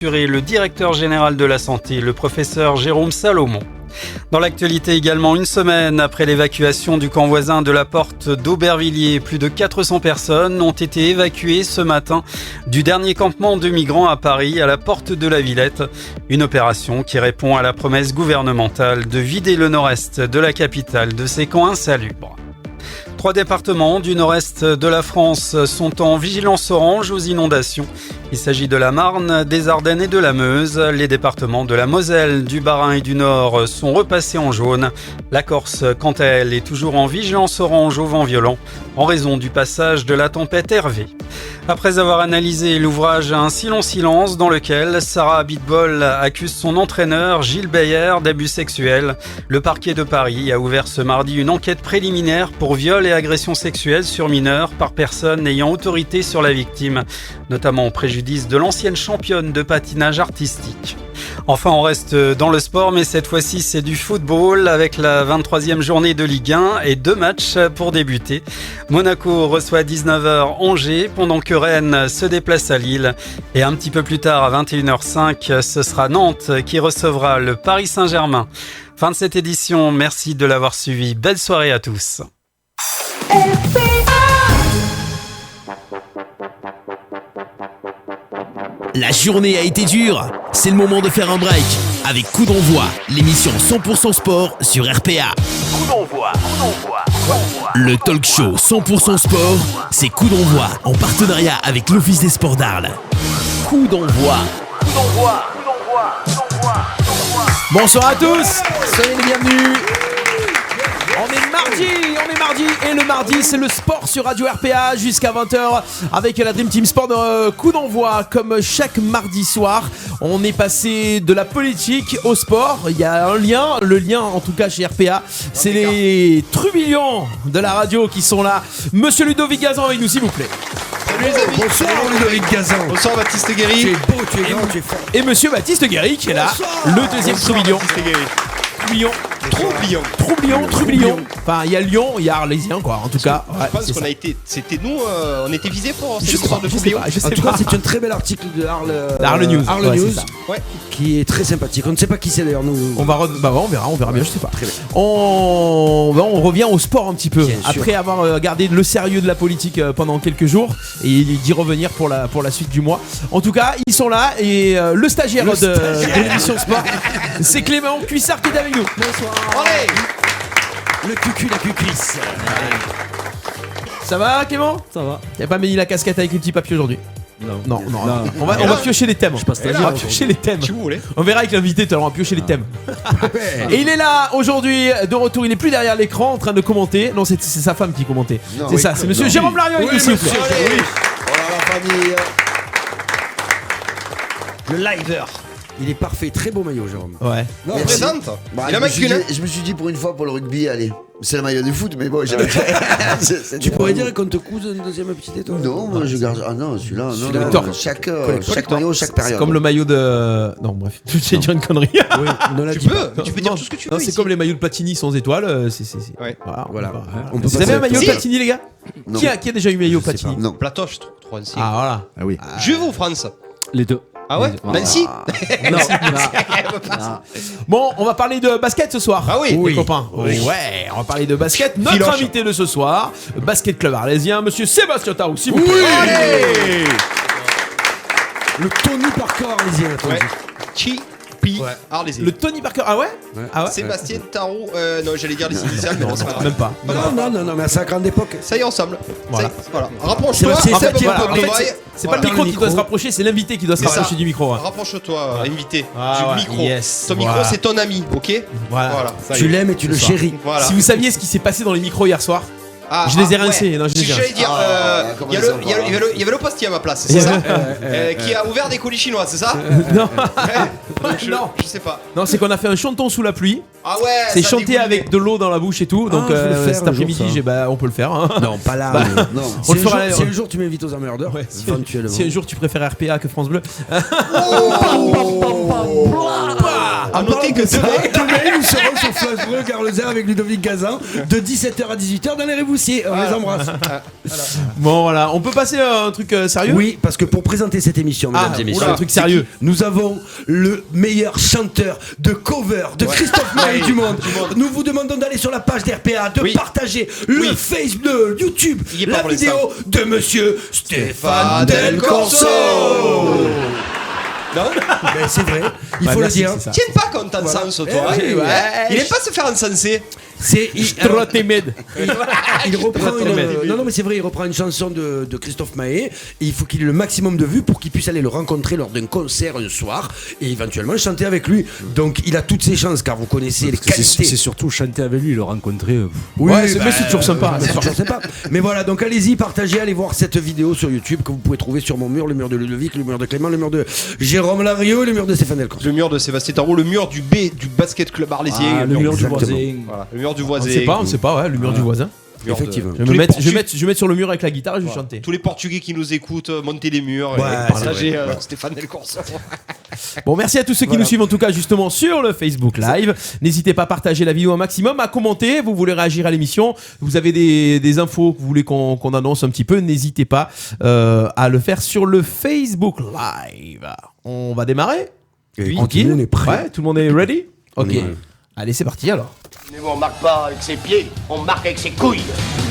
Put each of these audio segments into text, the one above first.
Le directeur général de la santé, le professeur Jérôme Salomon. Dans l'actualité également, une semaine après l'évacuation du camp voisin de la Porte d'Aubervilliers, plus de 400 personnes ont été évacuées ce matin du dernier campement de migrants à Paris, à la Porte de la Villette. Une opération qui répond à la promesse gouvernementale de vider le nord-est de la capitale de ces camps insalubres. 3 départements du nord-est de la France sont en vigilance orange aux inondations. Il s'agit de la Marne, des Ardennes et de la Meuse. Les départements de la Moselle, du Bas-Rhin et du Nord sont repassés en jaune. La Corse, quant à elle, est toujours en vigilance orange au vent violent en raison du passage de la tempête Hervé. Après avoir analysé l'ouvrage Un si long silence dans lequel Sarah Abitbol accuse son entraîneur Gilles Beyer d'abus sexuels, le parquet de Paris a ouvert ce mardi une enquête préliminaire pour viol et agression sexuelle sur mineurs par personne ayant autorité sur la victime, notamment au préjudice de l'ancienne championne de patinage artistique. Enfin, on reste dans le sport, mais cette fois-ci, c'est du football avec la 23e journée de Ligue 1 et 2 matchs pour débuter. Monaco reçoit à 19h Angers, pendant que Rennes se déplace à Lille. Et un petit peu plus tard, à 21h05, ce sera Nantes qui recevra le Paris Saint-Germain. Fin de cette édition, merci de l'avoir suivi. Belle soirée à tous. La journée a été dure, c'est le moment de faire un break avec Coup d'envoi, l'émission 100% sport sur RPA. Coup d'envoi. Le talk show 100% sport, c'est Coup d'envoi en partenariat avec l'Office des sports d'Arles. Coup d'envoi. Bonsoir à tous, soyez les bienvenus. On est mardi et le mardi c'est le sport sur Radio RPA jusqu'à 20h avec la Dream Team Sport de Coup d'envoi. Comme chaque mardi soir, on est passé de la politique au sport. Il y a un lien, le lien en tout cas chez RPA, c'est les trublions de la radio qui sont là. Monsieur Ludovic Gazan avec nous s'il vous plaît. Salut les amis. Bonsoir Ludovic Gazan. Bonsoir Baptiste Guéry. Tu es beau, tu es grand, tu es fort. Et monsieur Baptiste Guéry qui est là, le deuxième trublion. Troublion. Enfin, il y a Lyon, il y a Arlésien, quoi. En tout cas, je pense qu'on a été. C'était nous, on était visés pour cette histoire de Troublion. En tout cas, c'est un très bel article de Arles News. Arles News, qui est très sympathique. On ne sait pas qui c'est d'ailleurs. Nous. On verra bien, je sais pas. Très bien. On revient au sport un petit peu. Après avoir gardé le sérieux de la politique pendant quelques jours et d'y revenir pour la suite du mois. En tout cas, ils sont là et le stagiaire de l'émission Sport, c'est Clément Cuissard qui est avec nous. Bonsoir. Allez. Le cucu, la cucuisse. Ça va Clément? Ça va. T'as pas mis la casquette avec les petits papiers aujourd'hui? Non. On va piocher les thèmes. On va piocher les thèmes. Si vous voulez. On verra avec l'invité, on va piocher les thèmes. Et il est là aujourd'hui, de retour. Il est plus derrière l'écran en train de commenter. Non, c'est sa femme qui commentait. C'est monsieur Jérôme Larion. Oui, s'il vous monsieur. plaît. Oui. Voilà la famille. Le liver. Il est parfait, très beau maillot, Jérôme. Ouais. On présente. Il a Je me suis dit pour une fois pour le rugby, allez, c'est le maillot du foot, mais bon, j'avais Tu pourrais dire qu'on te couse une deuxième petite étoile? Non, moi je garde. Ah non, celui-là, non. Tort. Chaque maillot, chaque période. C'est comme le maillot de. Non, bref. Je vais dire une connerie. Tu peux dire tout ce que tu veux. Non, c'est comme les maillots de Platini sans étoiles. Voilà. Vous avez un maillot Platini, les gars? Qui a déjà eu maillot Platini? Non. Platoche, 3 6. Ah, voilà. Ah oui. Juve ou France? Les deux. Ah ouais? Nancy? Non. Bon, on va parler de basket ce soir. Ah oui, les copains. Ouais, on va parler de basket. Notre invité de ce soir, Basket Club Arlésien, monsieur Sébastien Taou, s'il vous plaît. Allez. Le Tony Parker arlésien. Arlésien. Le Tony Parker. Ah ouais? Sébastien Tarot. Non, j'allais dire les initiales, mais non, c'est pas grave. Même pas. Non, mais à sa grande époque. Ça y est, ensemble. Voilà. Rapproche-toi. C'est pas le micro qui doit se rapprocher, c'est l'invité qui doit se rapprocher du micro. Rapproche-toi, invité, du micro. Yes. Ton micro, c'est ton ami, ok? Voilà. Tu l'aimes et tu le chéris. Voilà. Si vous saviez ce qui s'est passé dans les micros hier soir, je les ai rincés. Non, je les ai J'allais dire, il y avait le postier à ma place, c'est ça? Qui a ouvert des colis chinois, c'est ça? Non. Je sais pas. Non, c'est qu'on a fait un chanton sous la pluie. Ah ouais. C'est chanter avec de l'eau dans la bouche et tout. Donc cet après-midi, on peut le faire. Non, pas là. Non. On le fera. Si un jour tu m'invites aux emmerdeurs, éventuellement. Si un jour tu préfères RPA que France Bleu. Voilà. À noter que demain, nous serons sur France Bleu Garleser avec Ludovic Gazan de 17h à 18h dans les Réboussiers. On les embrasse. Bon, voilà. On peut passer à un truc sérieux? Oui, parce que pour présenter cette émission, mesdames et messieurs, un truc sérieux. nous avons le meilleur chanteur de cover de Christophe Maé du monde. Nous vous demandons d'aller sur la page d'RPA, de partager le Facebook, le YouTube, la vidéo de monsieur Stéphane Del Corso. Non, Ben, c'est vrai, il faut le dire. tiens pas qu'on t'encense, toi. Il aime pas se faire encenser. Trop timide. Il reprend non mais c'est vrai, il reprend une chanson de Christophe Maé et il faut qu'il ait le maximum de vues pour qu'il puisse aller le rencontrer lors d'un concert un soir et éventuellement chanter avec lui. Donc il a toutes ses chances car vous connaissez les qualités. C'est surtout chanter avec lui, le rencontrer. Oui, mais c'est toujours sympa. C'est toujours sympa. Mais voilà, donc allez-y, partagez, allez voir cette vidéo sur YouTube que vous pouvez trouver sur mon mur, le mur de Ludovic, le mur de Clément, le mur de Jérôme Larieux, le mur de Stéphane Del Corso. Le mur de Sébastien Tarot, le mur du basket club arlésien. Le mur du exactement. voisin. Voilà, le mur du voisin. On sait pas, ouais, le mur du voisin. Effectivement. Je vais me mettre sur le mur avec la guitare et je vais chanter. Tous les Portugais qui nous écoutent, montez les murs Ouais, et partagez Stéphane Del Corso. Bon, merci à tous ceux qui nous suivent en tout cas justement sur le Facebook Live. N'hésitez pas à partager la vidéo un maximum, à commenter. Vous voulez réagir à l'émission, vous avez des infos que vous voulez qu'on annonce un petit peu, n'hésitez pas à le faire sur le Facebook Live. On va démarrer. Tranquille. Tout le monde est prêt. Ouais, tout le monde est ready. Ok. Ouais. Allez, c'est parti alors. Mais bon, on marque pas avec ses pieds, on marque avec ses couilles.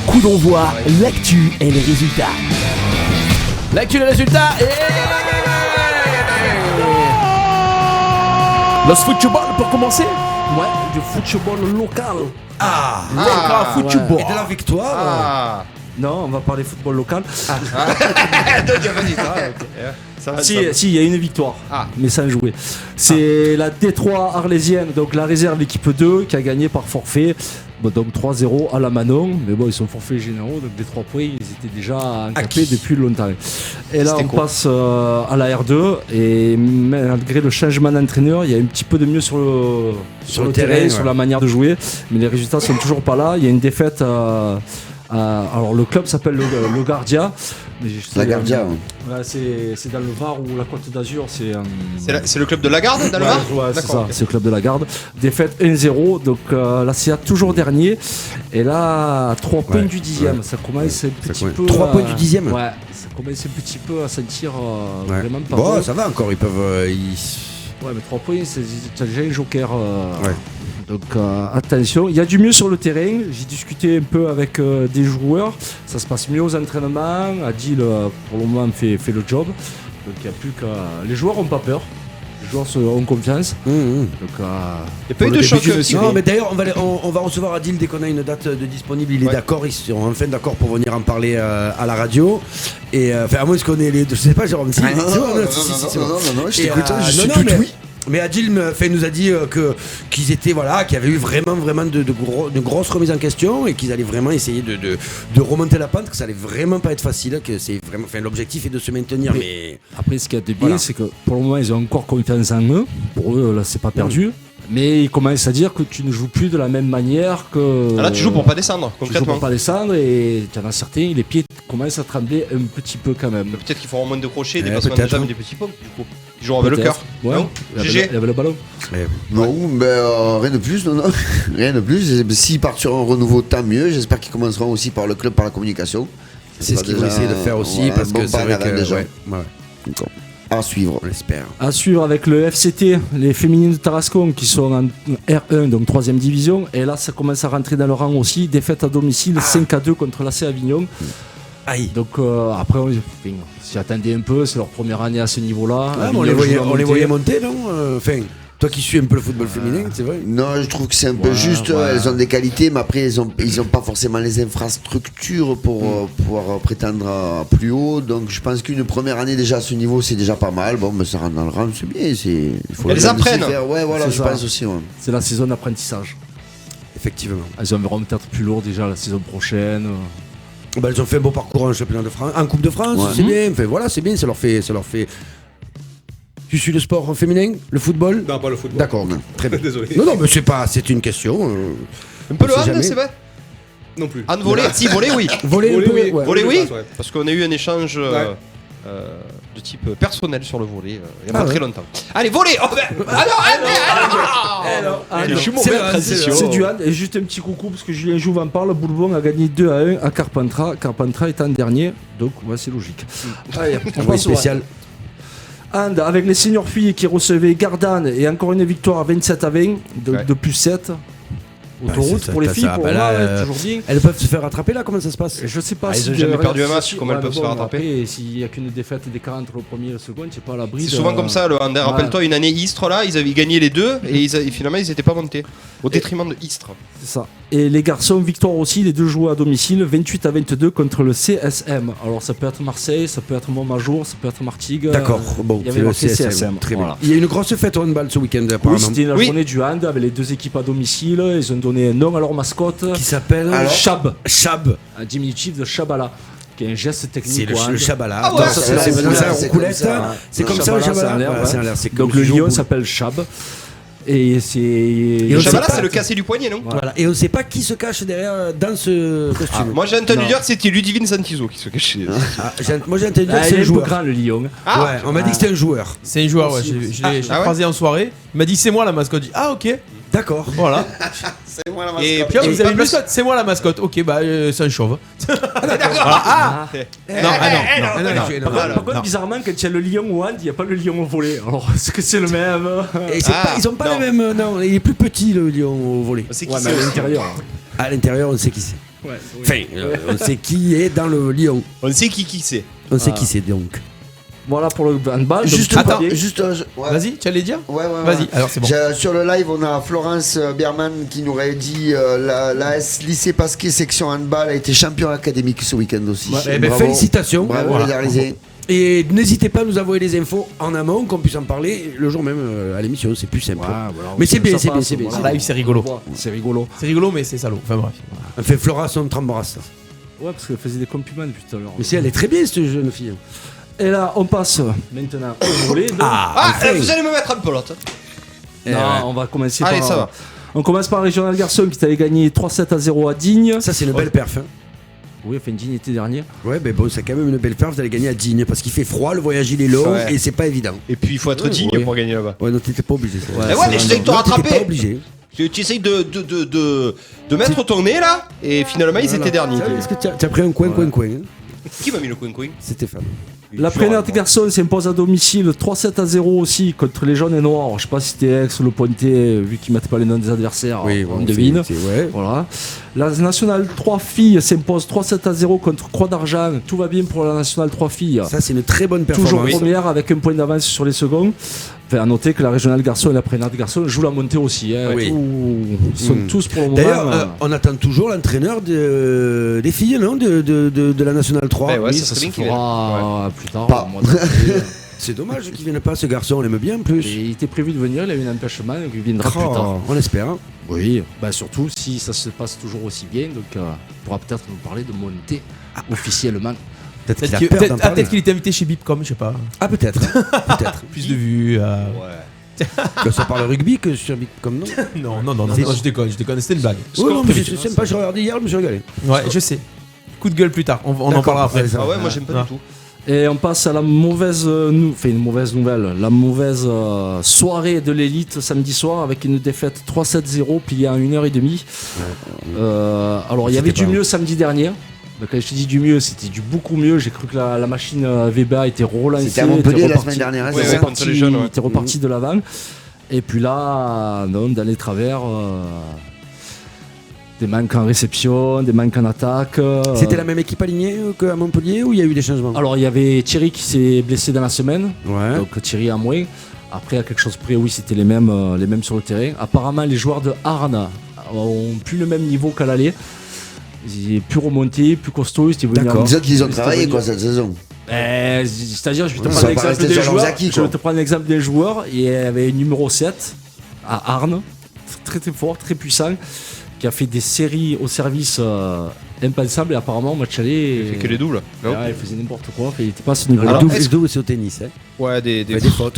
Coup d'envoi, l'actu et les résultats. L'actu des résultats et... Los Football pour commencer. Ouais, du football local. Local football. Et de la victoire. Non, on va parler football local. Ça va, Si, ça va. il y a une victoire, mais sans jouer. C'est la Détroit Arlésienne, donc la réserve, l'équipe 2, qui a gagné par forfait. Bon, donc 3-0 à la Manon, mais bon, ils sont forfaits généraux, donc des 3 points, ils étaient déjà encapés depuis longtemps. Et là, on passe à la R2, et malgré le changement d'entraîneur, il y a un petit peu de mieux sur le terrain, sur la manière de jouer, mais les résultats sont toujours pas là. Il y a une défaite. Alors le club s'appelle le Gardia. La Gardia. Ouais, c'est dans le Var ou la Côte d'Azur. C'est le club de Lagarde dans le Var. Ouais, c'est ça, c'est le club de la Garde. Défaite 1-0, donc la CA toujours dernier. Et là, 3 points du 10e. Ça commence un petit peu. 3 points du 10e. Ouais, ça commence un petit peu à sentir vraiment pas Bon, bon. ça va encore, ils peuvent. Ouais, mais 3 points, t'as déjà un joker. Donc attention, il y a du mieux sur le terrain. J'ai discuté un peu avec des joueurs. Ça se passe mieux aux entraînements. Adil, pour le moment, fait le job. Donc il n'y a plus qu'à. Les joueurs n'ont pas peur. Les joueurs ont confiance. Donc, Il n'y a pas eu de choc. Non, mais d'ailleurs, on va recevoir Adil dès qu'on a une date de disponible. Il est d'accord, ils seront enfin d'accord pour venir en parler à la radio. Et enfin, à moins qu'on ait les deux. Je sais pas, Jérôme. Si, Non, c'est bon. je t'écoute, je suis non, tout mais- oui. Mais Adil nous a dit qu'ils étaient qu'il y avait eu vraiment de grosses remises en question et qu'ils allaient vraiment essayer de remonter la pente, que ça allait vraiment pas être facile, que c'est vraiment, enfin, l'objectif est de se maintenir. Mais après, ce qu'il y a de bien, c'est que pour le moment, ils ont encore confiance en eux. Pour eux, là, c'est pas perdu. Mais ils commencent à dire que tu ne joues plus de la même manière que. Là, tu joues pour pas descendre, Tu joues concrètement. pour pas descendre et tu en as certains, les pieds commencent à trembler un petit peu quand même. Peut-être qu'ils feront moins de crochets, des Ouais, passements de peut-être, jambes, hein. des petits pompes, du coup. Ils joueront avec le Peut-être. cœur. Ouais. Non Il y GG. avait le ballon. Non, rien de plus, non. Rien de plus. S'ils partent sur un renouveau, tant mieux. J'espère qu'ils commenceront aussi par le club, par la communication. c'est ce qu'ils vont essayer de faire aussi, parce que c'est vrai que déjà. ouais. À suivre. On l'espère. À suivre avec le FCT, les féminines de Tarascon qui sont en R1, donc 3ème division. Et là, ça commence à rentrer dans le rang aussi. Défaite à domicile, 5-2 contre l'AC Avignon. Aïe. Donc après, on s'y attendait un peu. C'est leur première année à ce niveau-là. Ah, Avignon on les joue à voyait monter. monter, non Enfin, toi qui suis un peu le football féminin, c'est vrai. Non, je trouve que c'est un peu juste. Elles ont des qualités, mais après, ils ont pas forcément les infrastructures pour pouvoir prétendre à plus haut. Donc, je pense qu'une première année déjà à ce niveau, c'est déjà pas mal. Bon, mais ça rentre dans le rang, c'est bien. Il faut Elles apprennent. Ouais, voilà, C'est je ça. pense aussi. Ouais. C'est la saison d'apprentissage. Effectivement. Elles en verront peut-être plus lourd déjà la saison prochaine. Bah, elles ont fait un beau parcours en championnat de France, en Coupe de France, Ouais. c'est bien. Enfin, voilà, c'est bien, ça leur fait. Tu suis le sport féminin, le football? Non, pas le football. D'accord, très bien. Désolé. Non, mais c'est une question. Un peu On le sait hand, jamais. c'est vrai. Non plus. Hand volé, si, volé, oui. Voler un Volley, peu, oui. ouais. Volé, oui. Ouais. Parce qu'on a eu un échange de type personnel sur le volley il y a pas très longtemps. Allez, volley. Oh, je suis mauvais en transition. C'est du hand. Et juste un petit coucou parce que Julien Jouve en parle. Boulbon a gagné 2-1 à Carpentras. Carpentras est en dernier, donc c'est logique. Allez, on passe spécial. Hand avec les seniors filles qui recevaient Gardanne et encore une victoire 27-20 de plus 7. Autoroute pour les filles, pour moi, toujours bien. Elles peuvent se faire rattraper là, comment ça se passe? Je sais pas si. Ils n'ont jamais perdu un match, comment elles peuvent se faire rattraper? Après, s'il n'y a qu'une défaite d'écart entre le premier et le second, c'est pas à l'abri. C'est souvent comme ça, le Hand. Rappelle-toi, une année Istres là, ils avaient gagné les deux et finalement ils n'étaient pas montés. Au détriment de Istres. C'est ça. Et les garçons, victoire aussi, les deux joueurs à domicile, 28-22 contre le CSM. Alors ça peut être Marseille, ça peut être Montmajour, ça peut être Martigues. D'accord, bon, il y avait le CSM. Très bien. Il y a une grosse fête au handball ce week-end, apparemment. Oui, c'était la journée du hand avec les deux équipes à domicile. Ils ont donné un nom à leur mascotte. Qui s'appelle Chab. Chab. Un diminutif de Chabala. Qui est un geste technique. C'est le Chabala. Ah ouais, c'est comme ça le Chabala. Donc le lion s'appelle Chab. Et c'est. Le Chabala, c'est le cassé du poignet, non? Voilà. Et on ne sait pas qui se cache derrière dans ce costume. Moi j'ai entendu dire que c'était Ludivine Santizo qui se cachait. Moi j'ai entendu dire que c'est un joueur. grand le lion. Ouais, on m'a dit que c'était un joueur. C'est un joueur, ouais. Je l'ai croisé en soirée. Il m'a dit c'est moi la mascotte. Je dis ah ok. D'accord. Voilà. C'est moi la mascotte. Et puis vous avez une mascotte. C'est moi la mascotte. Ok, bah c'est un chauve. D'accord. Non. Par contre, bizarrement, quand il y a le lion au hand, il n'y a pas le lion au volet. Alors, est-ce que c'est le même? Ils sont pas les mêmes. Non, il est plus petit le lion au volet. Ouais, mais à l'intérieur. À l'intérieur, on sait qui c'est. Ouais, enfin, on sait qui est dans le lion. On sait qui c'est. On sait qui c'est donc. Voilà pour le handball. Attends, ouais. Vas-y, tu allais dire? Ouais. Vas-y, alors c'est bon. Sur le live, on a Florence Berman qui nous aurait dit l'AS Lycée Pasquet section handball a été champion académique ce week-end aussi. Ouais, félicitations. Bravo les Arlésiens. Et n'hésitez pas à nous envoyer les infos en amont, qu'on puisse en parler le jour même à l'émission, c'est plus simple. Voilà, mais c'est bien. Live, c'est rigolo. C'est rigolo. C'est rigolo, mais c'est salaud. Enfin bref. On fait Flora son t'embrasse. Ouais, parce qu'elle faisait des compliments depuis tout à l'heure. Mais si elle est très bien cette jeune fille. Et là, on passe maintenant au volet. Vous allez me mettre en pelote. Non, on va commencer Allez, par. ça va. On commence par Régional Garçon qui t'avait gagné 3-7-0 à Digne. Ça, c'est une belle perf. Hein. Oui, enfin, Digne était dernier. Ouais, mais bon, c'est quand même une belle perf. Vous allez gagner à Digne parce qu'il fait froid, le voyage il est long et c'est pas évident. Et puis il faut être digne pour gagner là-bas. Ouais, non, t'étais pas obligé. Ouais, mais j'essaye de te rattraper. T'étais pas obligé. Tu essayes de mettre ton nez là et finalement ils étaient derniers. Est-ce que tu as pris un coin? Qui m'a mis le coin? C'est Stéphane. La Prénate Garçon s'impose à domicile 3-7-0 aussi contre les jaunes et noirs. Je sais pas si c'était Aix ou le Pointé, vu qu'ils mettent pas les noms des adversaires. On devine. Voilà. La Nationale 3 filles s'impose 3-7-0 contre Croix d'Argent. Tout va bien pour la Nationale 3 filles. Ça, c'est une très bonne performance. Toujours première avec un point d'avance sur les seconds. Enfin, à noter que la Régionale Garçon et la Prénate Garçon jouent la montée aussi. Hein. Oui. Ils sont tous pour le moment. D'ailleurs, on attend toujours l'entraîneur des filles, non, de la Nationale 3. Ouais, ça se fera plus tard. C'est dommage qu'il ne vienne pas, ce garçon, on l'aime bien en plus. Et il était prévu de venir, il a eu un empêchement, donc il viendra plus tard. On espère. Hein. Oui, bah surtout si ça se passe toujours aussi bien, donc il pourra peut-être nous parler de monter officiellement. Peut-être qu'il était invité chez Bipcom, je sais pas. Ah, peut-être. Plus de vues. Que ça parle rugby que sur Bipcom, non? Non, je déconne, c'était une blague. Oui, non, mais c'est sympa, je regardais hier, je me suis régalé. Ouais, je sais. Coup de gueule plus tard, on en parlera après. Ah ouais, moi j'aime pas du tout. Et on passe à la mauvaise nouvelle, la mauvaise soirée de l'élite samedi soir avec une défaite 3-7-0 pliée en 1h30. Alors il y avait du mieux samedi dernier. Donc, quand je te dis du mieux, c'était du beaucoup mieux. J'ai cru que la machine Weber était relancée. C'était à Montpellier la semaine dernière. était reparti de l'avant. Et puis là, non, dans les travers. Des manques en réception, des manques en attaque. C'était la même équipe alignée qu'à Montpellier ou il y a eu des changements? Alors il y avait Thierry qui s'est blessé dans la semaine, donc Thierry a moins. Après à quelque chose près, oui, c'était les mêmes sur le terrain. Apparemment les joueurs de Arnes ont plus le même niveau qu'à l'aller. Ils sont plus remontés, plus costauds. Disons qu'ils ont travaillé quoi cette saison. C'est-à-dire, je vais te prendre l'exemple des joueurs. Je vais te prendre l'exemple des joueurs. Il y avait numéro 7 à Arnes, très très fort, très puissant, qui a fait des séries au service impensables et apparemment au match aller. Il fait que les doubles. Il faisait n'importe quoi, il n'était pas à ce niveau. Alors, les doubles c'est au tennis. Hein. Ouais, des fautes.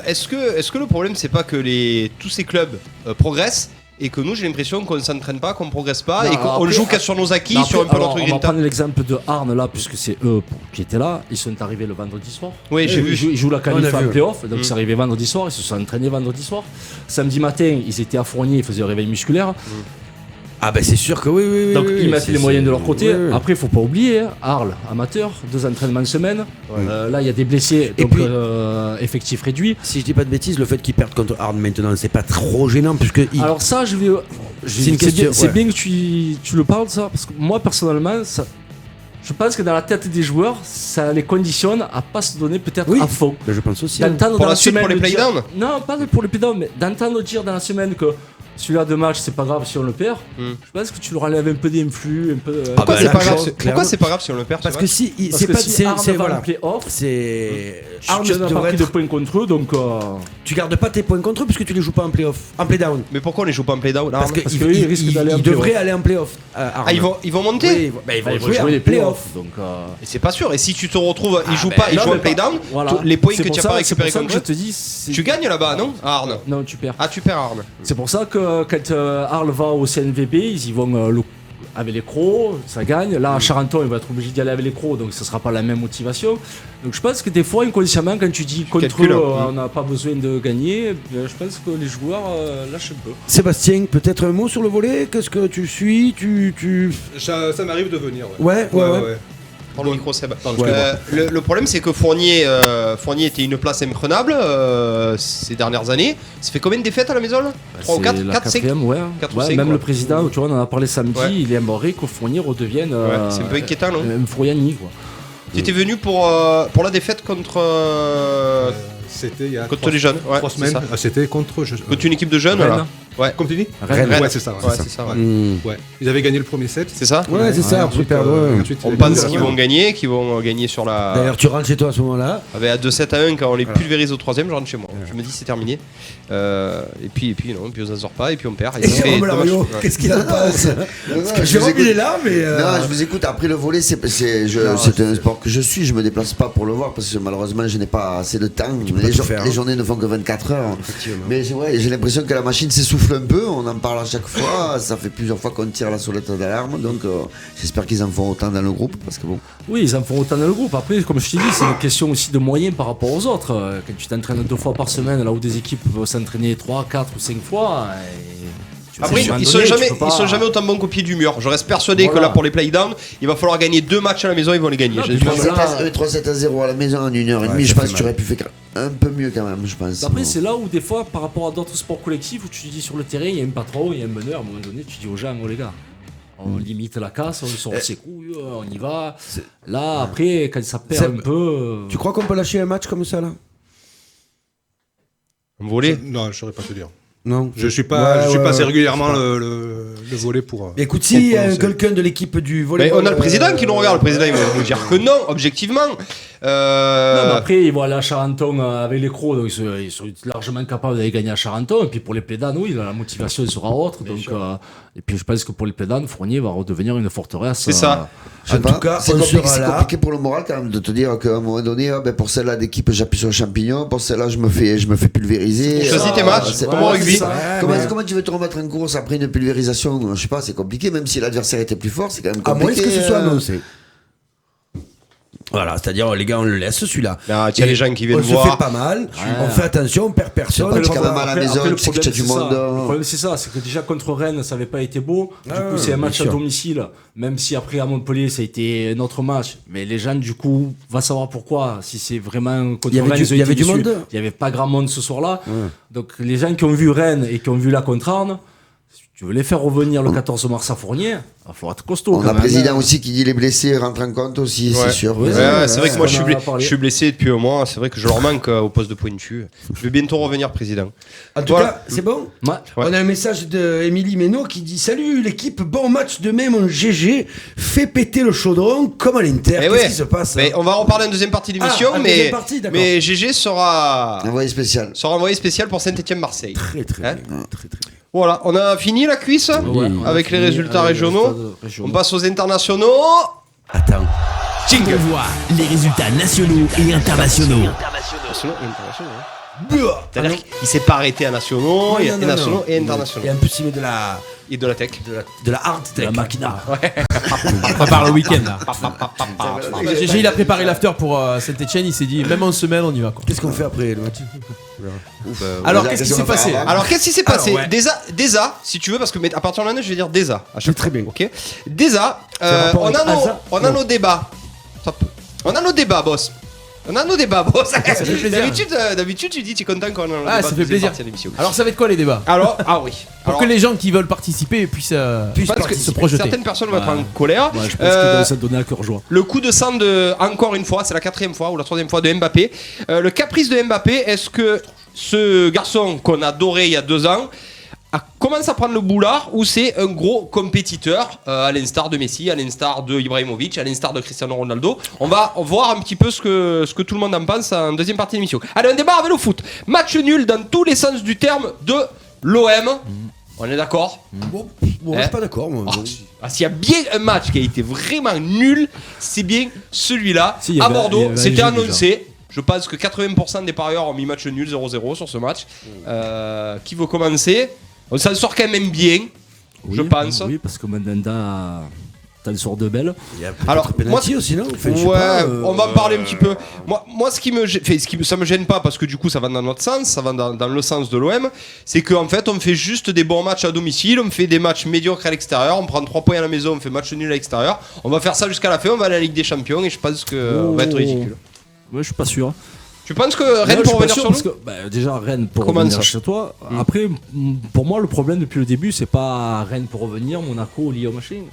Est-ce que le problème c'est pas que tous ces clubs progressent et que nous, j'ai l'impression qu'on ne s'entraîne pas, qu'on ne progresse pas Non, et qu'on joue qu'à sur nos acquis, sur un peu notre On va grinta. prendre l'exemple de Arne là, puisque c'est eux qui étaient là. Ils sont arrivés le vendredi soir. Oui, j'ai vu. Ils jouent la qualif On a en vu. playoff, donc c'est arrivé vendredi soir. Ils se sont entraînés vendredi soir. Samedi matin, ils étaient à Fournier, ils faisaient le réveil musculaire. Ah ben c'est sûr que oui. Donc oui, ils mettent c'est- les moyens de leur côté. oui, oui. Après, il faut pas oublier, Arles, amateur, 2 entraînements semaine. Là, il y a des blessés, Et donc puis- effectif réduit. Si je dis pas de bêtises, le fait qu'ils perdent contre Arne maintenant, c'est pas trop gênant puisque Alors ça, c'est une c'est question, bien, ouais. que tu le parles ça, parce que moi personnellement, je pense que dans la tête des joueurs, ça les conditionne à pas se donner peut-être Oui. à fond. Ben, je pense aussi. D'entendre Pour dans la suite, semaine pour les de dire- playdowns. Non, pas pour les playdowns, mais d'entendre dire dans la semaine que celui-là de match, c'est pas grave si on le perd. Je pense que tu leur enlèves un peu d'influx, un peu. Pourquoi bah, c'est là, pas grave clairement. Pourquoi c'est pas grave si on le perd Parce ce que match si Parce c'est que pas si c'est Arles c'est- va en voilà. play-off, C'est tu Arne n'as pas devrait pris de être- points contre eux, donc tu gardes pas tes points contre eux puisque tu les joues pas en playoff, en playdown. Mais pourquoi on les joue pas en play-down Parce Arne que ils risquent d'aller en ils devraient play-off. aller en playoff. Ah, ils vont monter Oui, ils vont jouer les playoffs. donc. Et c'est pas sûr. Et si tu te retrouves, ils jouent ben, pas, ils non, jouent en mais pas- play-down, voilà. les points C'est que pour tu n'as ça- pas récupérés c'est pour ça contre que je eux, te dis, c'est- tu gagnes là-bas, non À Arne. Non, tu perds. Ah, tu perds Arne. C'est pour ça que quand Arles va au CNVB, ils y vont avec les crocs, ça gagne. Là, à Charenton, il va être obligé d'y aller avec les crocs, donc ça sera pas la même motivation. Donc je pense que des fois, inconsciemment, quand tu dis contre calcules, eux, hein. on n'a pas besoin de gagner, je pense que les joueurs lâchent un peu. Sébastien, peut-être un mot sur le volet. Qu'est-ce que tu suis Ça m'arrive de venir. Ouais. Dans le micro, Seb. Pardon, Le problème, c'est que Fournier était une place imprenable ces dernières années. Ça fait combien de défaites à la maison là 3 ou 4 la 4, 5 quatrième, ouais. Quatre ou Ouais, cinq, même ouais. le président, tu vois, on en a parlé samedi, Ouais. il aimerait qu'au Fournier redevienne. C'est un peu inquiétant, non Un Fouriani, quoi. Tu étais venu pour la défaite contre C'était il y a contre les jeunes. Ouais, 3 c'est semaines. ça. Ah, c'était contre. Contre une équipe de jeunes, Rennes. là. Ouais. Comme tu dis Rennes. Ouais, c'est ça. Ouais, c'est ça. Ouais. Ouais. Ils avaient gagné le premier set. C'est ça Ouais, c'est ça. Après Ensuite, perdre. ouais. ensuite, On ils pense avaient qu'ils vont gagner sur la. D'ailleurs, tu rentres chez toi à ce moment-là. À 2-7-1 quand on les pulvérise au 3ème, je rentre chez moi. Je me dis c'est terminé. Et puis non, puis on s'en sort pas et puis on perd. Et ça fait Jérôme dommage. Lario, Ouais. qu'est-ce qu'il en pense Parce que Jérôme, il est là, mais. Non, je vous écoute. Après le volet, c'est un sport que je suis. Je me déplace pas pour le voir parce que malheureusement, je n'ai pas assez de temps. peux pas tout faire, Les hein. journées ne font que 24 heures. Mais j'ai l'impression que la machine s'essouffle un peu. On en parle à chaque fois. Ça fait plusieurs fois qu'on tire la sonnette d'alarme. Donc j'espère qu'ils en font autant dans le groupe parce que bon. Oui, ils en font autant dans le groupe. Après, comme je t'ai dit, c'est une question aussi de moyens par rapport aux autres. Quand tu t'entraînes 2 fois par semaine, là où des équipes peuvent s'entraîner 3, 4 ou 5 fois. Après, ils sont jamais autant bons qu'au pied du mur. Je reste persuadé que là, pour les playdowns, il va falloir gagner 2 matchs à la maison, ils vont les gagner. J'ai- 3-7-0 à la maison en 1h30. Je pense que tu aurais pu faire un peu mieux quand même. Je pense. Après, c'est là où des fois, par rapport à d'autres sports collectifs, où tu dis sur le terrain, il y a un patron, il y a un meneur, à un moment donné, tu dis aux gens, oh les gars, on limite la casse, on sort ses couilles, on y va. Là, après, quand ça perd un peu. Tu crois qu'on peut lâcher un match comme ça là Un volet Non, je saurais pas te dire. Non. Je suis pas assez régulièrement le volet pour. Écoute, si y a quelqu'un de l'équipe du volley. Mais on a le président qui nous regarde. Le président, il va nous dire que non, objectivement. Non, mais après, ils vont aller à Charenton avec les crocs, donc ils sont largement capables d'aller gagner à Charenton. Et puis pour les plaidans, oui, la motivation sera autre. Donc, et puis je pense que pour les plaidans, Fournier va redevenir une forteresse. C'est ça. En tout cas, c'est sera là. compliqué pour le moral quand même de te dire qu'à un moment donné, pour celle-là d'équipe, j'appuie sur le champignon, pour celle-là, je me fais pulvériser. Choisis tes matchs, c'est- comme au rugby. Comment tu veux te remettre en course après une pulvérisation? Je sais pas, c'est compliqué, même si l'adversaire était plus fort, c'est quand même À moins compliqué. que ce soit annoncé. Voilà, c'est-à-dire les gars, on le laisse celui-là. Bah, tiens, les gens qui viennent on voir. se fait pas mal, on fait attention, on perd personne. Après, quand même à la maison, le tu sais que tu as du problème, monde. c'est ça. Le problème, c'est ça, c'est que déjà contre Rennes, ça n'avait pas été beau. Du coup, c'est un match à domicile, même si après à Montpellier, ça a été un autre match. Mais les gens, du coup, va savoir pourquoi. Si c'est vraiment contre Il y avait Rennes, du- ils ont il y avait été du déçus. monde. Il n'y avait pas grand monde ce soir-là. Donc les gens qui ont vu Rennes et qui ont vu la contre Arnes, si tu veux les faire revenir le 14 mars à Fournier, il va falloir être costaud. On quand a le même. président aussi qui dit les blessés rentrent en compte aussi, Ouais. c'est sûr. Ouais, c'est vrai que moi on en a parlé. je suis blessé depuis un mois. C'est vrai que je leur manque au poste de pointu. Je vais bientôt revenir président. En tout Voilà. cas, c'est bon. Ouais. Ouais. On a un message d'Émilie Ménaud qui dit: Salut l'équipe, bon match demain, mon GG. Fait péter le chaudron comme à l'Inter. Eh Qu'est-ce ouais. qui se passe Mais on va en reparler en deuxième partie d'émission, en deuxième partie, d'accord. mais GG sera Envoyé spécial. envoyé spécial pour Saint-Étienne-Marseille. Très très Hein bien. Très très bien. Voilà, on a fini la cuisse Ouais, on a avec les fini résultats avec les régionaux. résultats régionaux. On passe aux internationaux. Attends. On voit les résultats nationaux et internationaux. C'est-à-dire qu'il s'est pas arrêté à nationaux, et nationaux et internationaux. Et un peu s'y met de la... Et de la tech. De la hard tech. La machina. Ouais. On prépare le week-end là. GG il a préparé l'after pour Saint-Etienne, il s'est dit même en semaine on y va quoi. Qu'est-ce qu'on fait après le match? Alors qu'est-ce qui s'est passé? Alors qu'est-ce qui s'est passé? Déjà, si tu veux, parce que à partir de maintenant je vais dire déjà. Très bien. Ok. Déjà, on a nos débats. On a nos débats, boss. Ça fait plaisir. D'habitude, tu dis tu es content quand on a nos Ah, débats. ça fait plaisir. Alors ça va être quoi les débats? Alors, Pour que les gens qui veulent participer puissent se projeter. Certaines personnes vont être en colère. Ouais, je pense qu'il doit se donner à cœur joie. Le coup de sang encore une fois, c'est la 4e fois ou la 3e fois de Mbappé. Le caprice de Mbappé, est-ce que ce garçon qu'on adorait il y a 2 ans commence à prendre le boulard ou c'est un gros compétiteur à l'instar de Messi, à l'instar de Ibrahimovic, à l'instar de Cristiano Ronaldo? On va voir un petit peu ce que tout le monde en pense en deuxième partie de l'émission. Allez, on démarre avec le foot. Match nul dans tous les sens du terme de l'OM. On est d'accord? Bon, je suis pas d'accord. S'il y a bien un match qui a été vraiment nul, c'est bien celui-là. Si, à Bordeaux, c'était annoncé. Je pense que 80% des parieurs ont mis match nul 0-0 sur ce match. Qui veut commencer? On s'en sort quand même bien, je pense. Oui, parce que Mandanda, t'en sors de belle. Alors, moi aussi, non? On va en parler un petit peu. Moi, ça me gêne pas parce que du coup, ça va dans notre sens, ça va dans le sens de l'OM. C'est qu'en fait, on fait juste des bons matchs à domicile, on fait des matchs médiocres à l'extérieur, on prend 3 points à la maison, on fait match nul à l'extérieur. On va faire ça jusqu'à la fin, on va aller à la Ligue des Champions et je pense que ça va être ridicule. Ouais, je suis pas sûr. Tu penses que Rennes pour revenir sur nous? Déjà Rennes pour revenir chez toi. Après, pour moi, le problème depuis le début, c'est pas Rennes pour revenir, Monaco, Lyon, machin.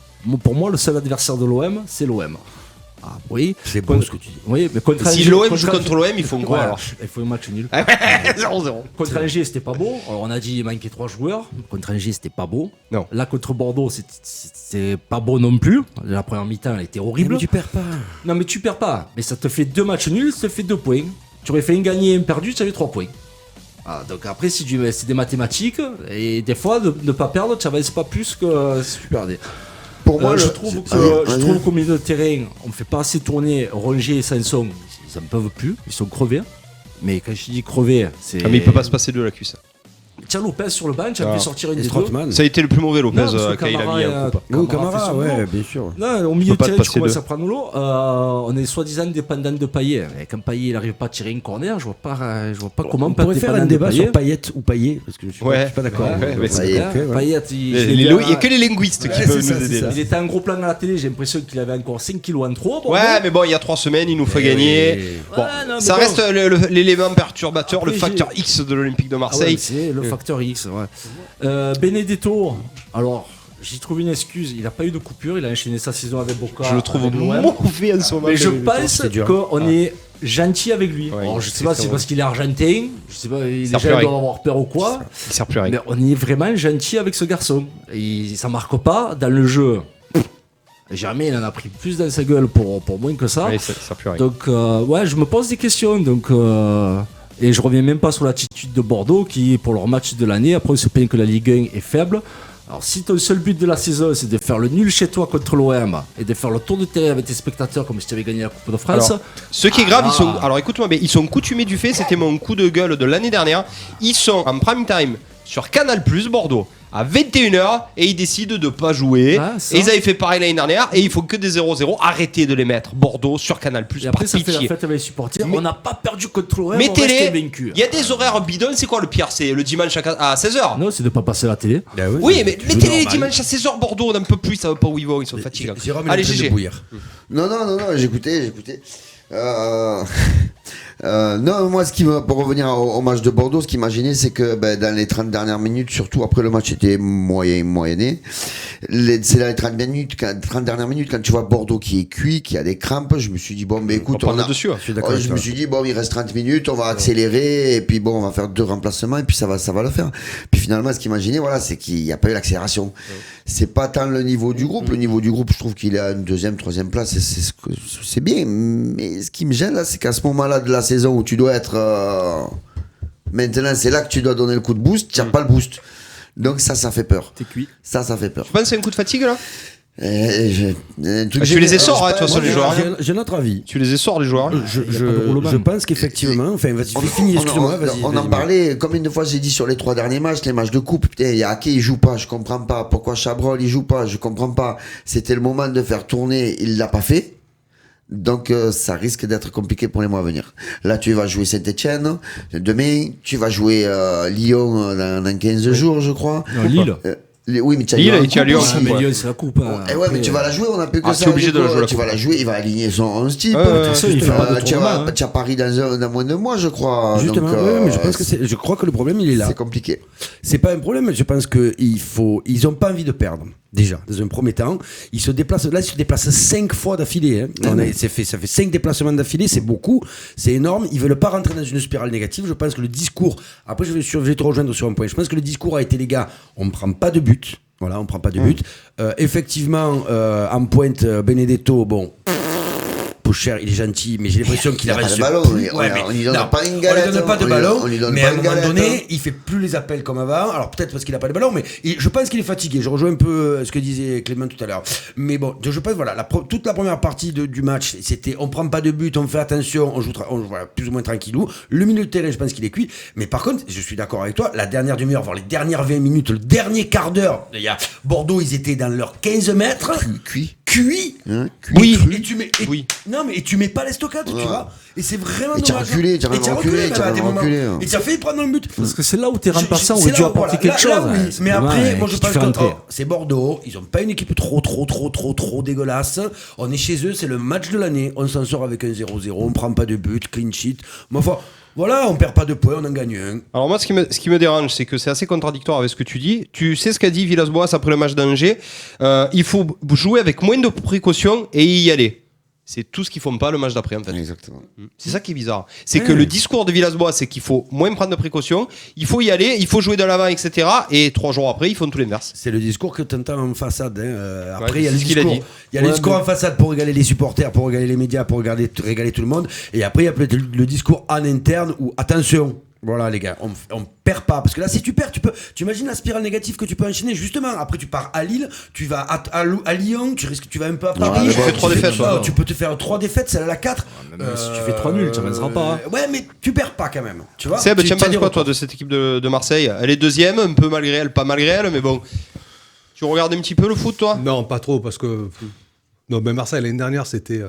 Pour moi, le seul adversaire de l'OM, c'est l'OM. Ah oui. C'est beau ce que tu dis. Oui, mais contre si l'OM joue contre l'OM, il faut quoi alors? Il faut un match nul. 0-0. Contre Angers, c'était pas beau. Alors, on a dit il manquait 3 joueurs. Contre Angers, c'était pas beau. Non. Là, contre Bordeaux, c'est pas beau non plus. La première mi-temps, elle était horrible. Mais tu perds pas. Non, mais tu perds pas. Mais ça te fait 2 matchs nuls, ça te fait 2 points. Tu aurais fait un gagné et un perdu, tu avais 3 points. Ah, donc après, c'est des mathématiques. Et des fois, de ne pas perdre, tu n'avances pas plus que si tu perdais. Pour moi, je trouve qu'au milieu de terrain, on ne fait pas assez tourner Rongier et Sanson. Ils n'en peuvent plus, ils sont crevés. Mais quand je dis crevés, c'est. Ah, mais il peut pas se passer de la cuisse. Tiens, Lopez sur le banc, tu as pu sortir une des deux. Ça a été le plus mauvais Lopez quand il a mis un coup. Non, Camara, ouais, bien sûr. Non, au milieu de terrain, tu commences à prendre l'eau. On est soi-disant dépendant de Payet. Et quand Payet il n'arrive pas à tirer une corner, je vois pas comment on pourrait faire un débat sur Payet ou Payet, parce que je suis pas d'accord. Payet, il y a que les linguistes qui peuvent nous aider. Il était en gros plan à la télé, j'ai l'impression qu'il avait encore 5 kilos en trop. Ouais, mais bon, il y a 3 semaines, il nous fait gagner. Bon, ça reste l'élément perturbateur, le facteur X de l'Olympique de Marseille. C'est le facteur X, ouais. Benedetto, alors j'y trouve une excuse, il n'a pas eu de coupure, il a enchaîné sa saison avec Boca. Je le trouve mauvais en ce moment. Mais je pense qu'on est gentil avec lui. Alors, je sais pas si c'est parce qu'il est argentin, je sais pas, les gens doivent avoir peur ou quoi. Il sert plus à rien. Mais on est vraiment gentil avec ce garçon. Et ça marque pas dans le jeu. Jamais il en a pris plus dans sa gueule pour moins que ça. Ouais, ça sert plus à rien. Donc ouais, je me pose des questions. Donc et je reviens même pas sur l'attitude de Bordeaux qui, pour leur match de l'année, après on se plaint que la Ligue 1 est faible. Alors si ton seul but de la saison c'est de faire le nul chez toi contre l'OM et de faire le tour de terrain avec tes spectateurs comme si tu avais gagné la Coupe de France. Alors, ce qui est grave, alors écoute-moi, mais ils sont coutumés du fait, c'était mon coup de gueule de l'année dernière. Ils sont en prime time sur Canal+ Bordeaux à 21h et ils décident de pas jouer. Et ils avaient fait pareil l'année dernière et il faut que des 0-0. Arrêtez de les mettre Bordeaux sur Canal+. Et après ça fait la fête avec les supporters. On n'a pas perdu contre l'OM, on restait vaincu. Il y a des horaires bidons, c'est quoi le pire? C'est le dimanche à 16h. Non, c'est de pas passer à la télé. Oui, mais mettez-les les dimanches à 16h Bordeaux, on n'en peut plus, ça va pas où ils vont, ils sont fatigués. Allez, GG. Non, j'écoutais. Non, moi, pour revenir au match de Bordeaux, ce qui m'a gêné, c'est que dans les 30 dernières minutes, surtout après le match était moyenné, c'est dans les 30 dernières minutes, quand tu vois Bordeaux qui est cuit, qui a des crampes, je me suis dit, écoute, je me suis dit, il reste 30 minutes, on va accélérer, et puis on va faire 2 remplacements, et puis ça va le faire. Puis finalement, ce qui m'a gêné, c'est qu'il n'y a pas eu l'accélération. C'est pas tant le niveau du groupe. Le niveau du groupe, je trouve qu'il est à une 2e, 3e place, c'est bien. Mais ce qui me gêne, là, c'est qu'à ce moment-là de la saison où tu dois être maintenant, c'est là que tu dois donner le coup de boost, tu n'as pas le boost. Donc ça fait peur. T'es cuit. Ça fait peur. Tu penses que c'est un coup de fatigue là? Tu les essors, de toute façon, les joueurs. J'ai notre avis. Tu les essors, les joueurs. Je pense qu'effectivement. Enfin, vas-y, finis, excuse-moi. On en parlait. Combien de fois j'ai dit sur les 3 derniers matchs, les matchs de coupe, putain, il y a Ake, il joue pas, je comprends pas. Pourquoi Chabrol, il joue pas, je comprends pas. C'était le moment de faire tourner, il l'a pas fait. Donc ça risque d'être compliqué pour les mois à venir. Là, tu vas jouer Saint-Etienne demain, tu vas jouer Lyon dans 15 jours, je crois. Non, Lille. Oui, mais tu as Lille Lyon. et tu as Lyon. Mais Lyon, c'est la coupe. Mais tu vas la jouer, on a plus que ça. Tu es obligé de la jouer. Tu vas la jouer, il va aligner son 11 type. Tu as Paris dans moins de mois, je crois. Justement, mais je crois que le problème, il est là. C'est compliqué. C'est pas un problème, je pense qu'ils ont pas envie de perdre. Déjà, dans un premier temps, ils se déplacent 5 fois d'affilée. Ça fait 5 déplacements d'affilée, c'est beaucoup, c'est énorme. Ils veulent pas rentrer dans une spirale négative. Je pense que le discours, après je vais te rejoindre sur un point, je pense que le discours a été, les gars, on ne prend pas de but. Voilà, on prend pas de but. Effectivement, en pointe, Benedetto, bon... Cher, il est gentil, mais j'ai l'impression qu'il a pas de ballon. On lui donne pas une galette. On lui donne pas de ballon, mais à un moment donné, il fait plus les appels comme avant. Alors peut-être parce qu'il a pas de ballon, mais je pense qu'il est fatigué. Je rejoins un peu ce que disait Clément tout à l'heure. Mais bon, je pense voilà, toute la première partie du match, c'était on prend pas de but, on fait attention, on joue voilà, plus ou moins tranquillou. Le milieu de terrain, je pense qu'il est cuit. Mais par contre, je suis d'accord avec toi, la dernière demi-heure, voire les dernières 20 minutes, le dernier quart d'heure, il y a Bordeaux, ils étaient dans leurs 15 mètres. Cuit. Oui. Et tu mets. Non, mais tu mets pas les stockades, tu vois. Et c'est vraiment dommage. Tu as reculé. Et tu as failli prendre un but. Parce que c'est là où t'es remplaçant, où tu as apporté quelque chose. Oui. Mais après, moi je pense que c'est Bordeaux. Ils ont pas une équipe trop dégueulasse. On est chez eux, c'est le match de l'année. On s'en sort avec un 0-0. On prend pas de but, clean sheet. Mais enfin. Voilà, on perd pas de points, on en gagne un. Alors moi, ce qui me dérange, c'est que c'est assez contradictoire avec ce que tu dis. Tu sais ce qu'a dit Villas-Boas après le match d'Angers. Il faut jouer avec moins de précautions et y aller. C'est tout ce qu'ils font pas le match d'après en fait. Exactement. C'est ça qui est bizarre. C'est que le discours de Villas-Boas, c'est qu'il faut moins prendre de précautions, il faut y aller, il faut jouer de l'avant, etc. Et 3 jours après, ils font tout l'inverse. C'est le discours que tu entends en façade. Après, il y a le discours en façade pour régaler les supporters, pour régaler les médias, pour régaler tout le monde. Et après, il y a peut-être le discours en interne où attention. Voilà les gars, on perd pas parce que là si tu perds, tu imagines la spirale négative que tu peux enchaîner justement. Après tu pars à Lille, tu vas à Lyon, tu vas un peu à Paris. Tu fais 3 défaites. Tu peux te faire 3 défaites, celle-là la 4. Si tu fais 3 nuls, ça avancera pas. Ouais, mais tu perds pas quand même. Tu vois. Seb, tu penses quoi toi de cette équipe de Marseille? Elle est deuxième, un peu malgré elle, pas malgré elle, mais bon. Tu regardes un petit peu le foot toi? Non, pas trop parce que mais Marseille l'année dernière c'était.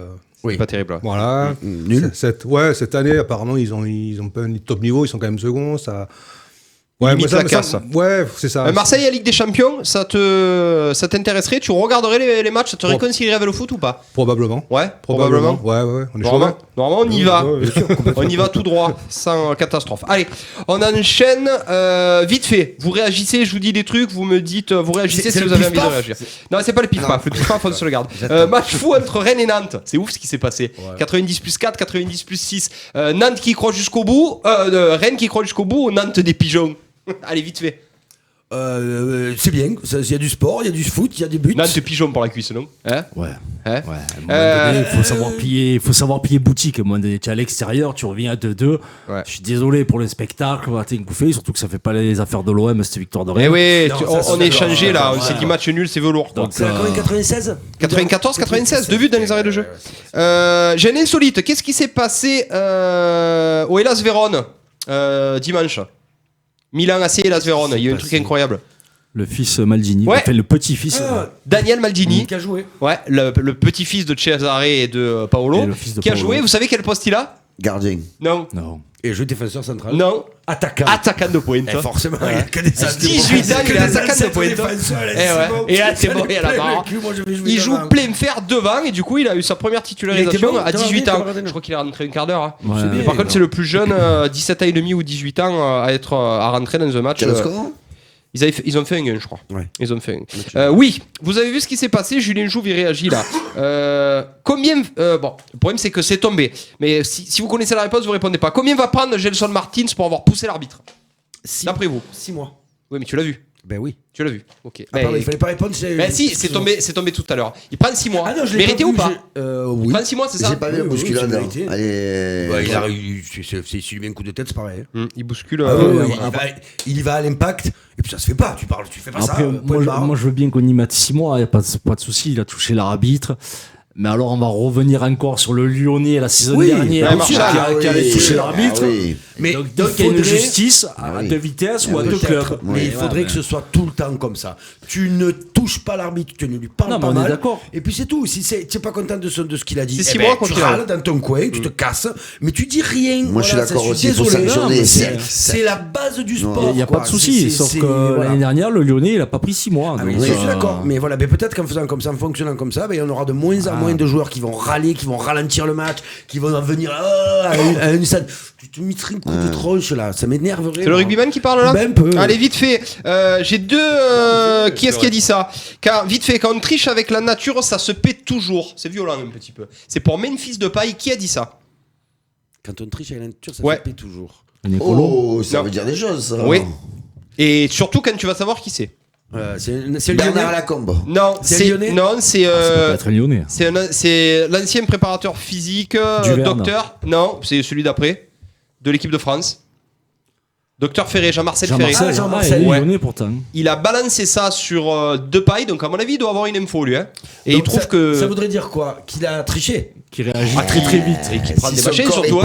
Oui. Pas terrible. Voilà. Nul. Cette année, apparemment, ils ont pas un top niveau, ils sont quand même seconds. Ça. Ouais, limite la casse. Ouais, c'est ça. Marseille à Ligue des Champions, ça t'intéresserait? Tu regarderais les matchs, ça te réconcilierait avec le foot ou pas? Probablement. Ouais, probablement. Ouais, on est chaud. Normalement, on y va. On y va tout droit, sans catastrophe. Allez, on enchaîne vite fait. Vous réagissez, je vous dis des trucs, vous me dites, vous réagissez si vous avez envie de réagir. Non, c'est pas le pif-paf. Le pif-paf, on se le garde. Match fou entre Rennes et Nantes. C'est ouf ce qui s'est passé. 90+4, 90+6. Nantes qui croit jusqu'au bout. Rennes qui croit jusqu'au bout. Nantes des pigeons. Allez, vite fait. C'est bien, il y a du sport, il y a du foot, il y a des buts. Nantes pigeon pour la cuisse, non? Ouais. À un moment donné, il faut savoir plier boutique. À un moment donné, tu es à l'extérieur, tu reviens à 2-2. Ouais. Je suis désolé pour le spectacle, t'es bouffé, surtout que ça fait pas les affaires de l'OM, cette victoire de Rennes. Eh oui, on est échangé là, on s'est dit match nul, c'est velours. C'est la 96 94, 96, 2 buts dans les arrêts de jeu. J'ai un insolite, qu'est-ce qui s'est passé au Hellas Vérone dimanche? Milan AC et Hellas Vérone, il y a eu un truc incroyable. Le fils Maldini, ouais. Enfin le petit-fils. Daniel Maldini, qui a joué. Ouais, le petit-fils de Cesare et de Paolo, qui a joué. Vous savez quel poste il a? Gardien. Non. Et joué défenseur central. Non. Attaquant de pointe. Forcément. 18 ans, il est attaquant de pointe. Et là, c'est bon, il y a la barre. Il joue plein fer devant et du coup, il a eu sa première titularisation à 18 ans. Je crois qu'il est rentré un quart d'heure. Par contre, c'est le plus jeune, 17 ans et demi ou 18 ans, à rentrer dans un match. Ils ont fait un gain, je crois. Ouais. Ils ont fait un. Oui, vous avez vu ce qui s'est passé. Julien Jouve, il réagit là. Combien. Bon, le problème, c'est que c'est tombé. Mais si vous connaissez la réponse, vous répondez pas. Combien va prendre Gelson Martins pour avoir poussé l'arbitre? D'après vous? 6 mois. Oui, mais tu l'as vu. Ben oui. Tu l'as vu. Ok. Ah, pardon, il fallait pas répondre. Si, c'est tombé tout à l'heure. Il prend 6 mois. Ah non, je l'ai Mérité pas ou vu, pas oui. Il prend 6 mois, c'est ça? J'ai pas vu la bousculade. c'est mérité. Allez. Ouais, s'il lui met un coup de tête, c'est pareil. Il bouscule. Ah oui, il y va à l'impact, et puis ça se fait pas. Tu fais pas Après, ça. moi, je veux bien qu'on y mette 6 mois, il n'y a pas de souci, il a touché l'arbitre. Mais alors, on va revenir encore sur le Lyonnais la saison dernière qui avait touché l'arbitre. Mais donc il y a une justice à deux vitesses ou à deux clubs. Mais il faudrait que ce soit tout le temps comme ça. Tu ne touches pas l'arbitre, tu ne lui parles pas mal. D'accord. Et puis c'est tout. Si tu n'es pas content de ce qu'il a dit, c'est 6 mois tu râles dans ton coin, tu te casses, mais tu dis rien. Moi, je suis d'accord aussi. Il faut sanctionner. C'est la base du sport. Il n'y a pas de souci. Sauf que l'année dernière, le Lyonnais, il n'a pas pris 6 mois. Je suis d'accord. Mais voilà, peut-être qu'en faisant comme ça, en fonctionnant comme ça, on aura de moins en moins de joueurs qui vont râler, qui vont ralentir le match, qui vont en venir à une scène. Tu te mettrais un coup de tronche là, ça m'énerverait. C'est le rugbyman qui parle là? Ben, un peu. Allez, vite fait. J'ai deux. Qui est-ce qui a dit ça? Vite fait, quand on triche avec la nature, ça se pète toujours. C'est violent un petit peu. C'est pour Memphis de paille. Qui a dit ça? Quand on triche avec la nature, ça se pète toujours. Oh, ça veut dire des choses, ça. Oui. Et surtout quand tu vas savoir qui c'est. C'est Bernard Lacombe. Non, c'est Lyonnais. Non, c'est. Ça peut pas être Lyonnais. C'est l'ancien préparateur physique, docteur. Non, c'est celui d'après, de l'équipe de France. Docteur Ferré, Jean-Marcel Ferré. Jean-Marcel. Lyonnais pourtant. Il a balancé ça sur Depay, donc à mon avis, il doit avoir une info lui. Hein. Et donc il trouve que. Ça voudrait dire quoi? Qu'il a triché? Qui réagit très vite. Et qui prend des machins surtout.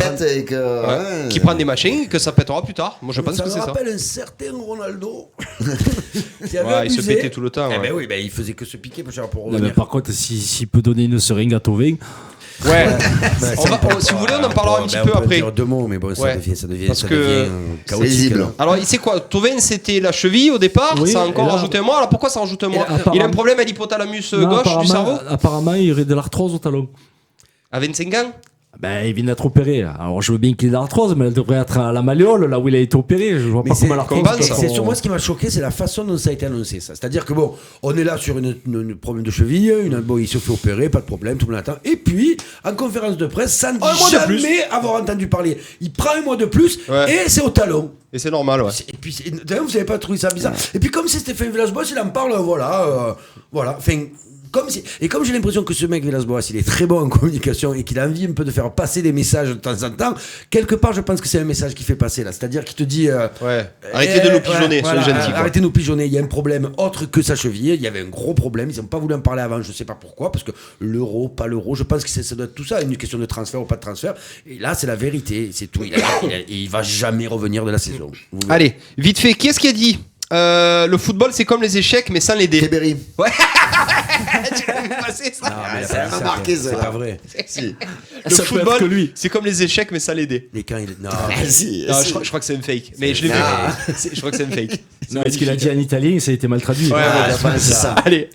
Qui prend des machins que ça pètera plus tard. Moi je pense que c'est ça. Ça me rappelle un certain Ronaldo. Il se pétait tout le temps. Ben oui, il faisait que se piquer pour revenir. Mais par contre, s'il peut donner une seringue à Thauvin. Ouais. Si vous voulez, on en parlera un petit peu après. Dire deux mots, mais bon, ça devient chaotique. Alors, il sait quoi? Thauvin, c'était la cheville au départ. Oui, ça a encore rajouté un mois. Alors pourquoi ça rajoute un mois? Il a un problème à l'hypothalamus gauche du cerveau. Apparemment, il aurait de l'arthrose au talon. À 25 ans? Il vient d'être opéré. Alors je veux bien qu'il ait de l'arthrose, mais elle devrait être à la malléole, là où il a été opéré. Je vois pas comment l'arthrose. C'est sur moi ce qui m'a choqué, c'est la façon dont ça a été annoncé. Ça. C'est-à-dire que on est là sur une problème de cheville, il se fait opérer, pas de problème, tout le monde attend. Et puis, en conférence de presse, sans jamais avoir entendu parler, il prend un mois de plus et c'est au talon. Et c'est normal, ouais. Et puis, d'ailleurs, vous avez pas trouvé ça bizarre? Et puis, comme c'est Stéphane Villas-Boas, il en parle, voilà. Enfin. Comme j'ai l'impression que ce mec Villas-Boas il est très bon en communication et qu'il a envie un peu de faire passer des messages de temps en temps, quelque part je pense que c'est un message qu'il fait passer là, c'est-à-dire qu'il te dit arrêtez de nous pigeonner, soyez gentils, arrêtez de nous pigeonner, il y a un problème autre que sa cheville, il y avait un gros problème, ils n'ont pas voulu en parler avant, je sais pas pourquoi, parce que l'euro, pas l'euro, je pense que ça doit être tout ça, une question de transfert ou pas de transfert, et là c'est la vérité, c'est tout, il va jamais revenir de la saison. Allez, vite fait, qui est-ce qui a dit le football c'est comme les échecs mais sans les dés? Ribéry. Ouais. Tu l'as vu passer ça? Non, mais ça m'a marqué, ça. C'est pas vrai. Si. Le football c'est comme les échecs mais sans les dés. Mais quand il non, je crois que c'est un fake. Mais je l'ai vu. Je crois que c'est un fake. Non, ce qu'il a dit en italien, ça a été mal traduit. C'est ça. Allez,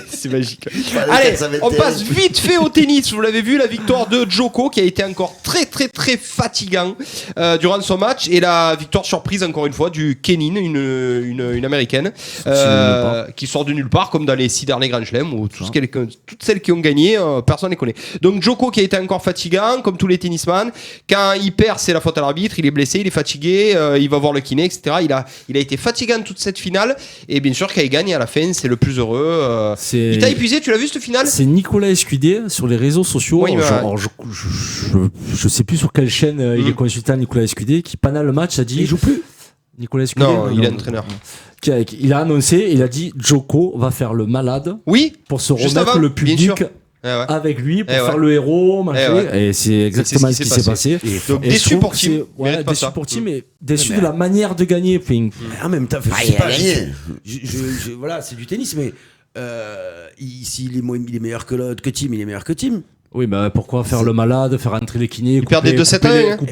c'est magique. Allez, on passe vite fait au tennis. Vous l'avez vu, la victoire de Djoko qui a été encore très très très fatigant durant son match et la victoire surprise encore une fois du Kenin, une américaine qui sort de nulle part comme dans les 6 derniers Grand Chelem où toutes celles qui ont gagné, personne ne les connaît. Donc Djoko qui a été encore fatigant comme tous les tennisman. Quand il perd, c'est la faute à l'arbitre. Il est blessé, il est fatigué, il va voir le kiné, etc. Il a été fatigant toute cette finale et bien sûr quand il gagne à la fin c'est le plus heureux. Il t'a épuisé, tu l'as vu cette finale? C'est Nicolas Escudé sur les réseaux sociaux. Oui, je sais plus sur quelle chaîne il est consultant Nicolas Escudé qui pendant le match a dit. Il joue plus. Nicolas Escudé. Non, il est entraîneur. Il a annoncé, il a dit Djoko va faire le malade. Oui. Pour se remettre le public avec lui pour faire le héros, et c'est exactement ce qui s'est passé. Donc déçu pour Tim, déçu pour Tim, mais déçu de la manière de gagner. En même temps, voilà, c'est du tennis, mais s'il est meilleur que Tim, il est meilleur que Tim. Oui, mais pourquoi faire le malade, faire entrer les kinés, couper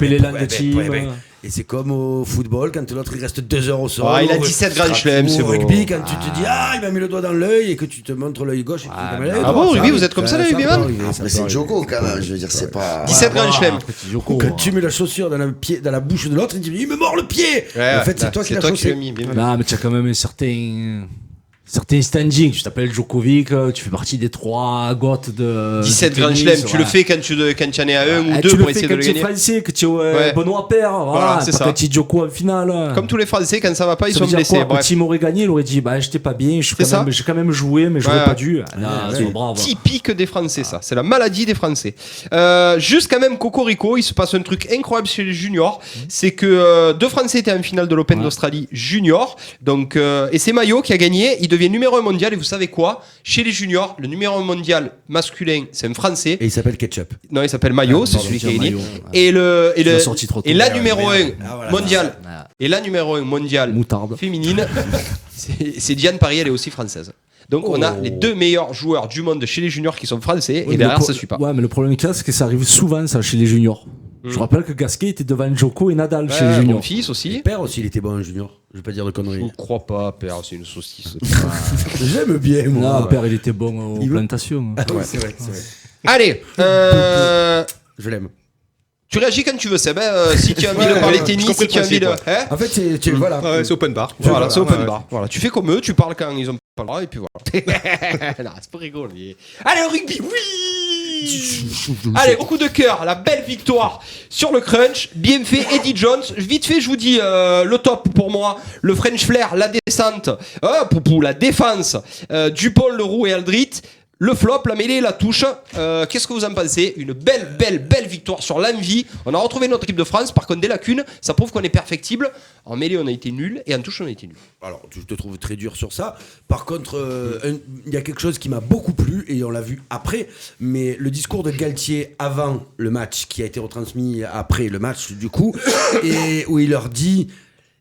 les langues de Tim. Et c'est comme au football, quand l'autre il reste 2 heures au sol. Il a 17 Grand Chelem, c'est au rugby, quand tu te dis il m'a mis le doigt dans l'œil et que tu te montres l'œil gauche. Bon, rugby, vous êtes comme ça, les rugbyman? Mais c'est Djoko quand même, je veux dire, c'est pas. 17 Grand Chelem. Quand tu mets la chaussure dans la bouche de l'autre, il dit il me mord le pied. En fait, c'est toi qui l'as chaussé. Non, mais tu as quand même un certain. certains standings. Tu t'appelles Djokovic, tu fais partie des 3 goths de 17 du Grand tennis, Chelem, tu le ouais. fais quand tu en es à 1 ou 2 tu pour le fais essayer de quand le tu es gagner. français, que tu es Ouais. Benoît Paire, Voilà, c'est ça. quand tu es Djoko en finale. Comme tous les Français, quand ça va pas, ils Ça sont veut dire blessés. quoi, Bref. Quand il m'aurait gagné, il aurait dit bah j'étais pas bien, j'ai quand même joué, mais j'aurais Ouais. pas dû. Ah, C'est c'est brave. typique des Français, ça. C'est la maladie des Français. Juste quand même, Cocorico, il se passe un truc incroyable chez les juniors. C'est que 2 Français étaient en finale de l'Open d'Australie junior. Donc, et c'est Maillot qui a gagné. Il devient numéro 1 mondial. Et vous savez quoi? Chez les juniors, le numéro 1 mondial masculin, c'est un Français. Et il s'appelle Ketchup. Non, il s'appelle Maillot, c'est celui qui a gagné. Et la numéro 1 mondial. Et la numéro 1 mondial féminine, c'est Diane Paris, elle est aussi française. Donc on a les 2 meilleurs joueurs du monde chez les juniors qui sont français, et derrière ça suit pas. Ouais, mais le problème qu'il y a, c'est que ça arrive souvent ça chez les juniors. Je rappelle que Gasquet était devant Djoko et Nadal chez les juniors. Mon fils aussi. Père aussi, il était bon en junior. Je vais pas dire de conneries. Je ne crois pas, Père, c'est une saucisse. J'aime bien, moi. Non, Père, il était bon aux plantations. Ouais, c'est vrai, c'est vrai. Allez, je l'aime. tu réagis quand tu veux, Seb. Si tu as envie de parler tennis, si tu as envie de. Hein En fait, voilà. Ouais, c'est open bar. Voilà, c'est open bar. Voilà, tu fais comme eux, tu parles quand ils ont pas le droit, et puis voilà. Non, c'est pas rigolo. Allez, le rugby, oui. Allez, au coup de cœur, la belle victoire sur le crunch. Bien fait, Eddie Jones. Vite fait, je vous dis le top pour moi. Le French Flair, la descente, la défense, Dupont, Leroux et Aldrit. Le flop, la mêlée, la touche. Qu'est-ce que vous en pensez? Une belle victoire sur l'envie. On a retrouvé notre équipe de France. Par contre, des lacunes, ça prouve qu'on est perfectible. En mêlée, on a été nul, et en touche, on a été nul. Alors, je te trouve très dur sur ça. Par contre, il y a quelque chose qui m'a beaucoup plu, et on l'a vu après, mais le discours de Galtier avant le match, qui a été retransmis après le match, du coup, et où il leur dit...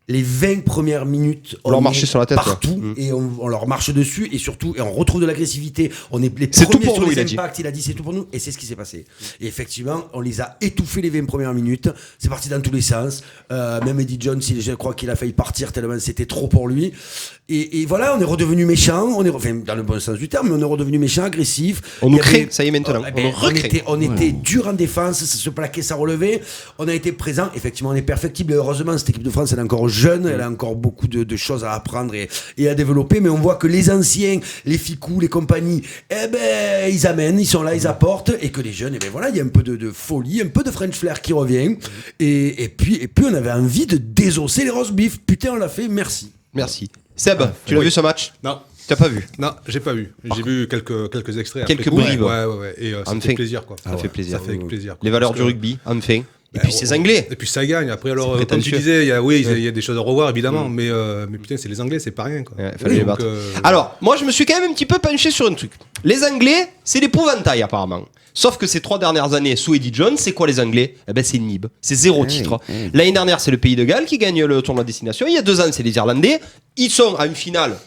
Les 20 premières minutes, on leur marchait sur la tête partout, et on leur marche dessus, et surtout, et on retrouve de l'agressivité. On est les c'est premiers tout pour sur nous, les il impacts. Il a dit c'est tout pour nous, et c'est ce qui s'est passé. Et effectivement, on les a étouffés les 20 premières minutes. C'est parti dans tous les sens. Même Eddie Jones, je crois qu'il a failli partir tellement c'était trop pour lui. Et voilà, on est redevenu méchant. Enfin, dans le bon sens du terme, mais on est redevenu méchant, agressif. On nous crée, ça y est maintenant. On était dur en défense, ça se plaquait, ça relevait. On a été présent. Effectivement, on est perfectible. Et heureusement, cette équipe de France, elle est encore jeune, elle a encore beaucoup de choses à apprendre et à développer. Mais on voit que les anciens, les Ficou, les compagnies, ils amènent, ils sont là, ils apportent. Et que les jeunes, voilà, il y a un peu de folie, un peu de French Flair qui revient. Et puis, on avait envie de désosser les roast beef. Putain, on l'a fait, merci. Merci. Seb, tu l'as vu ce match? Non. T'as pas vu? Non, j'ai pas vu. J'ai vu quelques extraits. Quelques après coup. bribes. Ouais. Et ça fait plaisir, quoi. Ça fait plaisir. Ça fait plaisir. Les valeurs du rugby, enfin. Et puis ces Anglais. Et puis ça gagne. Après, alors, comme tu disais, il y a des choses à revoir, évidemment. Mais putain, c'est les Anglais, c'est pas rien, quoi. Ouais, fallait les battre. Alors, moi, je me suis quand même un petit peu penché sur un truc. Les Anglais, c'est l'épouvantail, apparemment. Sauf que ces 3 dernières années, sous Eddie Jones, c'est quoi les Anglais? Eh ben, c'est Nib. C'est 0 titre. L'année dernière, c'est le Pays de Galles qui gagne le tournoi de destination. Il y a 2 ans, c'est les Irlandais. Ils sont à une finale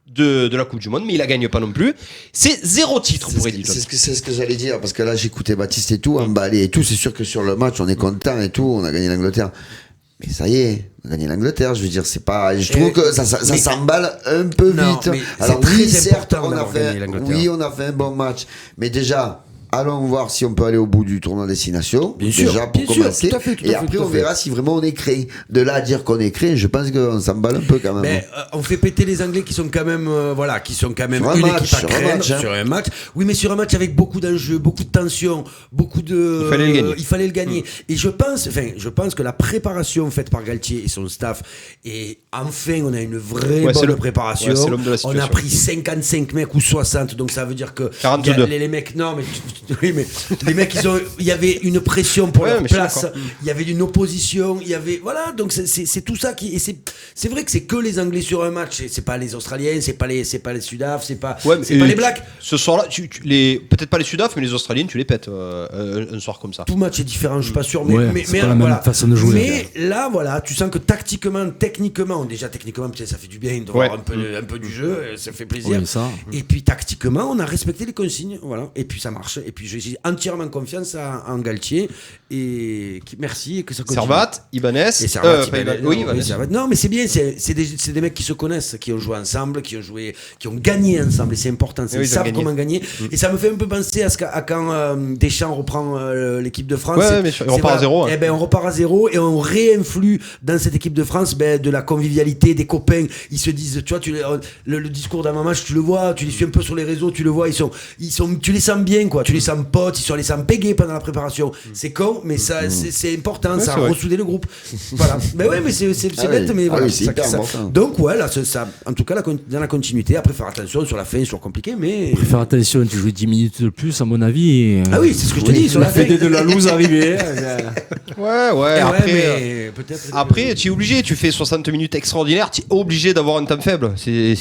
de la Coupe du Monde, mais il la gagne pas non plus. C'est 0 titre pour Eddie Jones. C'est ce que j'allais dire, parce que là j'écoutais Baptiste et tout, emballé et tout. C'est sûr que sur le match on est content et tout, on a gagné l'Angleterre. Mais ça y est, on a gagné l'Angleterre, je veux dire, c'est pas. Je trouve que ça s'emballe un peu vite. Alors oui, certes, on a fait un bon match, mais déjà. Allons voir si on peut aller au bout du tournoi destination. Bien sûr, pour commencer. tout à fait, et après, on verra si vraiment on est créé. De là à dire qu'on est créé, je pense qu'on s'emballe un peu quand même. Mais on fait péter les Anglais qui sont quand même, sur une match, équipe à craindre sur un match. Oui, mais sur un match avec beaucoup d'enjeux, beaucoup de tension, beaucoup de. Il fallait le gagner. Et je pense que la préparation faite par Galtier et son staff, et enfin, on a une vraie bonne préparation. C'est l'homme de la situation. On a pris 55 mecs ou 60, donc ça veut dire que 42. Les mecs, non, mais oui, mais les mecs, il y avait une pression pour leur place, il y avait une opposition, il y avait, voilà, donc c'est tout ça qui, et c'est vrai que c'est que les Anglais sur un match, c'est pas les Australiens, c'est pas les Sudaf, c'est pas les Blacks. Ce soir-là, peut-être pas les Sudaf, mais les Australiens, tu les pètes un soir comme ça. Tout match est différent, je suis pas sûr, mais c'est pas la même façon de jouer. Mais là, voilà, tu sens que tactiquement, techniquement, putain, ça fait du bien de voir un peu du jeu, ça fait plaisir. Et puis tactiquement, on a respecté les consignes, voilà, et puis ça marche. Et puis j'ai entièrement confiance en Galtier. Et merci, et que ça continue. Servat, Ibanez. Ibanez. Servat. Non, mais c'est bien, c'est des mecs qui se connaissent, qui ont joué ensemble, qui ont gagné ensemble. Et c'est important, ils savent comment gagner. Et ça me fait un peu penser à quand Deschamps reprend l'équipe de France. Ouais, mais on repart à zéro. Hein. On repart à zéro et on réinflue dans cette équipe de France de la convivialité, des copains. Ils se disent, tu vois, le discours d'avant-match, tu le vois, tu les suis un peu sur les réseaux, tu le vois, tu les sens bien, quoi. Tu les sens potes, ils les sens pégés pendant la préparation. C'est con, mais ça, c'est important, ça a ressoudé le groupe. Voilà. Mais ouais, mais c'est bête, mais voilà. C'est hyper important. Donc, ouais, là, en tout cas, dans la continuité, après faire attention sur la fin, c'est toujours compliqué, mais. Après faire attention, tu joues 10 minutes de plus, à mon avis. Ah oui, c'est ce que je te dis, sur la fin. de la loose arrivée. Ouais, après, tu es obligé, tu fais 60 minutes extraordinaires, tu es obligé d'avoir un temps faible. C'est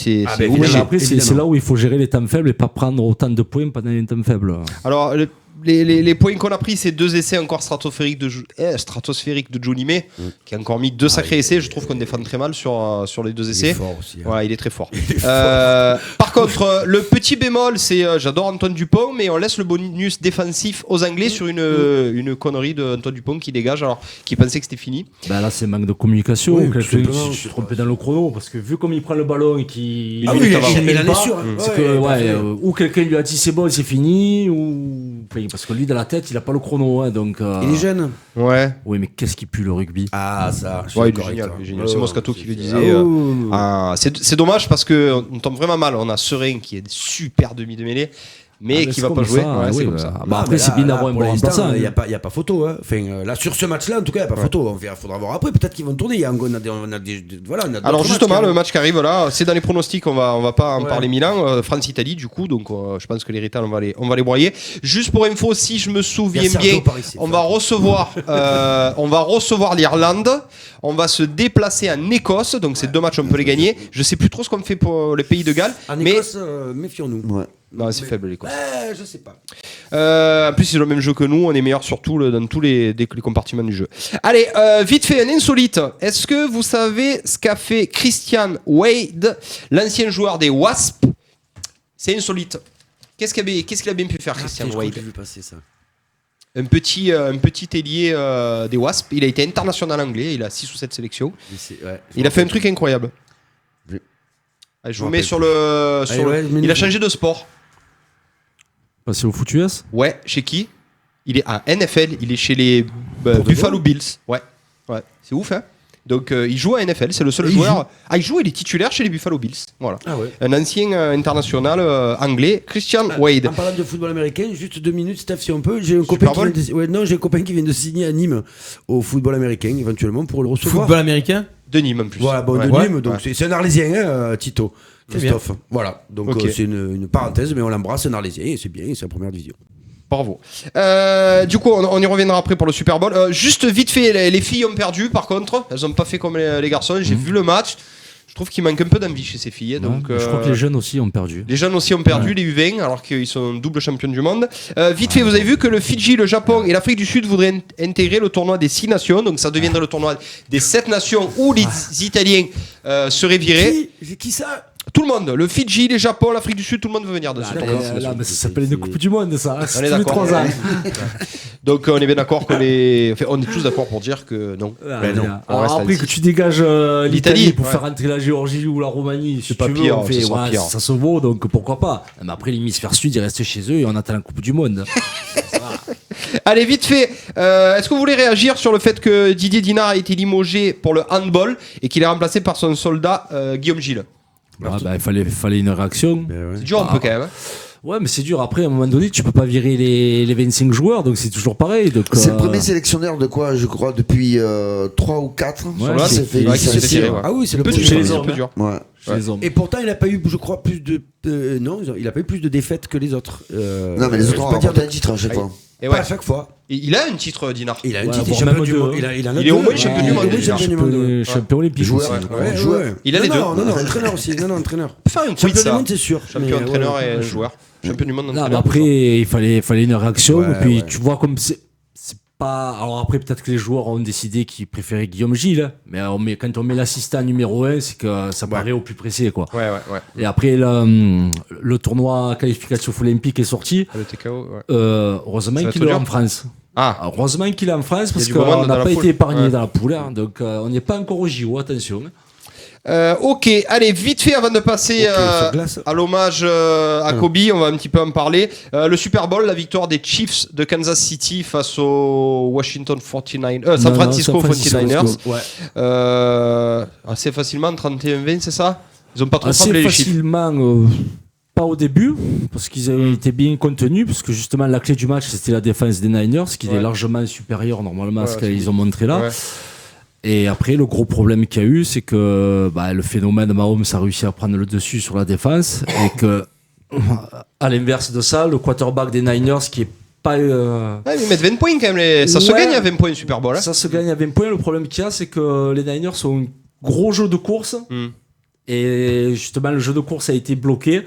obligé. Après, c'est là où il faut gérer les temps faibles et pas prendre autant de points pendant les temps faibles. Alors, les points qu'on a pris, c'est 2 essais encore stratosphériques de Johnny May, qui a encore mis 2 sacrés essais. Je trouve qu'on défend très mal sur les 2 essais. Il est fort aussi. Hein. Ouais, il est très fort. Par contre, le petit bémol, c'est j'adore Antoine Dupont, mais on laisse le bonus défensif aux Anglais sur une connerie d'Antoine Dupont qui dégage, alors qui pensait que c'était fini. Bah là, c'est manque de communication. Oui, quelqu'un qui se trompait dans le chrono, parce que vu comme il prend le ballon et qu'il il en est sûr. ou quelqu'un lui a dit c'est bon, c'est fini, ou parce que lui dans la tête, il a pas le chrono, hein, donc. Il est jeune. Ouais. Oui, mais qu'est-ce qui pue le rugby? Ah ça. Ouais, il est génial. C'est Moscato qui le disait. C'est dommage parce que on tombe vraiment mal. On a Serein qui est super demi de mêlée, mais qui va pas jouer. C'est comme ça. Après, c'est bien d'avoir un bon remplaçant. Il y a pas photo. Hein. Enfin, là sur ce match-là, en tout cas, il y a pas photo. Il faudra voir après. Peut-être qu'ils vont tourner. Alors justement, le match qui arrive là, c'est dans les pronostics. On va pas en parler Milan, France-Italie du coup. Donc je pense que les Rital, on va les broyer. Juste pour info, si je me souviens bien, on va recevoir l'Irlande. On va se déplacer en Écosse. Donc c'est 2 matchs, on peut les gagner. Je sais plus trop ce qu'on fait pour le pays de Galles. En Écosse, méfions-nous. Ouais. Non, c'est faible l'Écosse. Je sais pas. En plus, c'est le même jeu que nous. On est meilleur surtout dans tous les compartiments du jeu. Allez, vite fait, un insolite. Est-ce que vous savez ce qu'a fait Christian Wade, l'ancien joueur des Wasps? C'est insolite. Qu'est-ce qu'il a bien pu faire, Christian Wade? J'ai vu passer ça. Un petit ailier des Wasps. Il a été international anglais. Il a 6 ou 7 sélections. Il a fait un truc incroyable. Je vous mets sur le. Il a changé de sport. Passé au foot US? Ouais, chez qui? Il est à NFL, il est chez les Buffalo Bills. Ouais, c'est ouf, hein. Donc il joue à NFL, c'est le seul joueur. Il est titulaire chez les Buffalo Bills. Voilà. Un ancien international anglais, Christian Wade. En parlant de football américain, juste 2 minutes, Steph, si on peut. J'ai un copain qui vient de signer à Nîmes au football américain, éventuellement, pour le recevoir. Football américain? De Nîmes en plus. Voilà, de Nîmes, donc c'est un Arlésien, hein, Tito. Christophe. Voilà, donc c'est une parenthèse, mais on l'embrasse, un Arlésien, et c'est bien, c'est la première division. Bravo. Du coup, on y reviendra après pour le Super Bowl. Juste vite fait, les filles ont perdu par contre. Elles n'ont pas fait comme les garçons. J'ai vu le match. Je trouve qu'il manque un peu d'envie chez ces filles. Donc, je crois que les jeunes aussi ont perdu. Les jeunes aussi ont perdu, les U20, alors qu'ils sont double champions du monde. Vite fait, vous avez vu que le Fidji, le Japon et l'Afrique du Sud voudraient intégrer le tournoi des 6 nations. Donc ça deviendrait le tournoi des 7 nations où les Italiens seraient virés. Qui ça? Tout le monde, le Fidji, les Japon, l'Afrique du Sud, tout le monde veut venir dessus. Mais ça s'appelle une Coupe du Monde, ça. On est d'accord. 3 ans. Donc on est bien d'accord on est tous d'accord pour dire que non. Alors après que tu dégages l'Italie pour faire entrer la Géorgie ou la Roumanie, c'est pas pire. Ça se vaut, donc pourquoi pas. Mais après l'hémisphère sud, ils restent chez eux et on attend la Coupe du Monde. Allez, vite fait. Est-ce que vous voulez réagir sur le fait que Didier Dinard a été limogé pour le handball et qu'il est remplacé par son soldat Guillaume Gilles? Il fallait une réaction. C'est dur un peu quand même. Hein. Ouais, mais c'est dur. Après, à un moment donné, tu peux pas virer les 25 joueurs, donc c'est toujours pareil. C'est le premier sélectionneur de quoi, je crois, depuis 3 ou 4. Qui s'est fait tirer. Ah oui, c'est le premier. Chez les hommes. Et pourtant, il n'a pas eu, je crois, plus de il a pas eu plus de défaites que les autres. Non, mais les autres ont remporté un titre à chaque fois. Et pas à chaque fois. Il a un titre, Dinard. Il a un titre champion du monde. Il est au moins champion du monde. Champion olympique. Joueur. Il a les deux. Non, entraîneur aussi. Non, entraîneur. Faire un quiz, champion du monde, c'est sûr. Champion entraîneur et joueur. Champion du monde entraîneur. Après, il fallait une réaction. Et puis tu vois comme pas. Alors après, peut-être que les joueurs ont décidé qu'ils préféraient Guillaume Gilles, mais quand on met l'assistant numéro 1, c'est que ça paraît au plus pressé, quoi. Ouais. Et après, le tournoi qualificatif olympique est sorti. Le TKO, heureusement qu'il est en France. Heureusement qu'il est en France parce qu'on n'a pas été épargné dans la poule, hein, donc on n'y est pas encore au JO, attention. Ok, allez, vite fait avant de passer à l'hommage à Kobe, on va un petit peu en parler. Le Super Bowl, la victoire des Chiefs de Kansas City face aux San Francisco 49ers. Assez facilement, 31-20, c'est ça? Ils ont pas trop tremblé les Chiefs. Pas au début, parce qu'ils avaient été bien contenus, parce que justement la clé du match c'était la défense des Niners, qui est largement supérieure normalement à ce qu'ils ont montré là. Et après, le gros problème qu'il y a eu, c'est que le phénomène Mahomes a réussi à prendre le dessus sur la défense et que, à l'inverse de ça, le quarterback des Niners qui est pas. Ils mettent 20 points quand même. Ça se gagne à 20 points Super Bowl. Hein. Ça se gagne à 20 points. Le problème qu'il y a, c'est que les Niners ont un gros jeu de course. Et justement, le jeu de course a été bloqué.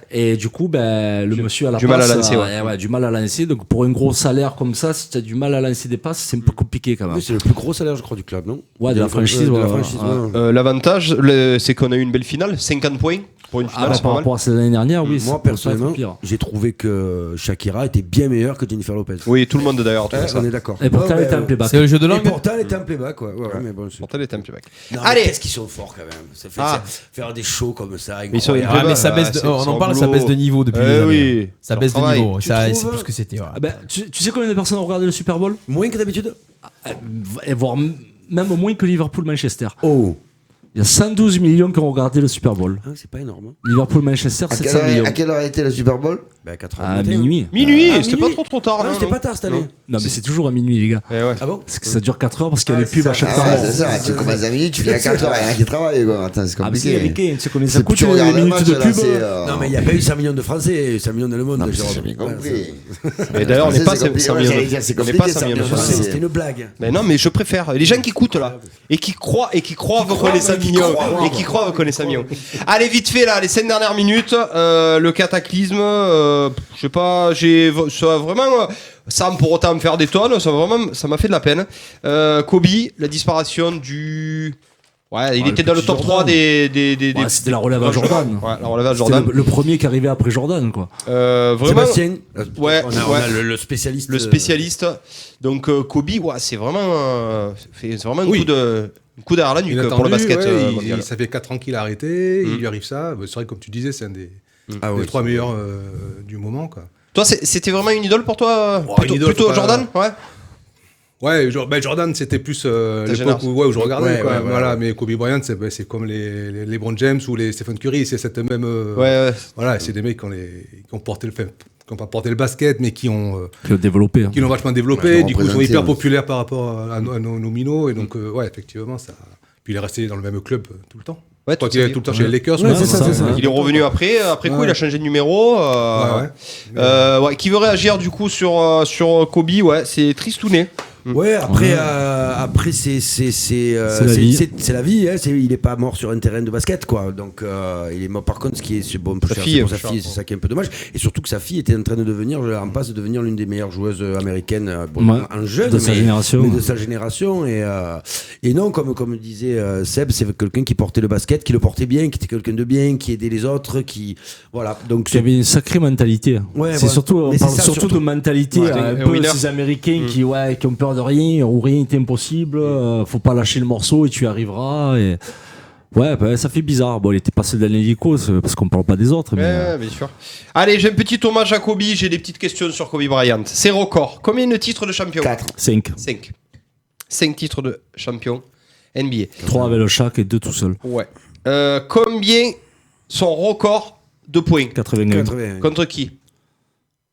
Et du coup, le monsieur a du mal à lancer. Du mal à lancer. Donc, pour un gros salaire comme ça, si tu as du mal à lancer des passes, c'est un peu compliqué quand même. Oui, c'est le plus gros salaire, je crois, du club, non? Ouais, de la franchise. L'avantage, c'est qu'on a eu une belle finale, 50 points pour une finale. Par rapport à cette année dernière, oui. Moi, personnellement, j'ai trouvé que Shakira était bien meilleure que Jennifer Lopez. Oui, tout le monde d'ailleurs. On est d'accord. Et pourtant, elle était un playback. C'est le jeu de langue. Et pourtant, elle était un playback, ouais. Pourtant, elle était un playback. Allez, qu'est-ce qu'ils sont forts quand même. Ça fait faire des shows comme ça. Mais ça baisse de, on en parle, ça baisse de niveau depuis des années. Ça baisse de niveau. C'est plus ce que c'était. Tu sais combien de personnes ont regardé le Super Bowl? Moins que d'habitude. Voire même moins que Liverpool-Manchester. Oh. Il y a 112 millions qui ont regardé le Super Bowl. C'est pas énorme. Liverpool-Manchester, 700 millions. À quelle heure a été le Super Bowl? À minuit. C'était pas trop tard. Non, c'était pas tard cette année. Non, mais c'est toujours à minuit, les gars. Ah bon? Parce que ça dure 4 heures parce qu'il y a des pubs à chaque temps. C'est ça, tu commences à minuit, tu viens à 4 heures, il y en a qui travaillent, quoi. Attends, c'est compliqué. Ah, mais c'est tu sais combien ça coûte les minutes de pub? Non, mais il n'y a pas eu 5 millions de Français, 5 millions dans le monde. J'ai bien compris. Mais d'ailleurs, on n'est pas 5 millions. C'est compliqué, de Français. C'était une blague. Mais non, mais je préfère. Les gens qui écoute là, et qui croient vous connaissez 5 millions. Et qui croient vous connaissez 5 millions. Allez, vite fait là, les 5 dernières minutes. Le cataclysme, je sais pas. Ça vraiment, sans pour autant me faire des tonnes, ça m'a fait de la peine. Kobe, la disparition du. Il était dans le top 3 des c'était la relève à Jordan. La relève à Jordan. Le premier qui arrivait après Jordan, quoi. Vraiment. Sébastien. On a le spécialiste. Le spécialiste. Donc Kobe, c'est vraiment un coup derrière la nuque pour le basket. Ça fait 4 ans qu'il a arrêté, il lui arrive ça. C'est vrai, comme tu disais, c'est un des 3 meilleurs du moment, quoi. Toi, c'était vraiment une idole pour toi, plutôt Jordan, Jordan, c'était plus l'époque où je regardais. Mais Kobe Bryant, c'est comme les LeBron James ou les Stephen Curry, c'est cette même. C'est des mecs qui ont porté qui n'ont pas porté le basket, mais qui l'ont développé. Qui l'ont vachement développé. Du coup, ils sont hyper populaires par rapport à nos minots. Et donc, effectivement, ça. Puis il est resté dans le même club tout le temps. Je crois qu'il est tout le temps chez les Lakers. C'est ça. Il est revenu après coup, il a changé de numéro. Qui veut réagir du coup sur Kobe? C'est tristouné. Après c'est la vie. Il est pas mort sur un terrain de basket, quoi. Donc il est mort. Par contre, ce qui est bon pour sa fille, c'est ça qui est un peu dommage. Et surtout que sa fille était en train de devenir, en passe de devenir l'une des meilleures joueuses américaines en jeune, de sa génération. Mais de sa génération. Et non, comme disait Seb, c'est quelqu'un qui portait le basket, qui le portait bien, qui était quelqu'un de bien, qui aidait les autres, Donc il y avait une sacrée mentalité. On parle surtout de mentalité. Un peu ces Américains qui ont peur de rien, où rien n'est impossible, faut pas lâcher le morceau et tu y arriveras. Et... ça fait bizarre. Bon, il était passé dans l'hélico, parce qu'on parle pas des autres. Mais... bien sûr. Allez, j'ai un petit hommage à Kobe, j'ai des petites questions sur Kobe Bryant. Ses records, combien de titres de champion? 4. 5 titres de champion NBA. 3 avec le Shaq et 2 tout seul. Combien son record de points? 81. Contre qui?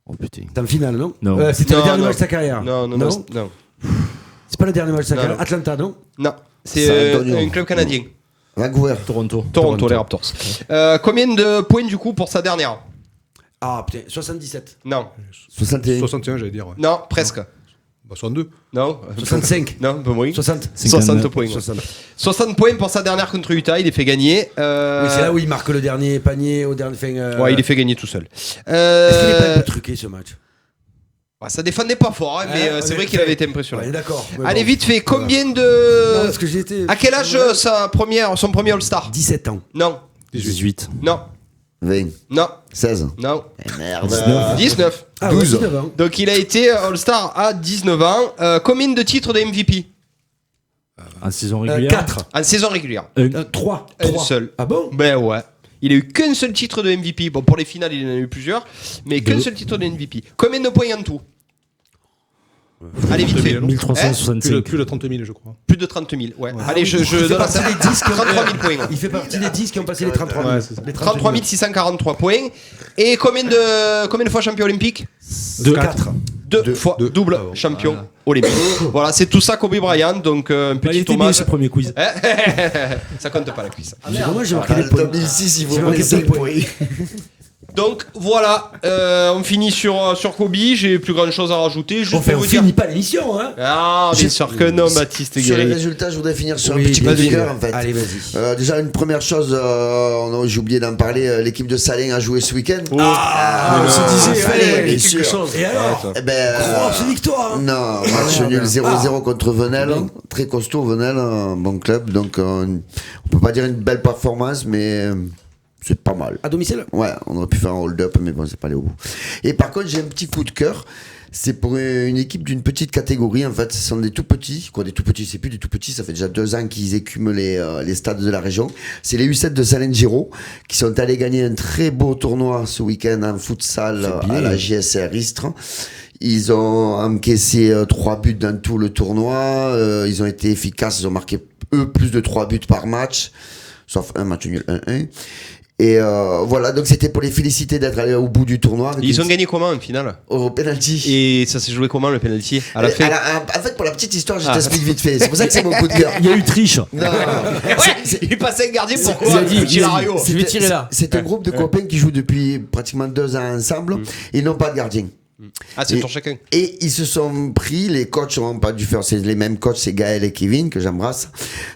Oh putain. C'était en finale, non? Non. C'était le dernier match de sa carrière. Non. C'est pas le dernier match de sa carrière. Atlanta, non? Non. C'est un club canadien. Vancouver. Toronto, les Raptors. Combien de points du coup pour sa dernière? Ah putain, 77. Non. 61, j'allais dire. Non, presque. 62. Non. 65. Non, un peu moins. 60. 60 points. 60 points pour sa dernière contre Utah, il est fait gagner. Oui, c'est là où il marque le dernier panier au dernier. Il est fait gagner tout seul. Est-ce qu'il est pas un peu truqué ce match? Ça défendait pas fort, hein, mais c'est vrai qu'il avait été impressionnant. Ouais, d'accord. Allez, vite fait, combien de. Non, parce que j'ai été. À quel âge son premier All-Star? 17 ans. Non. 18. Non. 20. Non. 16. Non. Merde. 19. Ah, 12. Ouais, 19 ans. Donc il a été All-Star à 19 ans. Combien de titres de MVP? En saison régulière 4. En saison régulière. 3. Un seul. Ah bon? Ben ouais. Il a eu qu'un seul titre de MVP. Bon, pour les finales, il en a eu plusieurs, mais qu'un seul titre de MVP. Combien de points en tout? Allez, vite fait. 1365. Plus de 30 000, je crois. Plus de 30 000, ouais. Allez, je donne à ça. 33 000 points. Il fait partie des 10 qui ont passé les 33 000. Ouais, c'est ça. Les 33 643 points. Et combien de fois champion olympique? 4. Deux fois double champion olympique. Voilà, c'est tout ça Kobe Bryant. Donc un Il petit était bien hommage. ce premier quiz. Ça compte pas la cuisse. Moi j'ai marqué Ah, les le points. 2006, il J'ai vaut marqué 5 5 points. points. Donc voilà, on finit sur Kobe. J'ai plus grand chose à rajouter. Juste Enfin, pour on vous dire. finit pas l'émission, hein. Ah, bien sûr que non, Baptiste Sur les Guéry. résultats, je voudrais finir sur Oui, un petit coup de vas-y. cœur en fait. Allez, vas-y. Déjà une première chose, j'ai oublié d'en parler, l'équipe de Salins a joué ce week-end. On se disait, fallait, allez, bien quelque sûr. chose. Et alors? Eh ben, Grosse victoire, hein. Non, match nul 0-0 contre Venelle, très costaud Venelle, un bon club, donc on peut pas dire une belle performance, mais c'est pas mal. À domicile? Ouais, on aurait pu faire un hold-up, mais bon, c'est pas allé au bout. Et par contre, j'ai un petit coup de cœur. C'est pour une équipe d'une petite catégorie, en fait. Ce sont des tout petits. Quoi, des tout petits, c'est plus des tout petits. Ça fait déjà 2 ans qu'ils écument les stades de la région. C'est les U7 de Salengiro qui sont allés gagner un très beau tournoi ce week-end en futsal à la JSR Istres. Ils ont encaissé 3 buts dans tout le tournoi. Ils ont été efficaces. Ils ont marqué, eux, plus de 3 buts par match. Sauf un match nul 1-1. Et voilà, donc c'était pour les féliciter d'être allés au bout du tournoi. Ils ont gagné comment en finale? Au penalty. Et ça s'est joué comment le penalty à la fin? En fait, pour la petite histoire, je t'explique vite fait. C'est pour ça que c'est mon coup de cœur. Il y a eu triche. Non, Il passait un gardien, pourquoi? Il a dit, Hilario. je vais tirer là. c'est un groupe de copains qui jouent depuis pratiquement 2 ans ensemble. Ils n'ont pas de gardien. Ah, c'est pour chacun. Et ils se sont pris, les coachs n'ont pas dû faire, c'est les mêmes coachs, c'est Gaël et Kevin que j'embrasse.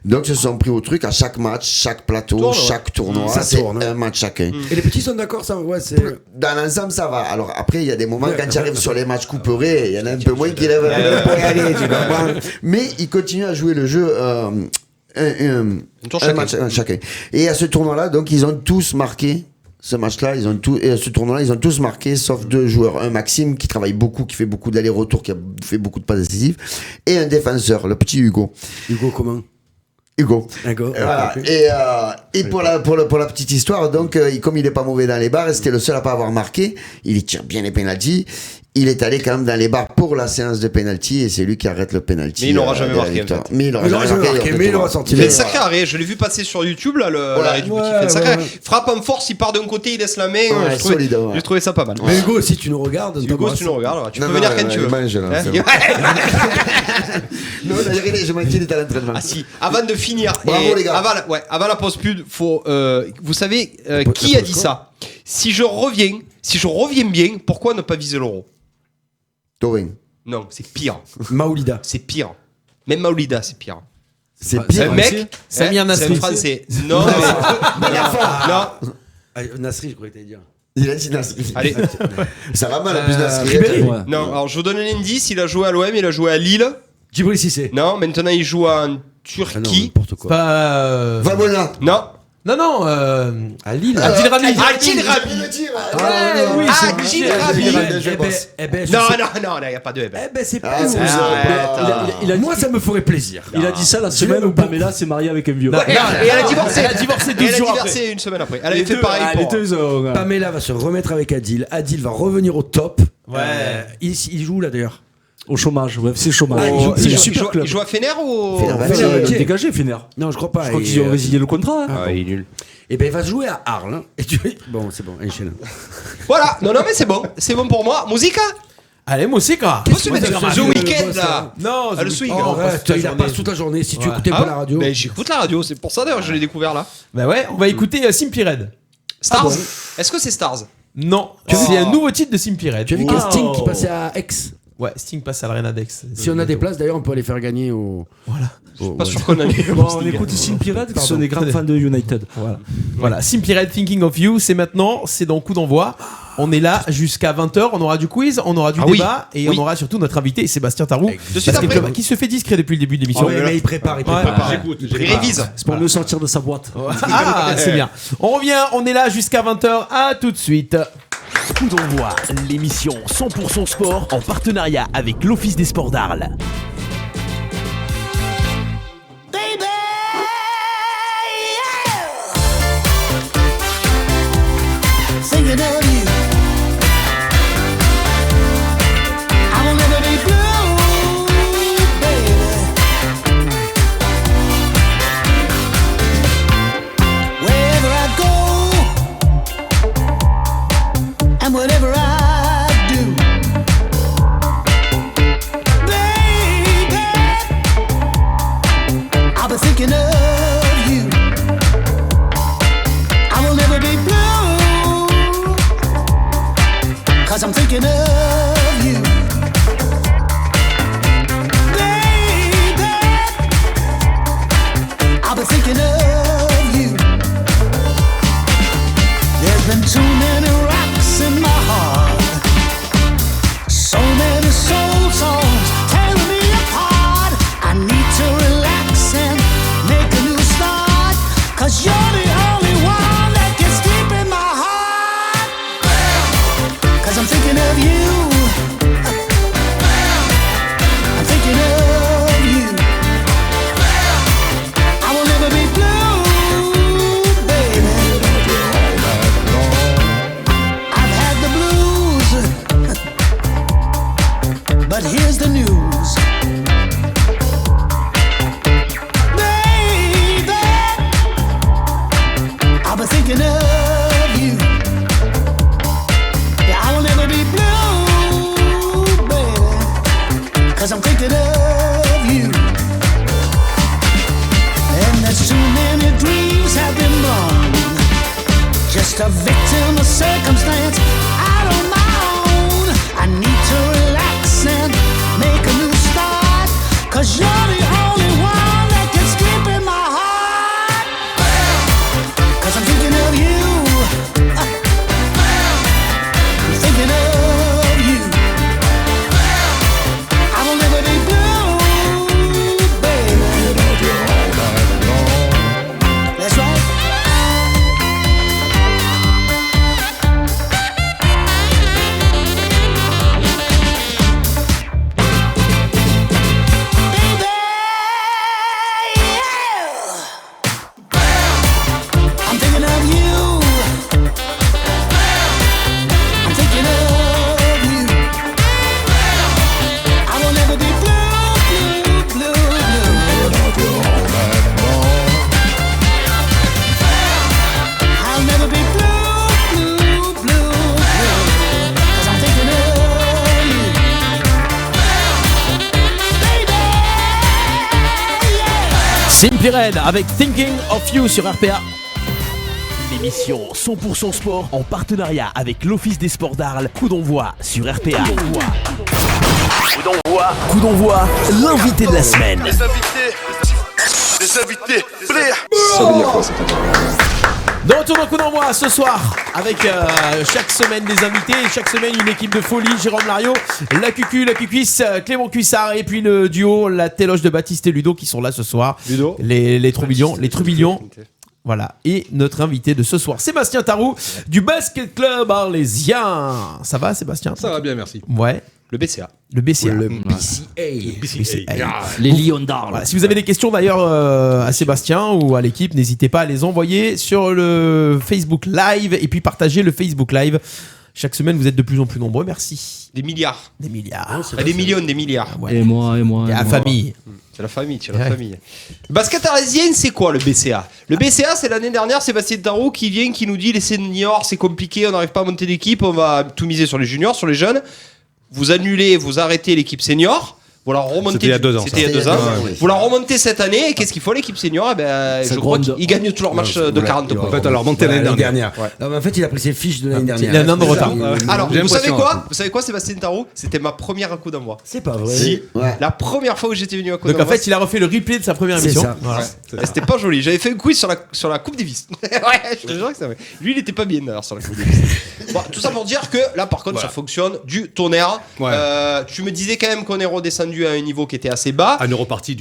Donc ils se sont pris au truc à chaque match, chaque plateau, chaque tournoi. Ça C'est tourne, hein. un match chacun. Et les petits sont d'accord, ça? Ouais, c'est. Dans l'ensemble, ça va. Alors après, il y a des moments quand tu arrives sur les matchs couperés, il y en a un peu moins qui lèvent la main pour y aller, tu comprends. Mais ils continuent à jouer le jeu. Un match chacun. Et à ce tournoi-là, donc ils ont tous marqué. Ce match-là, ce tournoi-là, ils ont tous marqué, sauf 2 joueurs. Un Maxime qui travaille beaucoup, qui fait beaucoup d'allers-retours, qui a fait beaucoup de passes décisives, et un défenseur, le petit Hugo. Hugo, comment? Hugo. D'accord. Voilà. Et pour la petite histoire, donc, comme il est pas mauvais dans les bars, et c'était le seul à pas avoir marqué, il tire bien les pénaltys. Il est allé quand même dans les bars pour la séance de penalty et c'est lui qui arrête le penalty. Mais il n'aura jamais marqué, en fait. Mais il n'aura jamais marqué, mais il aura sorti. Il est sacré arrêt, je l'ai vu passer sur YouTube là, l'arrêt du petit. Il fait sacré arrêt. Frappe en force, il part d'un côté, il laisse la main. J'ai trouvé ça pas mal. Mais Hugo, si tu nous regardes, Hugo, si tu nous regardes, tu peux venir quand tu veux. Non, je m'inquiète, il est à l'entraînement. Ah si, avant de finir, bravo les gars. avant la pause pub, faut, vous savez qui a dit ça? Si je reviens bien, pourquoi ne pas viser l'euro? Torin. Non, c'est pire. Maoulida. C'est pire. Même Maoulida, c'est pire. C'est pire. Un mec, Samir c'est Nasri. un français. Non, non. Nasri, je croyais que t'allais dire. Il a dit Nasri. Allez. Ça va mal en plus Nasri. Ribéry. Ouais. Non, alors je vous donne un indice, il a joué à l'OM, il a joué à Lille. Djibril Cissé. Non, maintenant il joue en Ah non, Turquie. n'importe quoi. Pas. Vamona. Non. Non, à Lille. Adil Rami. Oui, Adil Rami. Non, il n'y a pas de Eh ben, c'est Ah, pas c'est nous. ça. Moi, ça me ferait plaisir. Il a dit ça la semaine où Pamela s'est mariée avec un vieux. Et elle a divorcé. Elle a divorcé 12 jours après. Une semaine après. Elle avait fait pareil Les pour. deux ont. Pamela va se remettre avec Adil. Adil va revenir au top. Ouais. Il joue là d'ailleurs. Au chômage, ouais, c'est le chômage. il C'est le joue- super club. Il joue à Fener ou. Fener. Il est dégagé, Fener. Non, je crois pas. Je crois qu'ils ont résilié le contrat. hein. Ah, il est nul. Et ben, il va se jouer à Arles. hein. Et tu... Bon, c'est bon, enchaîne. Voilà, non, mais c'est bon. C'est bon pour moi. Musica. Allez, Moussika. On peut se mettre The Weeknd là. Non, Ah, le swing. Oh, arrête, il la passe toute la journée. Si tu Ouais. écoutais pas la radio. Ben, j'écoute la radio, c'est pour ça d'ailleurs que je l'ai découvert là. Bah ouais, on va écouter Simply Red. Stars. bon Est-ce que c'est Stars? Non, c'est un nouveau titre de Simply Red. Tu as vu qu'il y a Sting qui passait à Aix. Ouais, Sting passe à l'Arena d'Aix. Si on a des places, d'ailleurs, on peut aller faire gagner au. Voilà. Pas sûr qu'on a mis. Bon, on écoute Simply Red, qui sont des grands fans de United. Voilà. Simply Red Thinking of You, c'est maintenant, c'est dans Coup d'envoi. On est là jusqu'à 20h. On aura du quiz, on aura du débat et on aura surtout notre invité Sébastien Tarou, qui se fait discret depuis le début de l'émission. Mais il prépare. Il révise. C'est pour mieux sortir de sa boîte. Ah, c'est bien. On revient, on est là jusqu'à 20h. À tout de suite. Coup d'envoi, l'émission 100% sport en partenariat avec l'Office des sports d'Arles. Whatever I do, baby, I'll be thinking of you. I will never be blue, 'cause I'm thinking of you. Baby, I'll be thinking of you. There's been too many rocks in my heart, so many soul songs tearing me apart. I need to relax and make a new start, 'cause you're the only one that gets deep in my heart. 'Cause I'm thinking of you, I'm thinking of you. I will never be blue, baby. But here's the news, baby, I'll be thinking of you. Yeah, I will never be blue, baby, 'cause I'm thinking of you. And there's too many dreams have been wrong, just a victim of circumstance out of my own. I need to relax and make a new start, 'cause you're the only one that gets deep in my heart. 'Cause I'm thinking of you, I'm thinking of you. I will never be blue, baby. That's right. Simply Red avec Thinking of You sur RPA. L'émission 100% sport en partenariat avec l'Office des sports d'Arles. Coup d'envoi sur RPA. Coup d'envoi, l'invité de la semaine. Les invités, Ça veut dire quoi ça? De retour dans Coup d'envoi ce soir avec chaque semaine des invités, chaque semaine une équipe de folie. Jérôme Lario, la Cucu, la Cucuisse, Clément Cuissard et puis le duo, la Téloche de Baptiste et Ludo qui sont là ce soir. Ludo. Les Trubillons. Voilà. Et notre invité de ce soir, Sébastien Tarou du Basket Club Arlésien. Ça va Sébastien? Ça va bien, merci. Ouais. Le BCA. Le BCA. Le BCA. Les Lions d'Arles. Voilà. Si vous avez des questions d'ailleurs à Sébastien ou à l'équipe, n'hésitez pas à les envoyer sur le Facebook Live et puis partagez le Facebook Live. Chaque semaine, vous êtes de plus en plus nombreux. Merci. Des milliards. Des milliards. Des millions, des milliards. Ouais. Et moi. Et la famille. C'est la famille, c'est la famille. Basket arlésien, c'est quoi le BCA? Le BCA, c'est l'année dernière, Sébastien Tarou qui vient, qui nous dit les seniors, c'est compliqué, on n'arrive pas à monter d'équipe, on va tout miser sur les juniors, sur les jeunes. Vous annulez, vous arrêtez l'équipe senior, Vous la remontez. C'était il y a 2 ans. C'était il y a 2 ans. Vous la remontez cette année. Et qu'est-ce qu'il faut l'équipe senior? Je crois qu'ils gagnent tous leurs matchs de 40 points. En fait, alors remonté l'année dernière. En fait, il a pris ses fiches de l'année dernière. Il a un an de retard. Alors, vous savez quoi, Sébastien Tarou? C'était ma première coup d'envoi. C'est pas vrai. Si. La première fois où j'étais venu à coup Donc d'envoi. en fait, il a refait le replay de sa première émission. C'était pas joli. J'avais fait un quiz sur la Coupe Davis. Ouais, je te jure que c'est vrai. Lui, il était pas bien d'ailleurs sur la Coupe Davis. Bon, tout ça pour dire que là, par contre, ça fonctionne du tonnerre. Tu me disais quand même qu'on est redescendu à un niveau qui était assez bas. On est reparti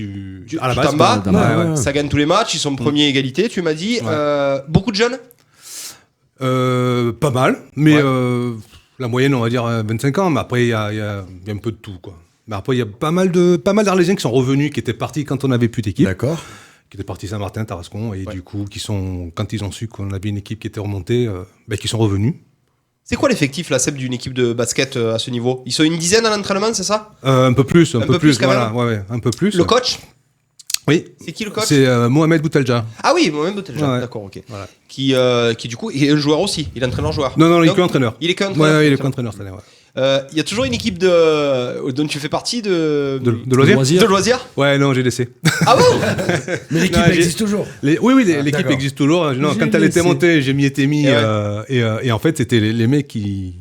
à la base. Bas. Ça gagne tous les matchs. Ils sont premiers égalité. Tu m'as dit beaucoup de jeunes. Pas mal, mais la moyenne, on va dire 25 ans. Mais après, il y a un peu de tout, quoi. Mais après, il y a pas mal d'Arlésiens qui sont revenus, qui étaient partis quand on n'avait plus d'équipe. D'accord. Qui étaient partis Saint-Martin, Tarascon, et du coup, quand ils ont su qu'on avait une équipe qui était remontée, qui sont revenus. C'est quoi l'effectif, la Seb, d'une équipe de basket à ce niveau? Ils sont une dizaine à l'entraînement, c'est ça? Un peu plus, un peu plus voilà, un peu plus. Le coach? Oui. C'est qui le coach? C'est Mohamed Boutelja. Ah oui, Mohamed Boutelja, d'accord, ok. Voilà. Qui du coup est un joueur aussi, il entraîne un joueur. Non, il est qu'entraîneur. Il est qu'entraîneur. Ouais, il est qu'entraîneur cette année, il y a toujours une équipe dont tu fais partie de loisirs. De loisirs. Ouais, non, j'ai laissé. Ah bon? Mais l'équipe existe toujours. Oui, l'équipe existe toujours. Non, quand elle était montée, j'ai été mis. Et en fait, c'était les mecs qui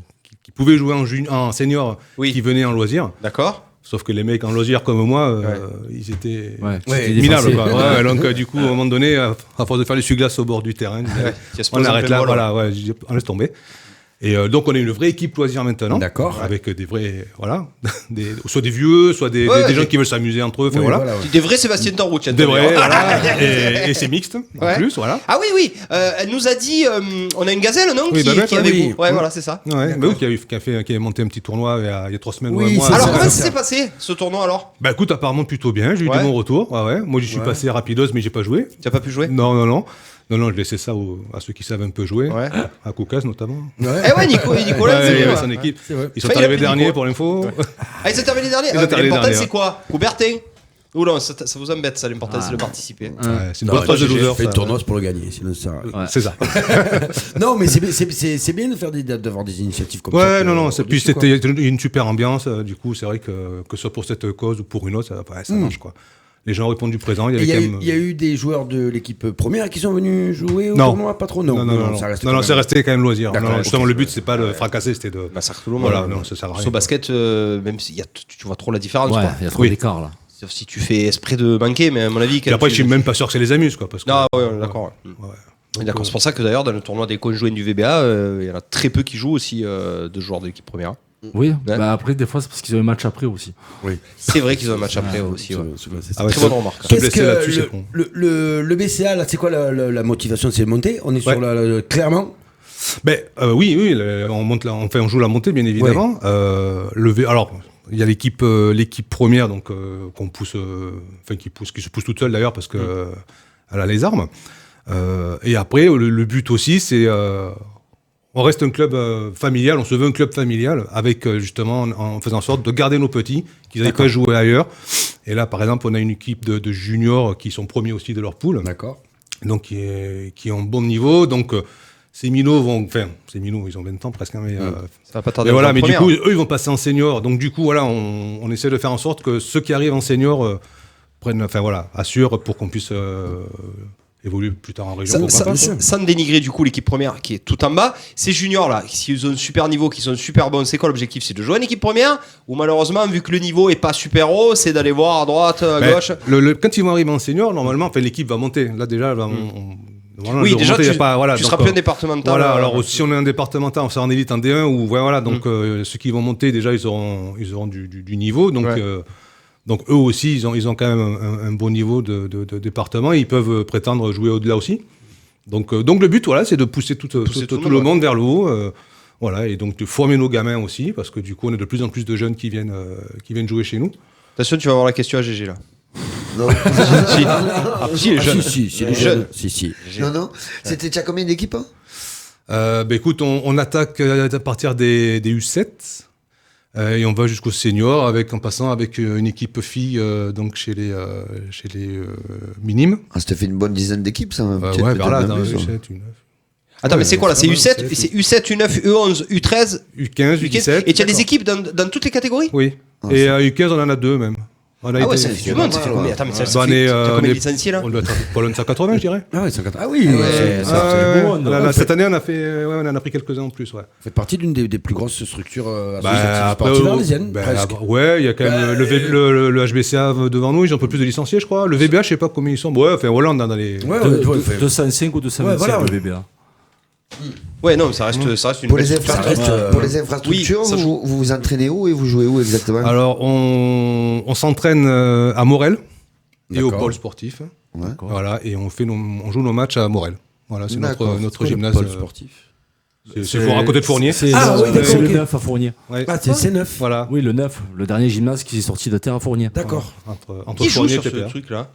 pouvaient jouer en senior, qui venaient en loisirs. D'accord. Sauf que les mecs en loisirs comme moi, ils étaient minables. Donc du coup, à un moment donné, à force de faire les essuie-glaces au bord du terrain, on arrête là. On laisse tomber. Et donc on est une vraie équipe loisir maintenant. D'accord. Avec des vrais, soit des vieux, soit des gens qui veulent s'amuser entre eux. Des vrais Sébastien Tarou. Des vrais, et c'est mixte en plus, voilà. Ah oui. Elle nous a dit, on a une gazelle, non? Qui est avec vous. Ouais, voilà, c'est ça. Qui a monté un petit tournoi il y a 3 semaines ou un mois. Alors comment ça s'est passé ce tournoi alors? Bah écoute, apparemment plutôt bien. J'ai eu du bon retour. Moi j'y suis passé rapidos, mais j'ai pas joué. Tu as pas pu jouer? Non, je laissais ça à ceux qui savent un peu jouer, à Koukas notamment. Nicolas, son équipe. Ils sont arrivés derniers pour l'info. Ah, ils sont arrivés derniers. L'important c'est quoi? Coubertin? Ou non, ça vous embête ça, l'important c'est de participer. C'est une bonne phase de loser. Fait le tournoi pour le gagner, sinon ça. C'est ça. Non, mais c'est bien d'avoir des initiatives comme ça. Ouais, non, puis c'était une super ambiance. Du coup, c'est vrai que ce soit pour cette cause ou pour une autre, ça marche quoi. Les gens ont répondu présent. Il y a eu des joueurs de l'équipe première qui sont venus jouer au tournoi, pas trop. Non, c'est resté quand même loisir. Justement, le but c'est pas de fracasser, c'était de. Ça tout le monde. Voilà, non, ça sert à rien. Au basket, même si tu vois trop la différence. Ouais, il y a trop d'écart là. Sauf si tu fais esprit de manquer, mais à mon avis. Et après, je suis même pas sûr que ça les amuse, quoi. Non, d'accord. D'accord, c'est pour ça que d'ailleurs, dans le tournoi des conjoints du VBA, il y en a très peu qui jouent aussi de joueurs de l'équipe première. Oui, après, des fois, c'est parce qu'ils ont un match après aussi. Oui. C'est vrai qu'ils ont un match après aussi. C'est très bonne remarque. Qu'est-ce que le BCA, là, c'est quoi la motivation? C'est de monter? On est sur clairement? Oui, on joue la montée, bien évidemment. Alors, il y a l'équipe première, donc qu'on pousse, qui se pousse toute seule d'ailleurs parce que elle a les armes. Et après, le but aussi, c'est on reste un club familial, on se veut un club familial avec justement en faisant en sorte de garder nos petits, qu'ils n'aillent pas jouer ailleurs. Et là, par exemple, on a une équipe de juniors qui sont premiers aussi de leur poule. D'accord. Donc qui ont un bon niveau. Donc ces minots ils ont 20 ans presque. Mais, ça va pas tarder. Mais du coup, eux, ils vont passer en senior. Donc du coup, voilà, on essaie de faire en sorte que ceux qui arrivent en senior assurent pour qu'on puisse évoluer plus tard en région. Sans dénigrer du coup l'équipe première qui est tout en bas, ces juniors là, s'ils ont un super niveau, qui sont super bons, c'est quoi l'objectif? C'est de jouer en équipe première? Ou malheureusement, vu que le niveau est pas super haut, c'est d'aller voir à droite, à gauche? Quand ils vont arriver en senior, normalement, l'équipe va monter. Là déjà, oui, déjà tu seras plus un départemental. Voilà, alors si on est un départemental, on sera en élite en D1 ou voilà, donc ceux qui vont monter déjà, ils auront du niveau, donc eux aussi, ils ont quand même un bon niveau de département, et ils peuvent prétendre jouer au-delà aussi. Donc le but, c'est de pousser tout le monde vers le haut, et donc de former nos gamins aussi, parce que du coup, on a de plus en plus de jeunes qui viennent jouer chez nous. Attention, tu vas avoir la question à GG là. Non. Si, les jeunes. Si. Non. C'était déjà combien d'équipes? Écoute, on attaque à partir des U7. Et on va jusqu'au senior en passant avec une équipe fille donc chez les minimes. Ça te fait une bonne dizaine d'équipes, ça. Vers là, dans U7, U9. Attends, mais c'est quoi là? C'est U7, c'est U7, U9, U11, U13, U15, U17. Et tu as des équipes dans toutes les catégories? Oui. Et à U15, on en a 2 même. Ça fait du monde, ça fait combien? Attends, mais ça fait combien de licenciés là? On doit être pas loin de 180, je dirais. Ah ouais, 180. Ah oui, cette année, on a pris quelques-uns en plus. Vous faites partie d'une des plus grosses structures sportives arlésiennes, presque. Ouais, il y a quand même le HBCA devant nous, ils ont un peu plus de licenciés, je crois. Le VBA, je sais pas combien ils sont. Ouais, enfin, voilà, on dans les. 205 ou 225 le VBA. Ouais, non, ça reste une pour les infrastructures, oui, vous vous entraînez où et vous jouez où exactement? Alors, on s'entraîne à Morel et au pôle sportif. Voilà, et on joue nos matchs à Morel. Voilà, c'est notre gymnase sportif. C'est à côté de Fournier. C'est le 9 à Fournier. Ouais. Ah, c'est 9. Voilà. Oui, le 9, le dernier gymnase qui est sorti de terre à Fournier. D'accord. Entre Qui joue Fournier sur et ce TPA. truc-là?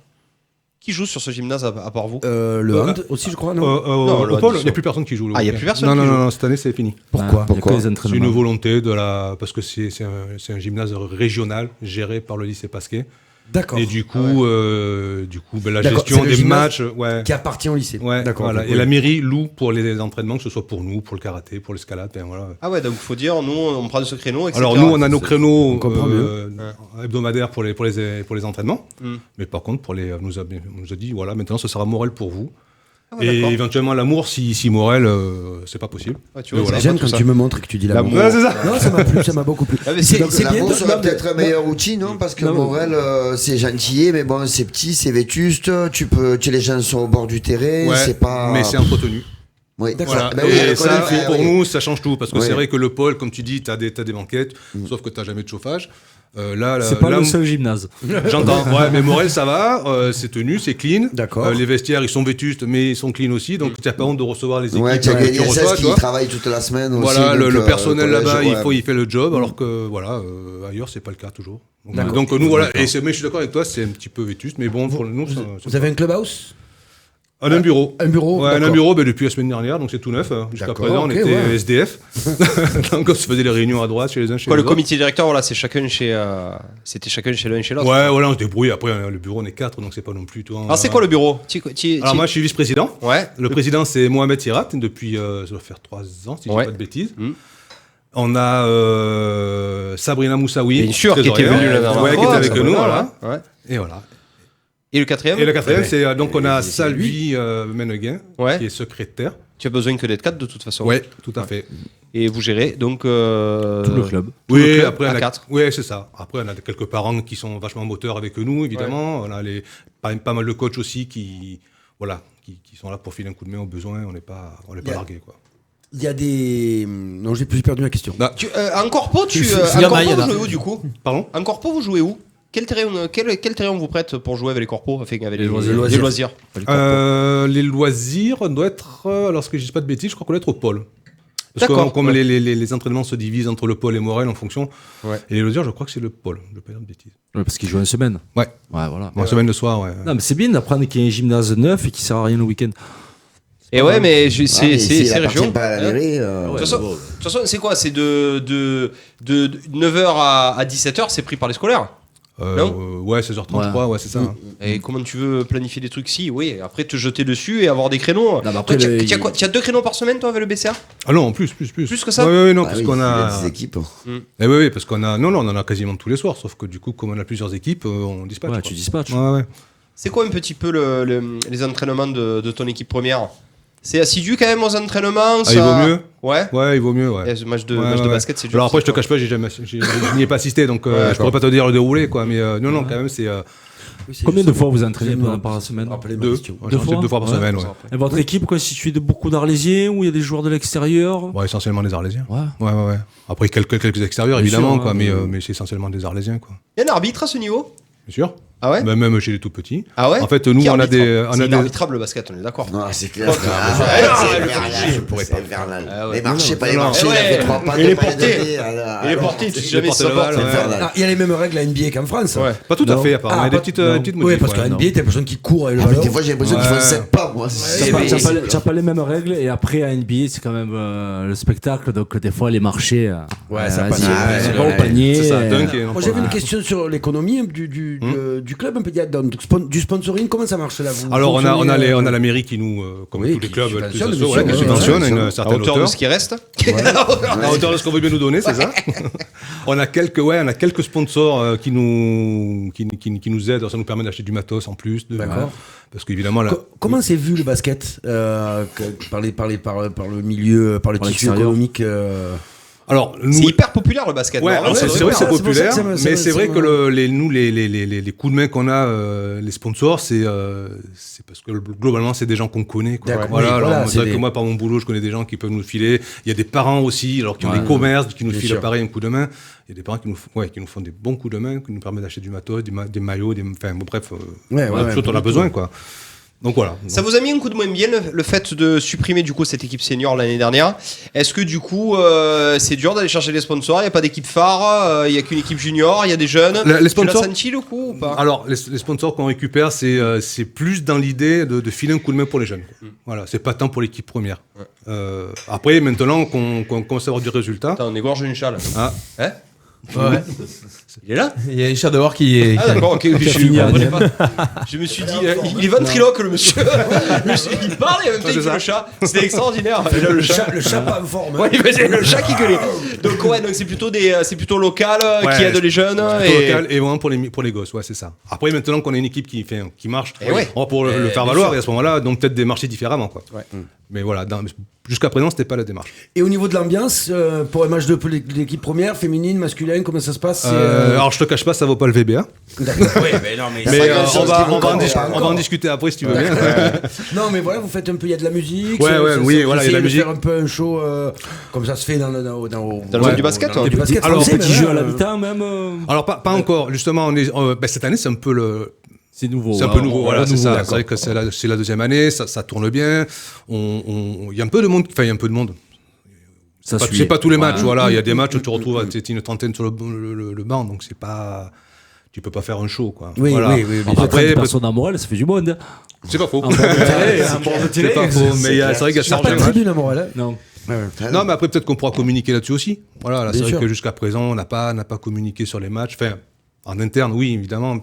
Qui joue sur ce gymnase à part vous? Le hand aussi, je crois, non? Au pôle, il n'y a plus personne qui joue. Ah, il n'y a plus personne qui joue. Non, cette année, c'est fini. Pourquoi? C'est une volonté parce que c'est un gymnase régional géré par le lycée Pasquet. D'accord. Et du coup, la gestion des matchs qui appartient au lycée. Ouais, d'accord. Voilà. Et la mairie loue pour les entraînements, que ce soit pour nous, pour le karaté, pour l'escalade. Voilà. Ah ouais, donc il faut dire, nous on prend ce créneau, etc. Alors nous, on a nos créneaux hebdomadaires pour les entraînements. Mais par contre, on nous a dit, voilà, maintenant ce sera Morel pour vous. Ah ouais, et éventuellement l'amour si Morel c'est pas possible. Ouais, tu vois, j'aime quand tu me montres et que tu dis l'amour. Ouais, c'est ça. Non, ça m'a plu, ça m'a beaucoup plu. L'amour serait peut-être un meilleur outil, non? Parce que Morel c'est gentil, mais bon, c'est petit, c'est vétuste, les gens sont au bord du terrain, c'est pas. Mais c'est entretenu. Oui, voilà. Et ça, pour nous, ça change tout parce que c'est vrai que le pôle, comme tu dis, t'as des banquettes, sauf que t'as jamais de chauffage. C'est pas le seul gymnase. J'entends. Ouais, mais Morel, ça va. C'est tenu, c'est clean. D'accord. Les vestiaires, ils sont vétustes, mais ils sont clean aussi. Donc, tu n'as pas honte de recevoir les équipes. Ouais, tu as gagné ça qui travaille toute la semaine. Voilà, aussi, le personnel là-bas, il fait le job, alors que ailleurs, c'est pas le cas toujours. Donc nous, voilà. Mais je suis d'accord avec toi, c'est un petit peu vétuste, mais bon, pour nous, vous avez un clubhouse? On a un bureau. Un bureau. Ouais, un bureau depuis la semaine dernière, donc c'est tout neuf. Jusqu'à présent, on était SDF. Donc on se faisait des réunions à droite chez les uns, chez les autres. Le comité directeur, voilà, c'était chacun chez l'un et chez l'autre. Ouais, voilà, on se débrouille. Après, le bureau, on est 4, donc c'est pas non plus. Alors, c'est quoi le bureau? Alors, moi, je suis vice-président. Ouais. Le président, c'est Mohamed Sirat, depuis, ça doit faire 3 ans, si je dis pas de bêtises. On a Sabrina Moussaoui. Bien sûr, qui était venue là qui était avec nous, voilà. Et voilà. Et le quatrième? C'est donc on a Salvi Meneguin, qui est secrétaire. Tu as besoin que d'être 4 de toute façon. Oui, tout à fait. Et vous gérez donc tout le club. Oui, après on a 4. Oui, c'est ça. Après on a quelques parents qui sont vachement moteurs avec nous, évidemment. On a pas mal de coachs aussi qui sont là pour filer un coup de main au besoin. On n'est pas largués, quoi. Il y a des. Non, j'ai perdu ma question. En corpo, vous jouez où du coup? Pardon? En corpo, vous jouez où? Quel terrain on vous prête pour jouer avec les corpos, avec les loisirs? Les loisirs, on doit être, lorsque je dis pas de bêtises, je crois qu'on doit être au pôle. Parce que comme les entraînements se divisent entre le pôle et Morel en fonction. Ouais. Et les loisirs, je crois que c'est le pôle, je ne pas dire de bêtises. Ouais, parce qu'ils jouent une semaine. Ouais. Voilà. Une semaine de soir, ouais. Non, mais c'est bien d'apprendre qu'il y a un gymnase neuf et qui sert à rien le week-end. Et ouais, mais c'est région. Pas à la mairie. De toute façon, c'est quoi? C'est de 9h à 17h, c'est pris par les scolaires? Ouais, 16h33, ouais, c'est ça. Et comment tu veux planifier des trucs après te jeter dessus et avoir des créneaux. Tu as 2 créneaux par semaine toi avec le BCA? Ah non, plus. Plus que ça? Oui, non, parce qu'on a des équipes. Oui, parce qu'on a on en a quasiment tous les soirs, sauf que du coup, comme on a plusieurs équipes, on dispatche. Ouais, tu dispatches. Ouais. C'est quoi un petit peu les entraînements de ton équipe première? C'est assidu quand même aux entraînements. Il vaut mieux. Ouais, il vaut mieux. Ouais. Le match de basket, c'est dur. Alors après, je te cache pas, je n'y ai pas assisté, donc je pourrais pas te dire le déroulé, quoi. Mais non, quand même, c'est. Combien de fois vous entraînez par semaine? 2 fois par semaine, ouais. Et votre équipe constituée de beaucoup d'Arlésiens ou il y a des joueurs de l'extérieur? Ouais, essentiellement des Arlésiens. Ouais. Après, quelques extérieurs, évidemment, quoi. Mais c'est essentiellement des Arlésiens, quoi. Il y a un arbitre à ce niveau? Bien sûr. Ah ouais? Même chez les tout petits. Ah ouais? En fait, nous, on a des. C'est inarbitrable le basket, on est d'accord. Non, c'est clair. Je pourrais pas infernal. Les marchés, pas les marchés, il a fait 3 pas. Il est porté, tu sais jamais si ça porte. Il y a les mêmes règles à NBA qu'en France. Pas tout à fait, apparemment. Il y a des petites modifs. Oui, parce qu'à NBA, t'as l'impression qu'ils courent avec le ballon. Des fois, j'ai l'impression qu'ils font 7 pas, moi. T'as pas les mêmes règles et après à NBA, c'est quand même le spectacle. Donc, des fois, les marchés. Ouais, ça passe. C'est pas au panier. C'est ça, dunk. Moi, j'avais une question sur l'économie du du club un peu, il y a du sponsoring, comment ça marche là Alors on a la mairie qui nous, comme tous les clubs, qui subventionne à une certaine hauteur de ce qui reste. À hauteur de ce qu'on veut bien nous donner, c'est ça. On a quelques sponsors qui nous aident, ça nous permet d'acheter du matos en plus. D'accord. Parce qu'évidemment comment c'est vu le basket par le milieu, par le tissu économique Alors, c'est hyper populaire le basket. Ouais, c'est vrai que c'est populaire, mais c'est vrai que les coups de main qu'on a, les sponsors, c'est parce que globalement c'est des gens qu'on connaît. Quoi. Voilà, c'est vrai que moi par mon boulot, je connais des gens qui peuvent nous filer. Il y a des parents aussi, alors qui ont des commerces, qui nous filent pareil un coup de main. Il y a des parents qui nous font des bons coups de main, qui nous permettent d'acheter du matos, des maillots, bref, on a besoin quoi. Donc voilà. Ça vous a mis un coup de moins bien le fait de supprimer du coup cette équipe senior l'année dernière. Est-ce que du coup c'est dur d'aller chercher des sponsors? Il n'y a pas d'équipe phare, il n'y a qu'une équipe junior, il y a des jeunes. Les sponsors, tu l'as senti le coup ou pas? Alors les sponsors qu'on récupère, c'est plus dans l'idée de filer un coup de main pour les jeunes. Voilà, c'est pas tant pour l'équipe première. Après maintenant qu'on commence à avoir du résultat. Attends, on égorge une chale. Ah. Hein? Ouais. Il est là? Il y a Richard dehors qui est. Ah d'accord, ok. Je me suis dit, il est ventriloque le monsieur. Il parle et en même temps il fait le chat. C'était extraordinaire. Le chat pas en forme. Ouais, c'est le chat qui gueulait. Donc c'est plutôt local, qui aide les jeunes. Local et vraiment pour les gosses, ouais c'est ça. Après maintenant qu'on a une équipe qui marche, on va pour le faire valoir et à ce moment-là donc peut-être démarcher différemment quoi. Mais voilà, jusqu'à présent c'était pas la démarche. Et au niveau de l'ambiance, pour un match de l'équipe première, féminine, masculine, comment ça se passe? Alors je te cache pas, ça vaut pas le VBA. D'accord. Oui, mais non, mais on va en discuter après si tu veux bien. Non, mais voilà, vous faites un peu, il y a de la musique. Oui, voilà, il y a de la musique. Faire un peu un show comme ça se fait dans le monde du basket. Du basket. Alors petit jeu à l'habitat même. Alors pas encore. Justement, cette année c'est un peu c'est nouveau. C'est un peu nouveau, voilà, c'est ça. C'est vrai que c'est la deuxième année, ça tourne bien. Il y a un peu de monde, c'est pas tous les matchs, voilà. Il y a des matchs où tu retrouves une trentaine sur le banc, donc c'est pas. Tu peux pas faire un show, quoi. Oui. Après, personne à Morel, ça fait du monde. C'est pas faux. C'est pas faux, mais c'est vrai qu'il y a certains matchs. Tribune à Morel, non. Non, mais après peut-être qu'on pourra communiquer là-dessus aussi. Voilà, c'est vrai que jusqu'à présent, on n'a pas communiqué sur les matchs. Enfin, en interne, oui, évidemment,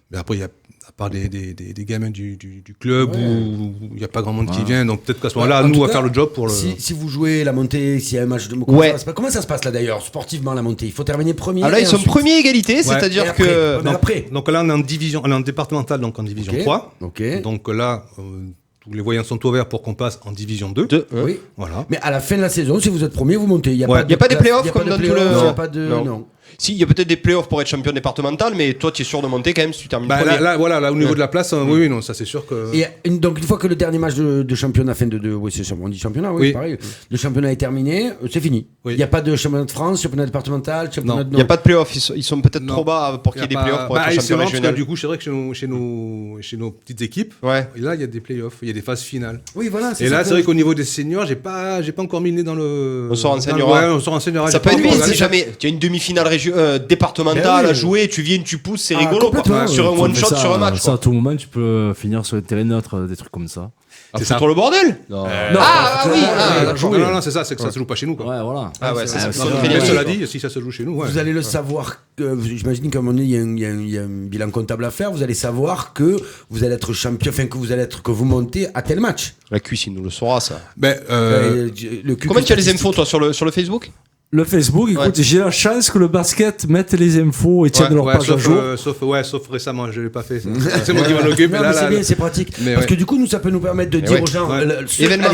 mais après, il y a, à part des gamins du club où il n'y a pas grand monde qui vient, donc peut-être qu'à ce moment-là, nous, on va faire le job pour le. Si vous jouez la montée, s'il y a un match de. Comment ça se passe là d'ailleurs, sportivement, la montée? Il faut terminer premier. Ah là, ils sont premiers égalité, c'est-à-dire que. Donc là, on est en division, on est en départemental, donc en division 3. Donc là. Tous les voyants sont ouverts pour qu'on passe en division 2. Oui. Voilà. Mais à la fin de la saison, si vous êtes premier, vous montez. Il n'y a pas des playoffs comme dans tout le. Non. Si, il y a peut-être des playoffs pour être champion départemental, mais toi, tu es sûr de monter quand même si tu termines premier. Là, au niveau de la place, oui, non, ça c'est sûr que. Et donc, une fois que le dernier match de championnat, on dit championnat, pareil. Le championnat est terminé, c'est fini. Il n'y a pas de championnat de France, championnat départemental, championnat de. Il n'y a pas de playoffs, ils sont peut-être trop bas pour qu'il y ait des playoffs pour être champion régional. Du coup, c'est vrai que chez nos petites équipes, là, il y a des playoffs, il y a des phases finales. Oui, voilà. Et là, c'est vrai qu'au niveau des seniors, j'ai pas encore mis le nez dans le. On sort en senior. Ça peut être bien si jamais tu as une demi-finale départementale à jouer, tu viens, tu pousses, c'est rigolo quoi. Sur un one shot, sur un match. Ça, à tout moment, tu peux finir sur le terrain neutre, des trucs comme ça. C'est ça pour le bordel? Non. Non, c'est ça, c'est que ça se joue pas chez nous. Ouais, voilà. Ah ouais, c'est ça. Cela dit, si ça se joue chez nous, vous allez le savoir. J'imagine qu'à un moment donné, il y a un bilan comptable à faire. Vous allez savoir que vous allez être champion, que vous montez à tel match. La cuisse, il nous le saura ça. Comment tu as les infos toi sur le Facebook? Le Facebook, écoute, j'ai la chance que le basket mette les infos et tienne leur page à jour. Sauf récemment, je l'ai pas fait. C'est moi qui m'en occupe. C'est bien, c'est pratique. Parce que du coup, nous, ça peut nous permettre de dire aux gens, allez,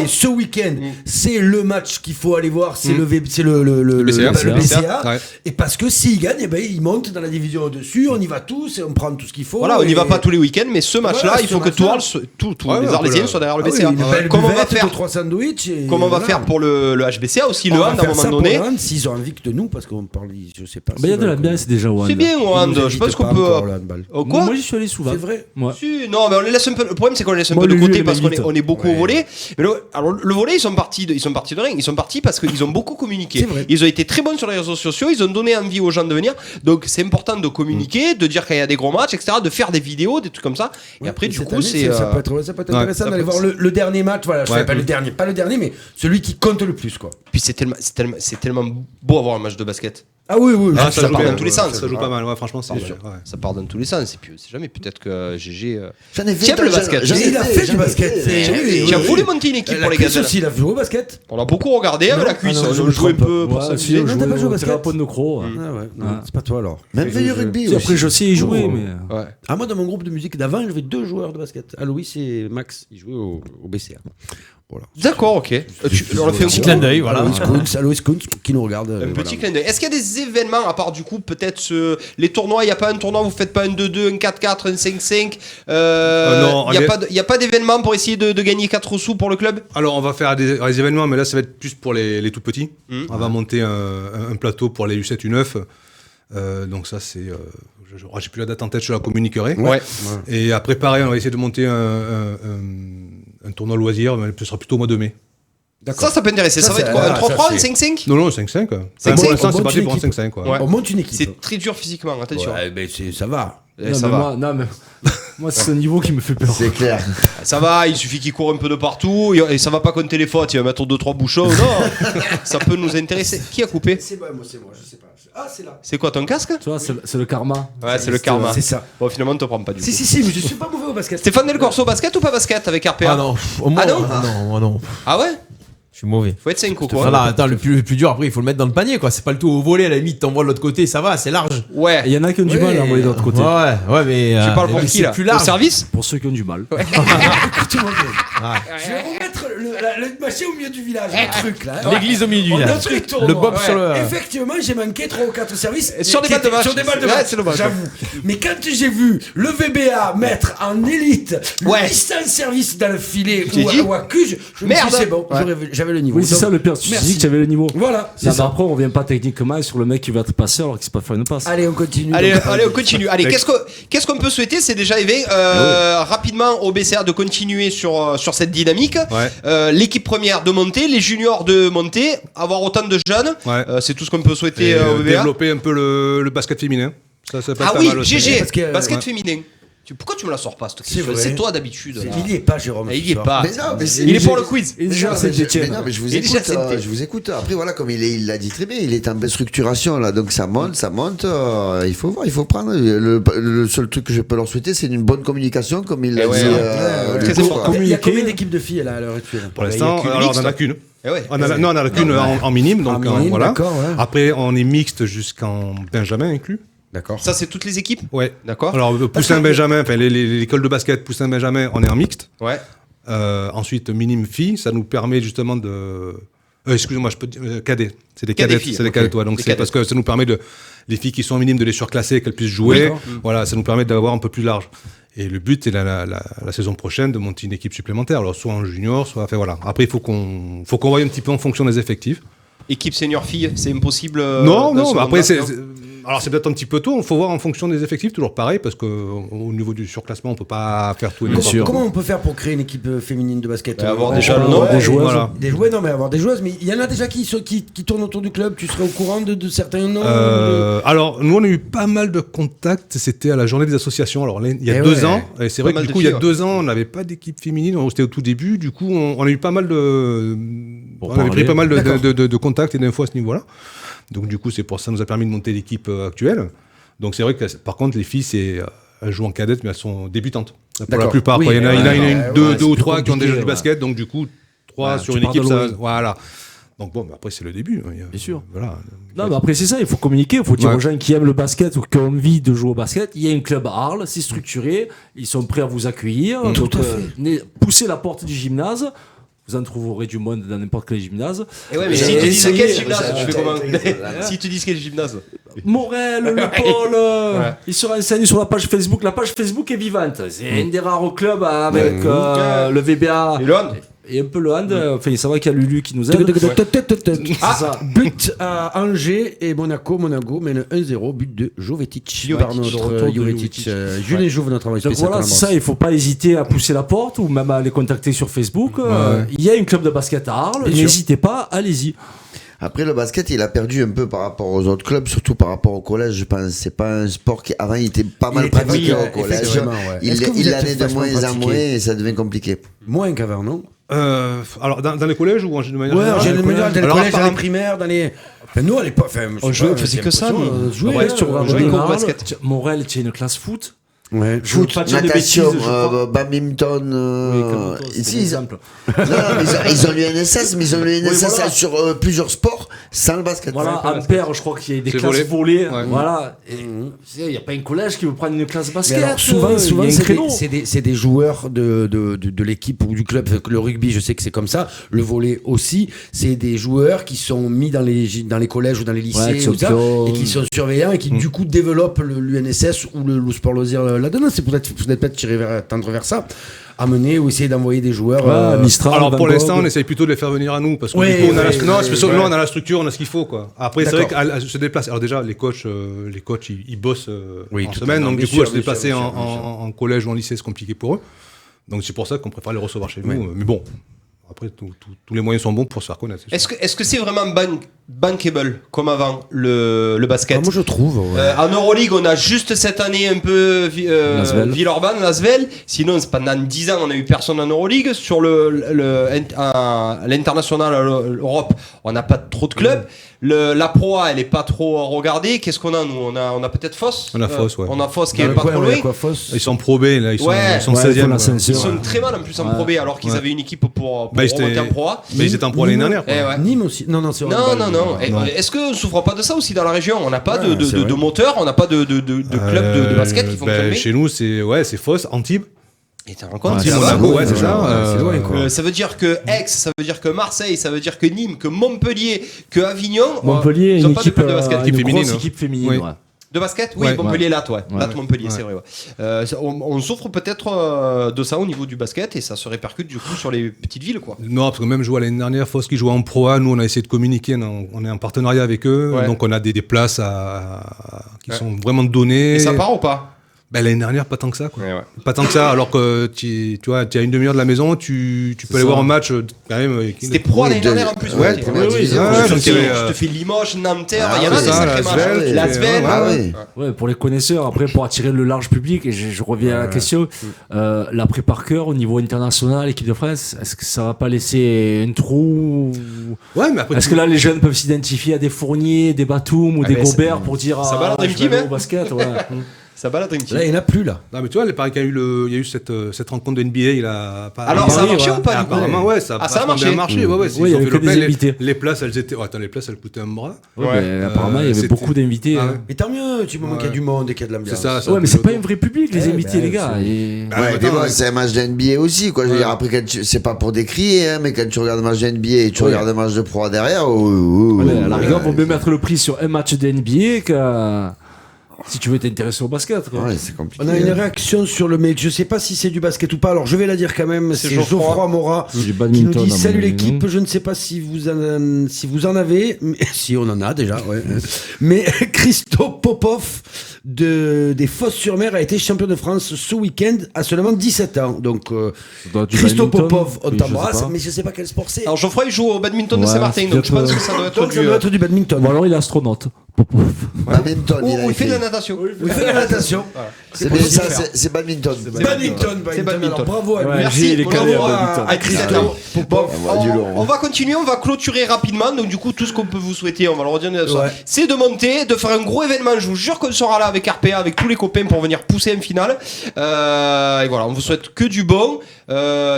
ce week-end, c'est le match qu'il faut aller voir, c'est le BCA. Et parce que s'ils gagnent, ils montent dans la division au-dessus, on y va tous et on prend tout ce qu'il faut. Voilà, on n'y va pas tous les week-ends, mais ce match-là, il faut que tous les Arlésiens soient derrière le BCA. Comment on va faire pour le HBCA aussi, le hand à un moment donné? S'ils ont envie de nous, parce qu'on parle, je sais pas. Il y a de la bien, c'est déjà au hand. C'est bien au hand, je pense qu'on peut. Quoi? Moi, j'y suis allé souvent. C'est vrai. Non, mais on les laisse un peu. Le problème, c'est qu'on les laisse un peu de côté parce qu'on est beaucoup au volley. Mais alors, le volley, ils sont partis de rien. Ils sont partis parce qu'ils ont beaucoup communiqué. Ils ont été très bons sur les réseaux sociaux. Ils ont donné envie aux gens de venir. Donc, c'est important de communiquer, de dire qu'il y a des gros matchs, etc., de faire des vidéos, des trucs comme ça. Et après, du coup, c'est. Ça peut être intéressant d'aller voir le dernier match. Voilà, je sais pas le dernier, mais celui qui compte le plus, quoi. Puis c'est tellement beau avoir un match de basket. Ah oui, ça part dans tous les sens. Ça joue pas mal, franchement, c'est sûr. Ça part dans tous les sens. Et puis, c'est jamais, peut-être que GG. J'en ai fait le basket. Il a fait du basket. Tu as voulu monter une équipe pour les gars. aussi, il a joué au basket. On a beaucoup regardé avec la cuisse. On jouait un peu pour s'amuser. Non, t'as pas joué au basket. C'est pas toi alors. Même fait du rugby aussi. Après, je sais y jouer, mais. Ah, moi, dans mon groupe de musique d'avant, j'avais 2 joueurs de basket. Aloïs et Max, ils jouaient au BCA. Voilà. D'accord, ok. On a fait un petit clin d'œil, voilà. Aloïs Kuntz qui nous regarde. Un petit clin d'œil. Est-ce qu'il y a des événements, à part du coup, peut-être les tournois, il n'y a pas un tournoi, vous faites pas un 2-2, un 4-4, un 5-5 Non, il n'y a pas d'événement pour essayer de gagner 4 sous pour le club? Alors, on va faire des événements, mais là, ça va être plus pour les tout petits. On va monter un plateau pour les U7, U9. Donc ça, c'est... j'ai plus la date en tête, je la communiquerai. Ouais. Et après, pareil, on va essayer de monter un tournoi loisir, mais ce sera plutôt au mois de mai. Ça peut intéresser. Ça va être quoi? Un 3-3, un 5-5? Non, 5-5. Pour l'instant, c'est parti pour un 5-5. Ouais. On monte une équipe. C'est très dur physiquement, attention. Ouais, mais ça va. Moi, c'est ce niveau qui me fait peur. C'est clair. Ça va, il suffit qu'il court un peu de partout et ça va pas compter les fautes. Il va mettre 2-3 bouchons. Non, ça peut nous intéresser. Qui a coupé? C'est moi, je sais pas. Ah, c'est là. C'est quoi ton casque? Tu vois, c'est le karma. Ouais, c'est le karma. C'est ça. Bon, finalement, on te prend pas du tout. Si, mais je suis pas mauvais au basket. Stéphane Del Corso, basket ou pas basket avec RPA? Ah non, non. Ah ouais? Je suis mauvais. Faut être 5 ou quoi? Voilà, attends, le plus dur après, il faut le mettre dans le panier quoi. C'est pas le tout au volet, à la limite, t'envoies de l'autre côté, ça va, c'est large. Ouais. Il y en a qui ont du mal à envoyer de l'autre côté. Ouais, mais. Tu parles pour qui là? Plus large. Au service? Pour ceux qui ont du mal. Écoute-moi bien. Je vais remettre le machin au milieu du village. Un truc là. L'église au milieu du village. Le bob sur le. Effectivement, j'ai manqué 3 ou 4 services. Sur des balles de match. Sur des balles de match, j'avoue. Mais quand j'ai vu le VBA mettre en élite le distance service dans le filet ou à Cuge, je me suis dit c'est bon, j'avais le niveau. Oui, c'est ça le pire. Tu dis que tu avais le niveau. Voilà. Après, on revient pas techniquement sur le mec qui va être passé alors qu'il sait pas faire une passe. Allez, on continue. Allez, on continue. Allez, qu'est-ce qu'on peut souhaiter? C'est déjà rapidement au BCA de continuer sur cette dynamique. L'équipe première de monter, les juniors de monter, avoir autant de jeunes. C'est tout ce qu'on peut souhaiter au BCA. Développer un peu le basket féminin. Ça peut être pas mal aussi. GG, basket féminin. Pourquoi tu me la sors pas cette question? C'est toi d'habitude. Il y est pas, Jérôme. Il y est pas. Mais il est pour le quiz. Mais je vous écoute. Après, voilà, comme il l'a dit très bien, il est en belle structuration là, donc ça monte. Il faut voir, il faut prendre. Le seul truc que je peux leur souhaiter, c'est une bonne communication, comme il l'a dit. Très important. Il y a combien d'équipes de filles là à l'heure actuelle? Pour l'instant, alors on en a qu'une. On en a qu'une en minime, donc voilà. Après, on est mixte jusqu'en Benjamin inclus. D'accord. Ça, c'est toutes les équipes? Ouais. D'accord. Alors, Poussin-Benjamin, enfin, l'école de basket Poussin-Benjamin, on est en mixte. Ouais. Ensuite, minime filles, ça nous permet justement de. Excusez-moi, je peux dire cadet. C'est des cadets. C'est des cadets, toi. Donc, c'est parce que ça nous permet les filles qui sont minimes de les surclasser, qu'elles puissent jouer. Voilà, ça nous permet d'avoir un peu plus large. Et le but, c'est la saison prochaine de monter une équipe supplémentaire. Alors, soit en junior, soit. Enfin, voilà. Après, il faut qu'on voie un petit peu en fonction des effectifs. Équipe senior fille, c'est impossible. Non, après, alors c'est peut-être un petit peu tôt, il faut voir en fonction des effectifs, toujours pareil, parce qu'au niveau du surclassement, on ne peut pas faire tout et n'importe quoi. Comment on peut faire pour créer une équipe féminine de basket? Avoir des joueuses. Des joueuses, non, mais avoir des joueuses, mais il y en a déjà qui tournent autour du club, tu serais au courant de certains noms? Alors, nous, on a eu pas mal de contacts, c'était à la journée des associations, alors il y a 2 ans, et c'est vrai que du coup, il y a 2 ans, on n'avait pas d'équipe féminine, c'était au tout début, du coup, on a eu pas mal on avait pris pas mal de contacts et d'infos à ce niveau-là. Donc du coup, c'est pour ça que ça nous a permis de monter l'équipe actuelle. Donc c'est vrai que par contre, les filles, elles jouent en cadette, mais elles sont débutantes. Pour la plupart. Il y en a deux ou trois qui ont déjà joué du basket, donc du coup, 3 sur une équipe, ça, voilà. Donc bon, après c'est le début. Bien sûr. Voilà. Non, mais après c'est ça, il faut communiquer, il faut dire aux gens qui aiment le basket ou qui ont envie de jouer au basket, il y a un club à Arles, c'est structuré, ils sont prêts à vous accueillir. Tout à fait. Poussez la porte du gymnase. Vous en trouverez du monde dans n'importe quel gymnase. Et ouais, mais s'ils te disent quel gymnase, tu fais comment? S'ils te disent quel gymnase? Morel, le Paul, ils se renseignent sur la page Facebook. La page Facebook est vivante. C'est un des rares clubs avec le VBA. Et le hand. Et un peu le hand. Enfin, c'est vrai qu'il y a Lulu qui nous aide. But à Angers et Monaco mène 1-0. But de Jovetic par notre Jovetic. Julien Jouve, notre travail spécial. Donc voilà, c'est ça, il ne faut pas hésiter à pousser la porte ou même à les contacter sur Facebook. Il y a un club de basket à Arles, n'hésitez pas, allez-y. Après, le basket, il a perdu un peu par rapport aux autres clubs, surtout par rapport au collège. Je pense c'est pas un sport qui, avant, il était pas mal pratiqué au collège. Il l'en est de moins en moins et ça devient compliqué. Moins qu'avant, non? Alors, dans les collèges ou en manière Ouais, en générale général, dans les collèges, dans les primaires, dans les. Enfin, nous, à l'époque, On jouait, on faisait que ça. Tu regardes jouait au au basket. Morel, tu as une classe foot. Ouais. Foot, pas dire de natation, bêtises, je crois. badminton. Ici, exemple. Non, mais ils ont l'UNSS, mais ils ont l'UNSS voilà. sur plusieurs sports sans le basket. Voilà, Ampère, je crois qu'il y a des C'est classes volées. Ouais. Voilà. Il n'y a pas un collège qui veut prendre une classe basket. Mais alors, souvent, il y a un créneau. c'est des joueurs de l'équipe ou du club. Le rugby, je sais que c'est comme ça. Le volley aussi. C'est des joueurs qui sont mis dans les collèges ou dans les lycées ou ça, et qui sont surveillants et qui du coup développent l'UNSS ou le sport loisir là-dedans. C'est peut-être tendre vers ça. Amener ou essayer d'envoyer des joueurs. Mistral, Alors pour Van l'instant, Gogh. on essaye plutôt de les faire venir à nous parce que Oui, du coup, on a oui, on a la structure, on a ce qu'il faut quoi. Après, c'est vrai D'accord. qu'elle se déplace. Alors déjà, les coachs, ils bossent Oui, en tout semaine, à fait. donc Bien du coup, sûr, se bien déplacer sûr, bien sûr. en collège ou en lycée, c'est compliqué pour eux. Donc c'est pour ça qu'on préfère les recevoir chez nous. Mais bon, après, tous les moyens sont bons pour se faire connaître. Est-ce que c'est vraiment bankable comme avant le basket? Moi, je trouve. En Euroleague, on a juste cette année un peu Villeurbanne, Lasvel. Sinon, pendant 10 ans, on n'a eu personne en Euroleague. Sur l'international, l'Europe, on n'a pas trop de clubs. La Pro A, elle est pas trop regardée. Qu'est-ce qu'on a, nous? On a peut-être Foss. On a Foss, ouais. On a Foss qui est pas trop loin. Ils sont Pro B, là, ils sont Ouais. 16e. Ils sont très mal en plus en Pro B, alors qu'ils avaient une équipe pour remonter en Pro A. Mais ils étaient en Pro l'année dernière. Nîmes aussi. Non, c'est vrai. Non. Est-ce qu'on ne souffre pas de ça aussi dans la région? On n'a pas de moteur, on n'a pas de club de basket qui fonctionne bien. Chez nous, c'est Foss, Antibes. Et t'as rencontré Antibes, Monaco, ouais, c'est ça. C'est loin, quoi. Ça veut dire que Aix, ça veut dire que Marseille, ça veut dire que Nîmes, que Montpellier, que Avignon. Montpellier, ils ont une pas de équipe club de basket. une féminine, grosse hein. équipe féminine. Oui. Ouais. De basket? Oui, Ouais. Montpellier, Latte, ouais. Ouais. Latte, Montpellier, Ouais. c'est vrai, ouais. On souffre peut-être de ça au niveau du basket et ça se répercute du coup sur les petites villes, quoi. Non, parce que même jouer l'année dernière, Foss qui jouait en Pro A, nous on a essayé de communiquer, on est en partenariat avec eux, Ouais. donc on a des places qui sont vraiment données. Et ça part ou pas? L'année dernière, pas tant que ça, quoi. Ouais. Pas tant que ça, alors que tu vois, tu as une demi-heure de la maison, tu peux aller voir un match quand même. C'était Pro l'année dernière en plus. Ouais, première division. Je te fais Limoges, Nanterre, il y en a des sacrés matchs. Lasvel. Lasvel. Ouais. Ouais, pour les connaisseurs, après pour attirer le large public, et je reviens à la question, l'après par cœur au niveau international, équipe de France, est-ce que ça va pas laisser un trou? Ouais, mais après. Est-ce que là les jeunes peuvent s'identifier à des Fournier, des Batum ou des Gobert pour dire ça balade un je petit vais aller peu. au basket, ouais. Ça balade un petit. Là, il n'y en a plus, là. Non, mais tu vois, il paraît qu'il y a eu cette rencontre de NBA, il a pas. Alors, ça a marché ou pas, du coup? Apparemment, ouais, ça a ça a vachement bien marché. Ouais, il y avait que des invités. Les places, elles étaient. Oh, attends, les places, elles coûtaient un bras. Ouais, mais apparemment, il y avait c'était- beaucoup d'invités. Ah ouais. Mais tant mieux, tu moment qu'il y a du monde et qu'il y a de l'ambiance. C'est ça. Ouais, mais c'est pas un vrai public, les Eh invités, ben, les gars. c'est- Et- Bah, Ouais, attends, mais bon, ouais. c'est un match de NBA aussi, quoi. Je veux dire, après, c'est pas pour décrier, hein, mais quand tu regardes un match de NBA et tu regardes un match de Pro A derrière, Ouais, à la rigueur, vaut mieux mettre le prix sur un match de NBA que si tu veux t'intéresser au basket. Quoi. Ouais, c'est compliqué. On a une réaction sur le mail. Je sais pas si c'est du basket ou pas. Alors je vais la dire quand même. C'est Geoffroy Mora Du qui badminton, nous dit à mon salut avis, l'équipe. non Je ne sais pas si vous en avez. Mais, si on en a déjà. Ouais. Mais Christo Popov des Fosses-sur-Mer a été champion de France ce week-end à seulement 17 ans. Donc doit être du Christo badminton, Popov, on oui, je sais t'embrasse. pas. Mais je sais pas quel sport c'est. Alors Geoffroy il joue au badminton de Ouais, Saint-Martin, donc je pense que ça doit être Donc ça doit être du badminton. Bon, alors il est astronaute. Badminton, Ou il fait de la natation. Il fait de la natation. C'est bien ça, c'est badminton. Badminton. Alors bravo à lui. Ouais, Merci, Gilles, il est calé bravo à badminton. à Christo. Bon, du lourd, hein. on va continuer, on va clôturer rapidement. Donc du coup, tout ce qu'on peut vous souhaiter, on va le redire de ça, Ouais. c'est de monter, de faire un gros événement. Je vous jure qu'on sera là avec RPA, avec tous les copains pour venir pousser une finale. Et voilà, on vous souhaite que du bon.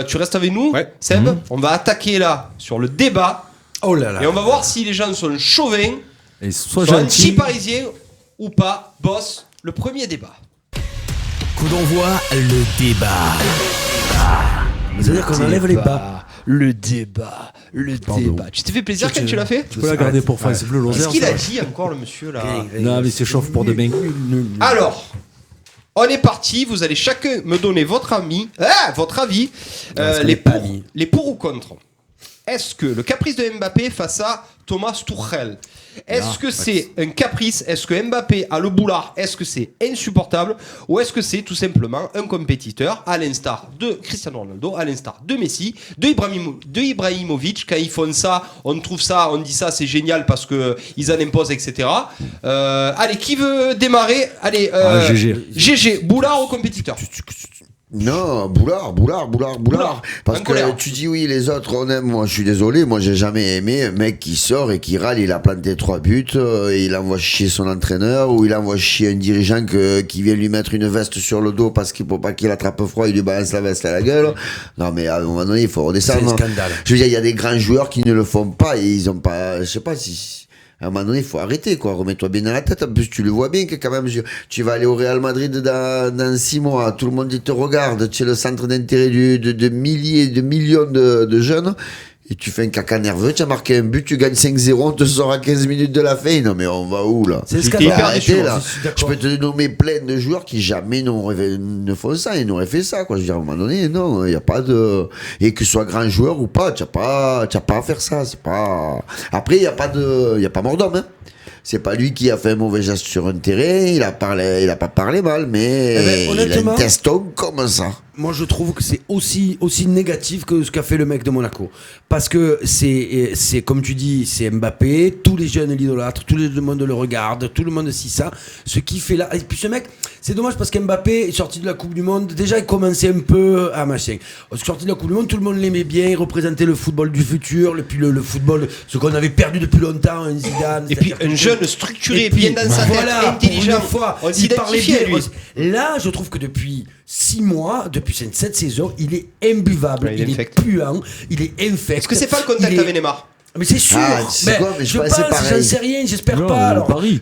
Tu restes avec nous, Ouais. Seb. On va attaquer là sur le débat Oh là là. et on va voir si les gens sont chauvins, Et sois sont gentil. anti-parisiens ou pas. Boss, le premier débat. Coup d'envoi, le débat. C'est-à-dire qu'on enlève les bas. Le débat. Tu t'es fait plaisir quand tu l'as fait? Tu peux la garder pour France Bleu Lozère. Qu'est-ce qu'il ça. a dit encore le monsieur là? Non, mais il s'échauffe pour demain. Alors, on est parti. Vous allez chacun me donner votre avis, les pour ou contre. Est-ce que le caprice de Mbappé face à Thomas Tuchel, est-ce que c'est un caprice? Est-ce que Mbappé a le boulard? Est-ce que c'est insupportable? Ou est-ce que c'est tout simplement un compétiteur à l'instar de Cristiano Ronaldo, à l'instar de Messi, de Ibrahimovic? Quand ils font ça, on trouve ça, on dit ça, c'est génial parce que ils en imposent, etc. Allez, qui veut démarrer? Allez, GG. GG, boulard ou compétiteur? Non, Boulard. Parce que tu dis oui, les autres, on aime. Moi, je suis désolé, moi, j'ai jamais aimé un mec qui sort et qui râle, il a planté 3 buts, et il envoie chier son entraîneur, ou il envoie chier un dirigeant qui vient lui mettre une veste sur le dos parce qu'il faut pas qu'il attrape froid, il lui balance la veste à la gueule. Non, mais à un moment donné, il faut redescendre. C'est un scandale. Je veux dire, il y a des grands joueurs qui ne le font pas et ils ont pas, je sais pas si. À un moment donné, il faut arrêter, quoi. Remets-toi bien dans la tête. En plus, tu le vois bien que quand même, tu vas aller au Real Madrid dans 6 mois. Tout le monde te regarde. Tu es le centre d'intérêt de milliers, de millions de jeunes. Et tu fais un caca nerveux, tu as marqué un but, tu gagnes 5-0, on te sort à 15 minutes de la fin. Non mais on va où là? C'est arrêter là. Je peux te nommer plein de joueurs qui jamais ne font ça, ils n'auraient fait ça, quoi. Je veux dire, à un moment donné, non, il n'y a pas de... Et que ce soit grand joueur ou pas, tu n'as pas à faire ça, c'est pas... Après, il n'y a pas mort d'homme, hein. C'est pas lui qui a fait un mauvais geste sur un terrain, il a pas parlé mal, mais il a un teston comme ça. Moi, je trouve que c'est aussi négatif que ce qu'a fait le mec de Monaco. Parce que c'est comme tu dis, c'est Mbappé, tous les jeunes l'idolâtrent, tout le monde le regarde, tout le monde sait ça. Ce qui fait là, et puis ce mec, c'est dommage parce qu'Mbappé est sorti de la Coupe du Monde. Déjà, il commençait un peu à machin. Sorti de la Coupe du Monde, tout le monde l'aimait bien, il représentait le football du futur, le football, ce qu'on avait perdu depuis longtemps, un Zidane. Et puis un jeune structuré, bien dans sa tête, intelligent. Fois, il parlait bien. Là, je trouve que depuis 6 mois, depuis cette saison, il est imbuvable, il est puant, il est infect. Est-ce que c'est pas le contact avec Neymar? Mais c'est sûr. Je pense, j'en sais rien, j'espère pas. Alors, Paris,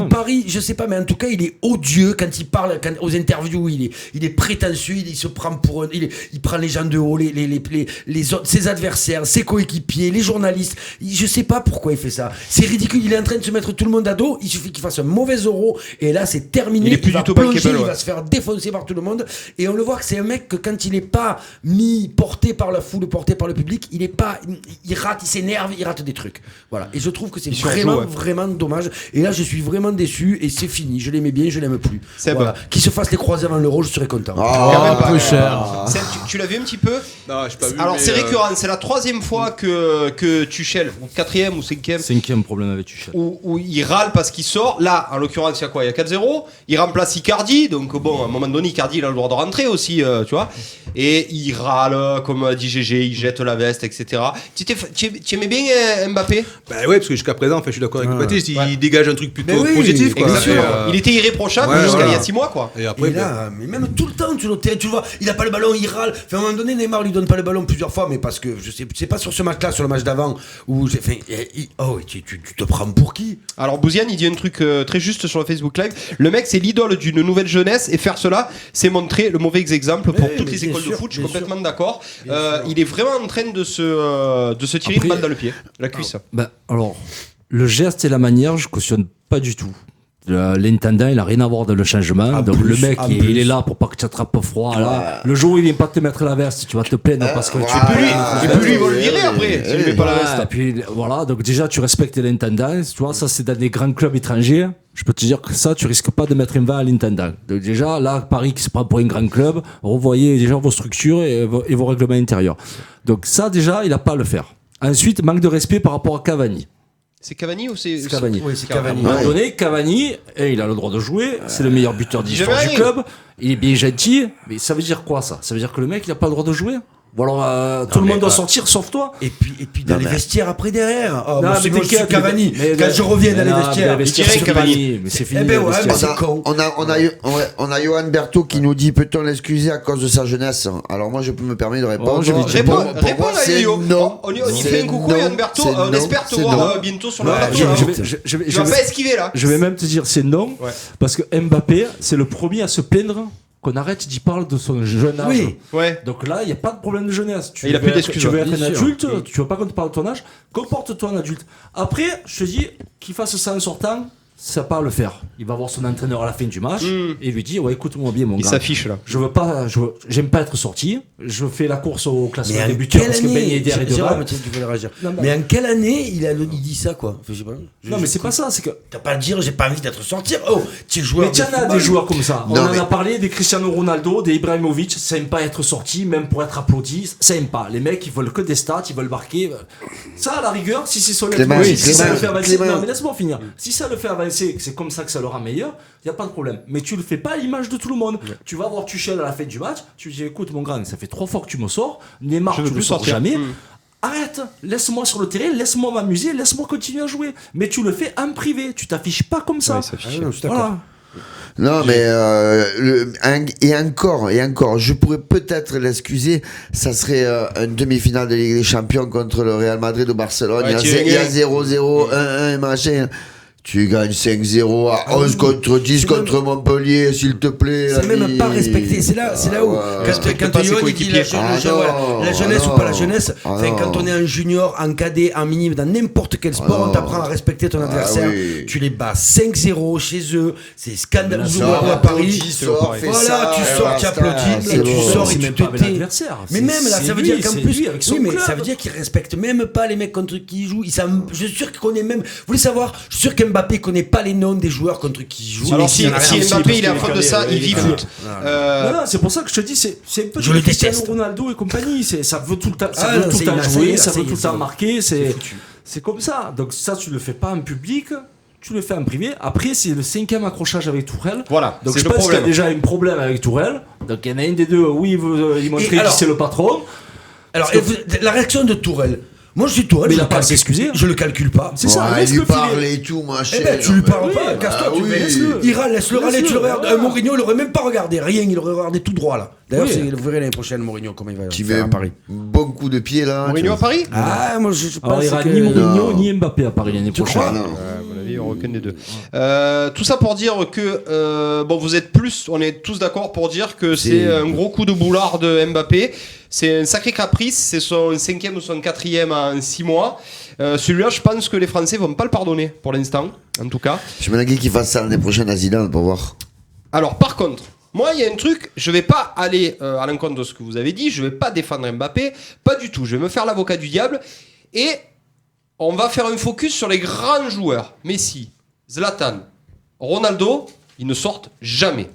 Paris, je sais pas, mais en tout cas, il est odieux quand il parle, aux interviews, il est prétentieux, il se prend pour, il prend les gens de haut, les autres, ses adversaires, ses coéquipiers, les journalistes. Je sais pas pourquoi il fait ça. C'est ridicule. Il est en train de se mettre tout le monde à dos. Il suffit qu'il fasse un mauvais euro et là, c'est terminé. Il est plus du tout bankable, il va se faire défoncer par tout le monde. Et on le voit que c'est un mec que quand il est pas porté par la foule, porté par le public, il rate, il s'énerve. Il rate des trucs. Voilà. Et je trouve que c'est vraiment dommage. Et là, je suis vraiment déçu et c'est fini. Je l'aimais bien, je l'aime plus. C'est voilà. Qu'il se fasse les croisés avant l'Euro, je serais content. Un peu cher. Tu l'as vu un petit peu? Non, je pas vu. Alors, c'est récurrent. C'est la 3e fois que Tuchel, ou 4e ou 5e. 5e problème avec Tuchel. Où il râle parce qu'il sort. Là, en l'occurrence, il y a quoi? Il y a 4-0. Il remplace Icardi. Donc, bon, à un moment donné, Icardi, il a le droit de rentrer aussi, tu vois. Et il râle, comme a dit GG, il jette la veste, etc. Tu aimais bien Mbappé? Bah ouais, parce que jusqu'à présent, je suis d'accord avec Baptiste, il dégage un truc plutôt positif, quoi. Il était irréprochable jusqu'à il y a 6 mois, quoi. Et après, mais même tout le temps, tu le vois, il a pas le ballon, il râle. Enfin, à un moment donné, Neymar lui donne pas le ballon plusieurs fois, mais parce que je sais pas sur ce match-là, sur le match d'avant, où j'ai fait, tu te prends pour qui? Alors Bouziane, il dit un truc très juste sur le Facebook Live. Le mec, c'est l'idole d'une nouvelle jeunesse, et faire cela, c'est montrer le mauvais exemple pour toutes les écoles de foot. Je suis complètement d'accord. Il est vraiment en train de se tirer une balle dans le pied, la cuisse. Alors, le geste et la manière, je cautionne pas du tout. L'intendant, il a rien à voir dans le changement. Donc le mec, il est là pour pas que tu attrapes froid. Là. Le jour où il vient pas te mettre la veste, tu vas te plaindre parce que tu et puis lui, il va le virer après si il met pas la veste. Et puis voilà, donc déjà tu respectes l'intendant. Tu vois, ça c'est dans des grands clubs étrangers. Je peux te dire que ça, tu risques pas de mettre un vin à l'intendant. Donc déjà, là, Paris qui se prend pour un grand club, revoyez déjà vos structures et vos règlements intérieurs. Donc ça, déjà, il a pas à le faire. Ensuite, manque de respect par rapport à Cavani. C'est Cavani ou c'est Cavani? Oui, c'est Cavani. À un moment donné, Cavani, il a le droit de jouer, c'est le meilleur buteur d'histoire du club, il est bien gentil, mais ça veut dire quoi ça? Ça veut dire que le mec, il a pas le droit de jouer? Ou alors tout le monde doit sortir sauf toi? Et puis dans les vestiaires après derrière. Oh, non, mais t'inquiète, Cavani. Quand je reviens dans les vestiaires, c'est Cavani. Mais c'est fini. On a Johan Berthaud qui nous dit peut-on l'excuser à cause de sa jeunesse? Alors moi je peux me permettre de répondre. Réponds à Yo. On y fait un coucou Johan Berthaud. On espère te voir bientôt sur le plateau. Tu vas pas esquiver là. Je vais même te dire c'est non parce que Mbappé c'est le premier à se plaindre qu'on arrête d'y parler de son jeune âge. Oui. Ouais. Donc là, il n'y a pas de problème de jeunesse. Il a plus d'excuses. Tu veux être un adulte, tu veux pas qu'on te parle de ton âge, comporte-toi en adulte. Après, je te dis, qu'il fasse ça en sortant, ça va pas le faire. Il va voir son entraîneur à la fin du match et il lui dit ouais, écoute-moi bien mon gars. Il s'affiche là. J'aime pas être sorti. Je fais la course au classement des buteurs parce que Ben Yedder est devant. Mais en quelle année il dit ça quoi? Enfin, je sais pas. Non mais c'est pas ça, c'est que t'as pas à dire j'ai pas envie d'être sorti. Oh, tu es joueur. Mais t'en as des joueurs comme ça. On en a parlé des Cristiano Ronaldo, des Ibrahimovic. Ça aime pas être sorti, même pour être applaudi. Ça aime pas. Les mecs ils veulent que des stats, ils veulent marquer. Ça à la rigueur, si c'est sur les. Si ça le fait avancer. Non mais laisse-moi finir. Si ça le fait avancer. Français, c'est comme ça que ça le rend meilleur, il n'y a pas de problème. Mais tu le fais pas à l'image de tout le monde. Tu vas voir Tuchel à la fin du match, tu lui dis écoute mon grand, ça fait 3 fois que tu me sors, Neymar tu le sors jamais. Arrête, laisse-moi sur le terrain, laisse-moi m'amuser, laisse-moi continuer à jouer. Mais tu le fais en privé, tu t'affiches pas comme ça. Voilà. Non, mais et encore, je pourrais peut-être l'excuser. Ça serait une demi-finale de Ligue des Champions contre le Real Madrid ou Barcelone. Il y a 0-0, 1-1 et machin. Tu gagnes 5-0 à 11 contre 10 contre Montpellier, s'il te plaît. C'est même pas respecté. C'est là où, quand Yoann dit la jeunesse ou pas la jeunesse, quand on est un junior, en cadet, en minime, dans n'importe quel sport, on t'apprend à respecter ton adversaire. Tu les bats 5-0 chez eux, c'est scandaleux à Paris. Voilà, tu sors, tu applaudis, et tu sors et tu te tais. Mais même là, ça veut dire qu'en plus, ça veut dire qu'ils respectent même pas les mecs contre qui ils jouent. Je suis sûr qu'on est même. Vous voulez savoir, je suis sûr que Mbappé connaît pas les noms des joueurs contre qui il joue. Alors si Mbappé il est à faute de ça, il vit foot. Non, c'est pour ça que je te dis, c'est un peu de Cristiano Ronaldo et compagnie. Ça veut tout le temps jouer, ça veut tout le temps marquer. C'est comme ça. Donc ça, tu le fais pas en public. Tu le fais en privé. Après, c'est le 5e accrochage avec Tourelle. Voilà. Donc je pense qu'il y a déjà un problème avec Tourelle. Donc il y en a un des deux. Oui, il montrait qui c'est le patron. Alors la réaction de Tourelle. Moi je suis Tourelle, mais il n'a pas à s'excuser. Je le calcule pas. C'est ça, il lui parle et tout, machin. Eh ben tu lui parles pas, casse-toi, laisse-le râler, tu le regardes. Mourinho, il aurait même pas regardé, rien, il aurait regardé tout droit là. D'ailleurs, vous verrez l'année prochaine, Mourinho, comment il va faire à Paris. Bon coup de pied là. Mourinho à Paris ? Moi je pense qu'il n'y aura ni Mourinho ni Mbappé à Paris l'année prochaine. Aucun des deux. Tout ça pour dire que on est tous d'accord pour dire que c'est un gros coup de boulard de Mbappé. C'est un sacré caprice, c'est son 5e ou son 4e en 6 mois. Celui-là, je pense que les Français vont pas le pardonner pour l'instant, en tout cas. Je me dis qu'il fasse ça l'année prochaine à Zidane pour voir. Alors, par contre, moi, il y a un truc, je vais pas aller à l'encontre de ce que vous avez dit, je vais pas défendre Mbappé, pas du tout. Je vais me faire l'avocat du diable et on va faire un focus sur les grands joueurs. Messi, Zlatan, Ronaldo, ils ne sortent jamais.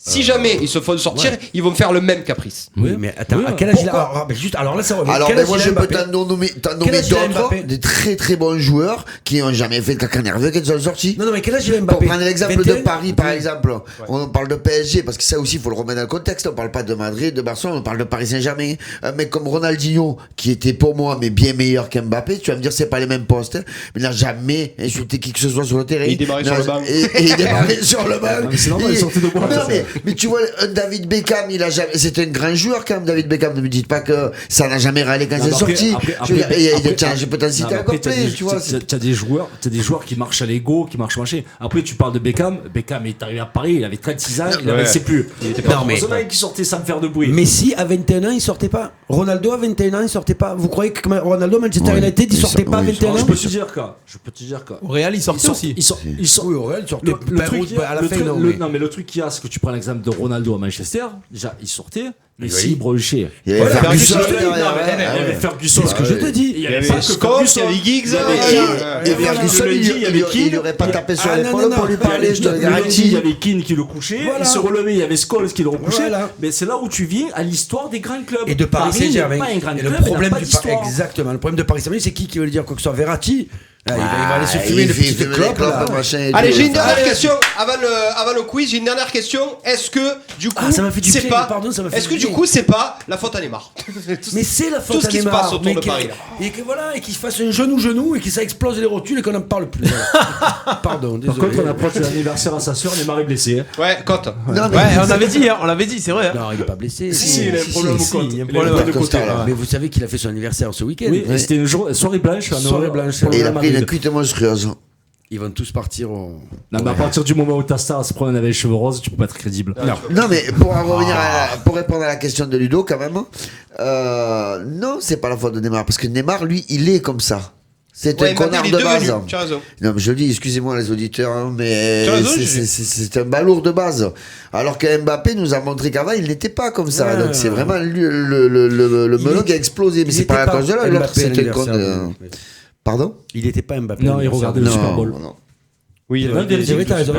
Si jamais ils se font sortir, ils vont faire le même caprice. Oui, mais attends, à quel âge il a alors là, ça va. Alors, moi, je peux t'en nommer d'autres, des très très bons joueurs qui n'ont jamais fait de caca nerveux quand ils sont sortis. Non, mais quel âge il a Mbappé ? Pour prendre l'exemple de Paris, par exemple, on parle de PSG, parce que ça aussi, il faut le remettre dans le contexte. On parle pas de Madrid, de Barcelone, on parle de Paris Saint-Germain. Un mec comme Ronaldinho, qui était pour moi, mais bien meilleur qu'Mbappé, tu vas me dire, c'est pas les mêmes postes, mais il n'a jamais insulté qui que ce soit sur le terrain. Il démarrait sur le banc. Et il démarrait sur le banc. C'est normal, il sortait de bois. Mais tu vois, David Beckham, c'est un grand joueur quand même, David Beckham. Ne me dites pas que ça n'a jamais râlé quand c'est sorti. Je peux t'en citer encore plus, tu vois. T'as des joueurs qui marchent à l'ego, qui marchent machin. Après, tu parles de Beckham. Beckham est arrivé à Paris, il avait 36 ans, il n'avançait plus. Il était pas qui sortait sans faire de bruit. Messi, à 21 ans, il sortait pas. Ronaldo, à 21 ans, il sortait pas. Vous croyez que Ronaldo, Manchester United, il sortait pas à 21 ans ? Je peux te dire que. Au Real, il sortait aussi. Oui, au Real, il sortait. Non, mais le truc qu'il y a, c'est que tu prends l'exemple de Ronaldo à Manchester, déjà il sortait, mais s'il bronchait. Il y avait Ferguson. C'est ce que je te dis. Il y avait Scott, il y avait Giggs, il y avait Keane. Il n'aurait pas tapé sur l'épaule pour lui parler, je te le garantis. Il y avait Keane qui le couchait, il se relevait, il y avait Scholes qui le recouchait. Mais c'est là où tu viens à l'histoire des grands clubs. Et de Paris Saint-Germain. Et le problème exactement. Le problème de Paris Saint-Germain, c'est qui veut le dire quoi que ce soit Verratti. Il va aller se fumer une petite clope. Allez, j'ai une dernière question avant le quiz. J'ai une dernière question. Est-ce que du coup, c'est pas Est-ce que du coup, c'est pas la faute à Neymar? Mais c'est la faute à Neymar. Tout ce qui se passe autour de Paris. Et qu'il fasse un genou et que ça explose les rotules et qu'on n'en parle plus. Pardon. Par contre, on approche de l'anniversaire à sa sœur. Neymar est blessé. Ouais, Cote. Ouais, on l'avait dit, c'est vrai. Non, il est pas blessé. Si, il a un problème au côté. Il y a un problème de côté. Mais vous savez qu'il a fait son anniversaire ce week-end. Oui, c'était une soirée blanche. Et il a pris une cuite monstrueuse. Ils vont tous partir au... Non, mais à partir du moment où ta star se promène avec les cheveux roses, tu peux pas être crédible. Non, mais pour répondre à la question de Ludo, quand même, non, c'est pas la faute de Neymar, parce que Neymar, lui, il est comme ça. C'est un connard de base. Tu as raison. Non, mais je le dis, excusez-moi les auditeurs, mais c'est un balourd de base. Alors que Mbappé nous a montré qu'avant, il n'était pas comme ça. Donc c'est vraiment le melon qui a explosé. Mais c'est pas à cause de là, l'autre c'était un con. Pardon ? Il n'était pas Mbappé. Non, il regardait le Super Bowl. Non. Oui, t'as raison.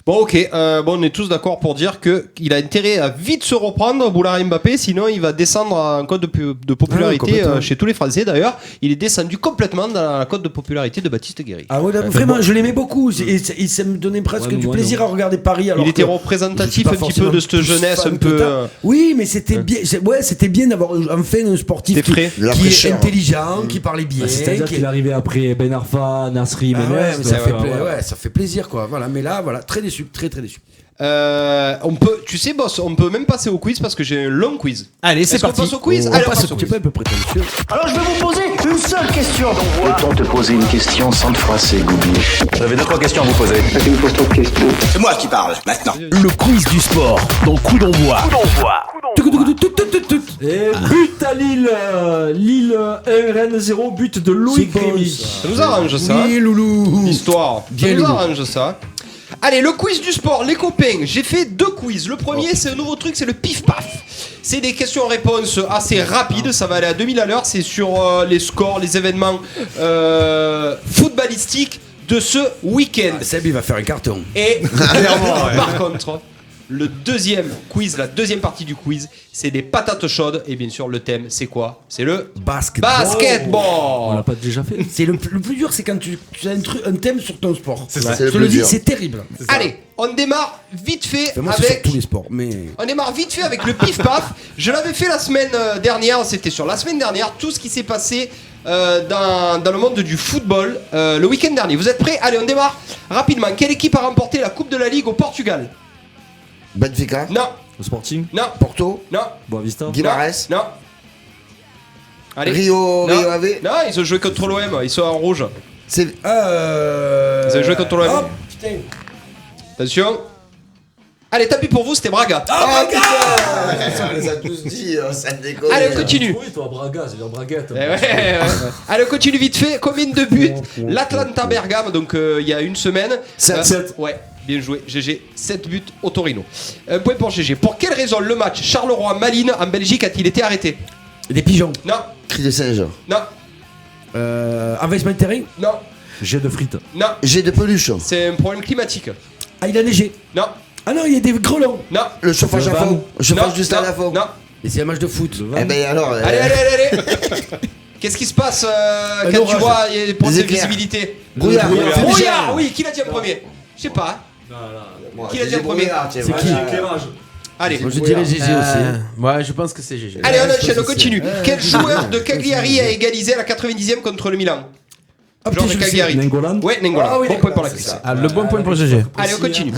Bon, ok, on est tous d'accord pour dire qu'il a intérêt à vite se reprendre, Boulard Mbappé, sinon il va descendre en cote de popularité chez tous les Français. D'ailleurs, il est descendu complètement dans la cote de popularité de Baptiste Guéry. Ah ouais, vraiment, je l'aimais beaucoup. Et ça me donnait presque du plaisir à regarder Paris. Alors il était représentatif un petit peu de cette jeunesse, un peu. Oui, mais c'était bien. C'était bien d'avoir enfin un sportif qui est intelligent, qui parlait bien. C'est-à-dire qu'il arrivait après Ben Arfa, Nasri, Menez. Ça fait plaisir, quoi. Voilà, mais là, voilà, très déçu, très déçu. On peut, tu sais, boss, on peut même passer au quiz parce que j'ai un long quiz. Allez, c'est parti. On passe au quiz. Allez, on passe au quiz. Un peu prétentieux. Alors je vais vous poser une seule question, donc voilà. Peut-on te poser une question sans te froisser, Goubi? J'avais 2-3 questions à vous poser. Tu me poses trop de questions. C'est moi qui parle, maintenant. Le quiz du sport dans Coup d'envoi. Et but à Lille. Lille 1, Rennes 0, but de Loïc Rémy. Ça nous arrange ça. Oui, loulou. L'histoire. Ça nous arrange ça. Allez, le quiz du sport, les copains. J'ai fait 2 quiz. Le premier, c'est un nouveau truc, c'est le pif-paf. C'est des questions-réponses assez rapides. Ça va aller à 2000 à l'heure. C'est sur les scores, les événements footballistiques de ce week-end. Seb, il va faire un carton. Et clairement, par contre, le deuxième quiz, la deuxième partie du quiz, c'est des patates chaudes. Et bien sûr, le thème, c'est quoi? C'est le basketball. On l'a pas déjà fait. C'est le plus dur, c'est quand tu as un thème sur ton sport. C'est ça. Je te le dis, c'est terrible. Allez, on démarre vite fait Moi, c'est sur avec. tous les sports, mais. On démarre vite fait avec le pif-paf. Je l'avais fait la semaine dernière. C'était sur la semaine dernière. Tout ce qui s'est passé dans le monde du football le week-end dernier. Vous êtes prêts? Allez, on démarre rapidement. Quelle équipe a remporté la Coupe de la Ligue au Portugal? Benfica. Non. Le Sporting. Non. Porto. Non. Boavista. Guimarães. Non. Allez. Rio Ave. Non, ils ont joué contre l'OM. Ils sont en rouge. C'est. Ils ont joué contre l'OM. Oh putain. Attention. Allez, tapis pour vous, c'était Braga. Putain. On les a tous dit, ça déconne. Allez, on continue. Oui, toi, Braga, c'est dire Braguette. Ouais. Allez, on continue vite fait. Combien de buts l'Atlanta Bergame, donc il y a une semaine. 7. Ouais, bien joué. GG, 7 buts au Torino. Un point pour GG. Pour quelle raison le match Charleroi-Malines en Belgique a-t-il été arrêté? Des pigeons. Non. Cri de singe. Non. Envahissement de terrain. Non. Jet de frites. Non. Jet de peluche. C'est un problème climatique. Ah, il a neigé. Non. Ah non, il y a des grelons. Non. Le chauffage à fond. Le chauffage du stade à fond. Non. Et c'est un match de foot. Eh ben alors. Allez. Qu'est-ce qui se passe quand tu vois il y a des problèmes de visibilité? Brouillard. Brouillard, oui. Qui l'a dit en premier? Je sais pas. Qui l'a dit en premier? C'est qui? Éclairage. Allez. Moi je dirais GG aussi. Ouais, je pense que c'est GG. Allez, on enchaîne, on continue. Quel joueur de Cagliari a égalisé à la 90e contre le Milan? Joueur de Cagliari. Nengolan. Ouais, Nengolan. Ah oui, bon point pour la Christie. Ah, le bon point pour GG. Allez, on continue.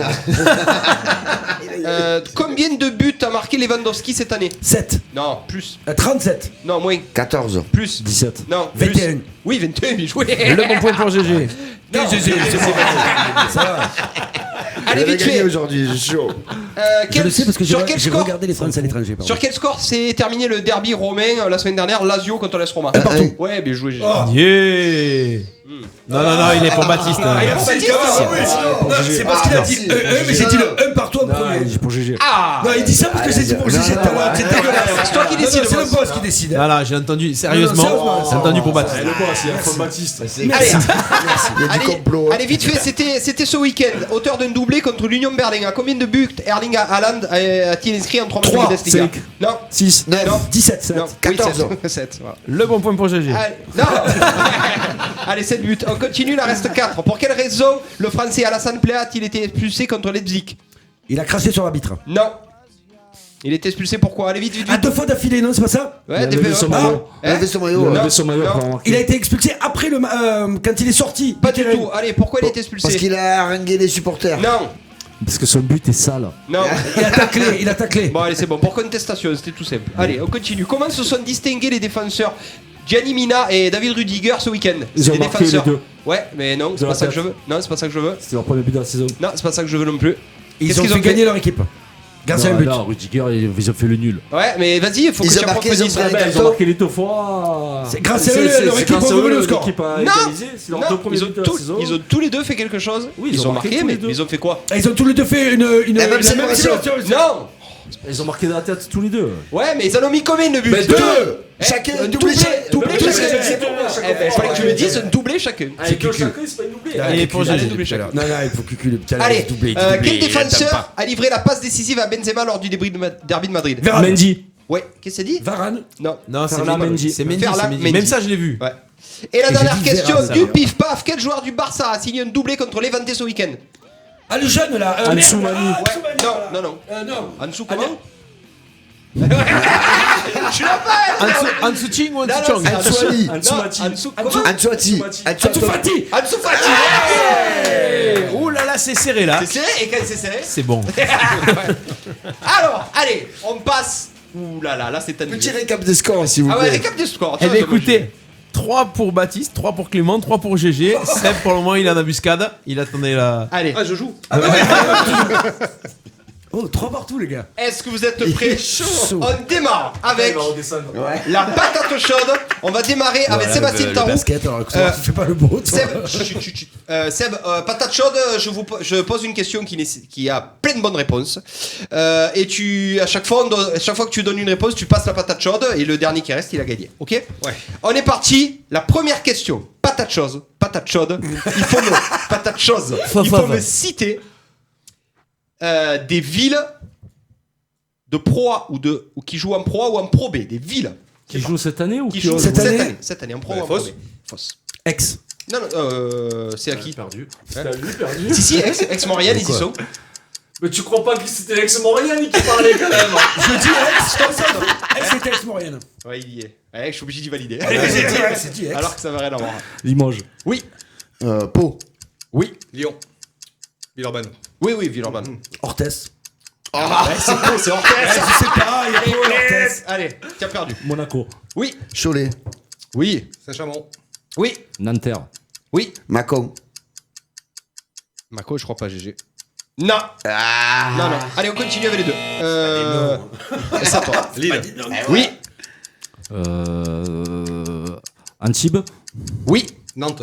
Combien de buts a marqué Lewandowski cette année? 7. Non, plus. 37. Non, moins. 14. Plus. 17. Non, 21. Plus. Oui, 21, bien joué. Le bon point pour GG. Non, Ça va. Allez, vite fait. aujourd'hui, j'ai chaud. Je le sais parce que sur quel j'ai score regardé les Français à l'étranger. pardon. Sur quel score s'est terminé le derby romain la semaine dernière? Lazio contre l'AS Roma. partout. Ouais, bien joué, GG. Yeah. Non, il est pour Baptiste. C'est parce qu'il a dit mais j'ai dit le 1 partout en premier. C'est pour GG. Ah. Non, il dit ça parce que j'ai dit pour GG tout à l'heure. C'est dégueulasse. C'est toi qui décides. C'est le boss qui décide. Voilà, j'ai entendu, sérieusement, j'ai entendu pour Baptiste. Le boss, il y a Paul Baptiste. Allez, Il y a du complot. allez, vite fait, c'était ce week-end. Auteur d'un doublé contre l'Union Berlin. À combien de buts Erling Haaland a-t-il inscrit en 3 matchs de Bundesliga? 5. Non. 6. 9. Non. 17. Non. 14. Oui, 7. Voilà. Le bon point pour GG. Allez, non. Allez, 7 buts. On continue, il en reste 4. Pour quelle raison le français Alassane Plea a-t-il été expulsé contre Leipzig? Il a craché sur l'arbitre. Non. Il était expulsé pourquoi? Allez, vite. À 2 fois d'affilée, non, c'est pas ça? Ouais, Il a levé son maillot. Il avait son maillot. Il a Non. levé son maillot Non. pour avoir Il a marqué. été expulsé après quand il est sorti. Pas du tout. Allez, pourquoi il a été expulsé? Parce qu'il a harangué les supporters. Non. Parce que son but est sale. Non. Il a taclé. Bon, allez, c'est bon. Pour contestation, c'était tout simple. Allez, on continue. Comment se sont distingués les défenseurs Gianni Mina et David Rudiger ce week-end? Ils C'est ont des marqué défenseurs. les deux. Ouais, mais non, c'est De pas la ça que tête. je veux. Non, c'est pas ça que je veux. C'était leur premier but de la saison. Non, c'est pas ça que je veux non plus. Ils Qu'est-ce ont qu'ils fait ont fait gagner leur équipe. Grâce à un but. Non, Rudiger, ils ont fait le nul. Ouais, mais vas-y, il faut que Ils tu ont marqué, approfondisses. ils ont pris Ils ont marqué les deux fois. C'est grâce à eux, leur équipe a relevé le score. L'équipe a Non. égalisé. C'est leurs Non, deux premiers ils ont, buts de la saison. ils ont tous les deux fait quelque chose. Oui, ils ont marqué, tous mais les deux. ils ont fait quoi? Ils ont tous les deux fait la même célébration. célébration. Non. Ils ont marqué de la tête tous les deux. Ouais, mais ils en ont mis combien de buts? Mais 2. Eh, Chacun un doublé. doublé chacun. doublé chacun. Eh ben, fallait que tu me dises un doublé chacun. Avec chacun, c'est pas une doublée. Et pour GG. Non, il faut cuculer. Allez, quel défenseur a livré la passe décisive à Benzema lors du derby de Madrid? Mendy. Ouais, qu'est-ce que c'est dit? Varane. Non, c'est Mendy. C'est Mendy. Mendy. Même ça, je l'ai vu. Ouais. Et la dernière j'ai dit question Varane, du alors. pif paf, quel joueur du Barça a signé un doublé contre Levante ce week-end? Ah, le jeune là. Ansu Mani. Ouais. Non. Non. Ansu comment? Tu l'as pas. Ansu Ching ou Ansu Non, Chong? c'est Ansu Ali. Ansu comment? Ansu Fati. Ansu Fati. Ansu Fati. Ouh là là, c'est serré là. C'est serré, et quand c'est serré? C'est bon. Alors, allez, on passe. Ouh là là, c'est tendu. Petit récap des scores, s'il vous plaît. Ah ouais, récap des scores. Eh bien écoutez, 3 pour Baptiste, 3 pour Clément, 3 pour GG. Seb pour le moment il est en embuscade. Il attendait la... Allez. Ah, je joue. Oh, 3 partout, les gars. Est-ce que vous êtes prêts? On démarre avec la patate chaude. On va démarrer avec Sébastien Tarou. Basket, alors que ça, tu fais pas le beau. Seb, patate chaude, je pose une question qui a plein de bonnes réponses. Et à chaque fois que tu donnes une réponse, tu passes la patate chaude et le dernier qui reste, il a gagné. Ok? Ouais. On est parti. La première question. Patate chaude. Il faut me citer des villes de Pro A ou qui jouent en Pro A ou en Pro B. Des villes. Qui jouent cette année ou qui jouent cette année en Pro A ou en Pro B. Fausse. Ex. Non, c'est à qui? Perdu. Perdu. Si, Aix-Montréal, ils y sont. Mais tu crois pas que c'était l'ex-Montréal qui parlait quand même? Je dis Ex, comme ça. Ex, c'était Ex-Montréal. Ouais, il y est. Ouais, je suis obligé d'y valider. C'est dit Ex. Alors que ça va rien avoir. Limoges. Oui. Pau. Oui. Lyon. Villeurbanne. Oui, Villeurbanne. Orthez. Ah, c'est quoi, c'est Orthez. Je sais pas, il y a Pau et Orthez. Allez, tu as perdu. Monaco. Oui. Cholet. Oui. Saint-Chamond. Oui. Nanterre. Oui. Macon. Mako, je crois pas, GG. Non. Non. Allez, on continue avec les deux. C'est à toi. Lille. Oui. Antibes. Oui. Nantes.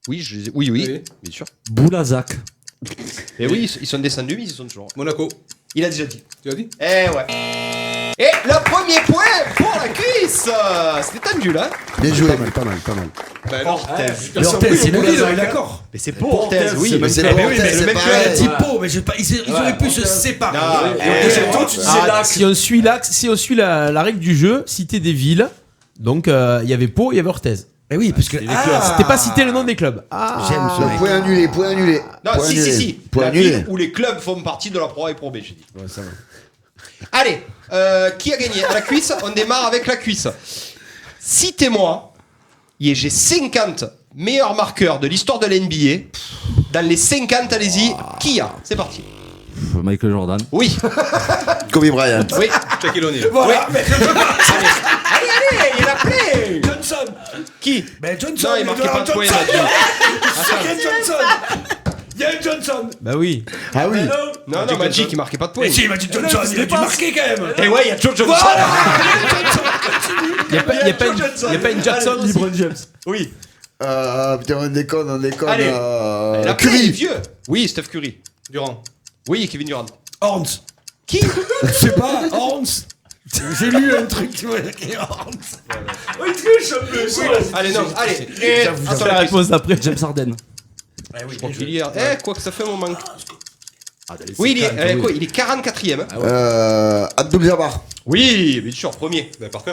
Oui, oui, bien sûr. Boulazac. Et oui, ils sont descendus, mais ils sont toujours. Monaco. Il a déjà dit. Tu as dit? Eh ouais. Et le premier point pour la cuisse. C'était tendu là. Bien joué. Pas mal. Ben non. Orthez. Orthez, c'est le Lille, on est d'accord. Mais c'est pour Orthez, oui. Mais c'est Oui, pas mais Orthez, le c'est mec lui pareil. a dit Pau, mais ils auraient pu se séparer. Si on suit l'axe, si on suit la règle du jeu, citer des villes. Donc il y avait Pau, il y avait Orthez. Eh oui, parce que C'était pas citer le nom des clubs. j'aime ce mec. Point annulé. Non, Point annulé. si. Point La annulé. ville où les clubs font partie de la Pro A et Pro B, j'ai dit. Ouais, ça va. Allez, qui a gagné? À la cuisse, on démarre avec la cuisse. Citez-moi, j'ai 50 meilleurs marqueurs de l'histoire de l'NBA. Dans les 50, allez-y, qui y a? C'est parti. Michael Jordan. Oui. Kobe Bryant. Oui. Shaquille O'Neal. Voilà, mais Allez, il y en a plein. Johnson. Qui? Ben Johnson. Non, il marquait pas de points. Il y a Johnson. Bah oui. Ah oui. Non, Magic, il marquait pas de points. Mais si, Magic Johnson, il a dû marquer quand même. Et ouais, il y a Joe Johnson. Il n'y a pas une Jackson aussi. LeBron James. Oui. Putain, on déconne. Allez. La Curry. vieux. Oui, Steph Curry. Durant. Oui, Kevin Durant. Horns. Qui? Je sais pas, Horns. J'ai lu un truc, tu vois, écrit Horns. Oh, il triche un peu. Allez, non, allez. Et Attends la réponse après. James Harden. Je crois qu'il y a. Quoi que ça fait un moment. Oui, il est 44ème. Abdul Jabbar. Oui, bien sûr, premier. Ben Parker.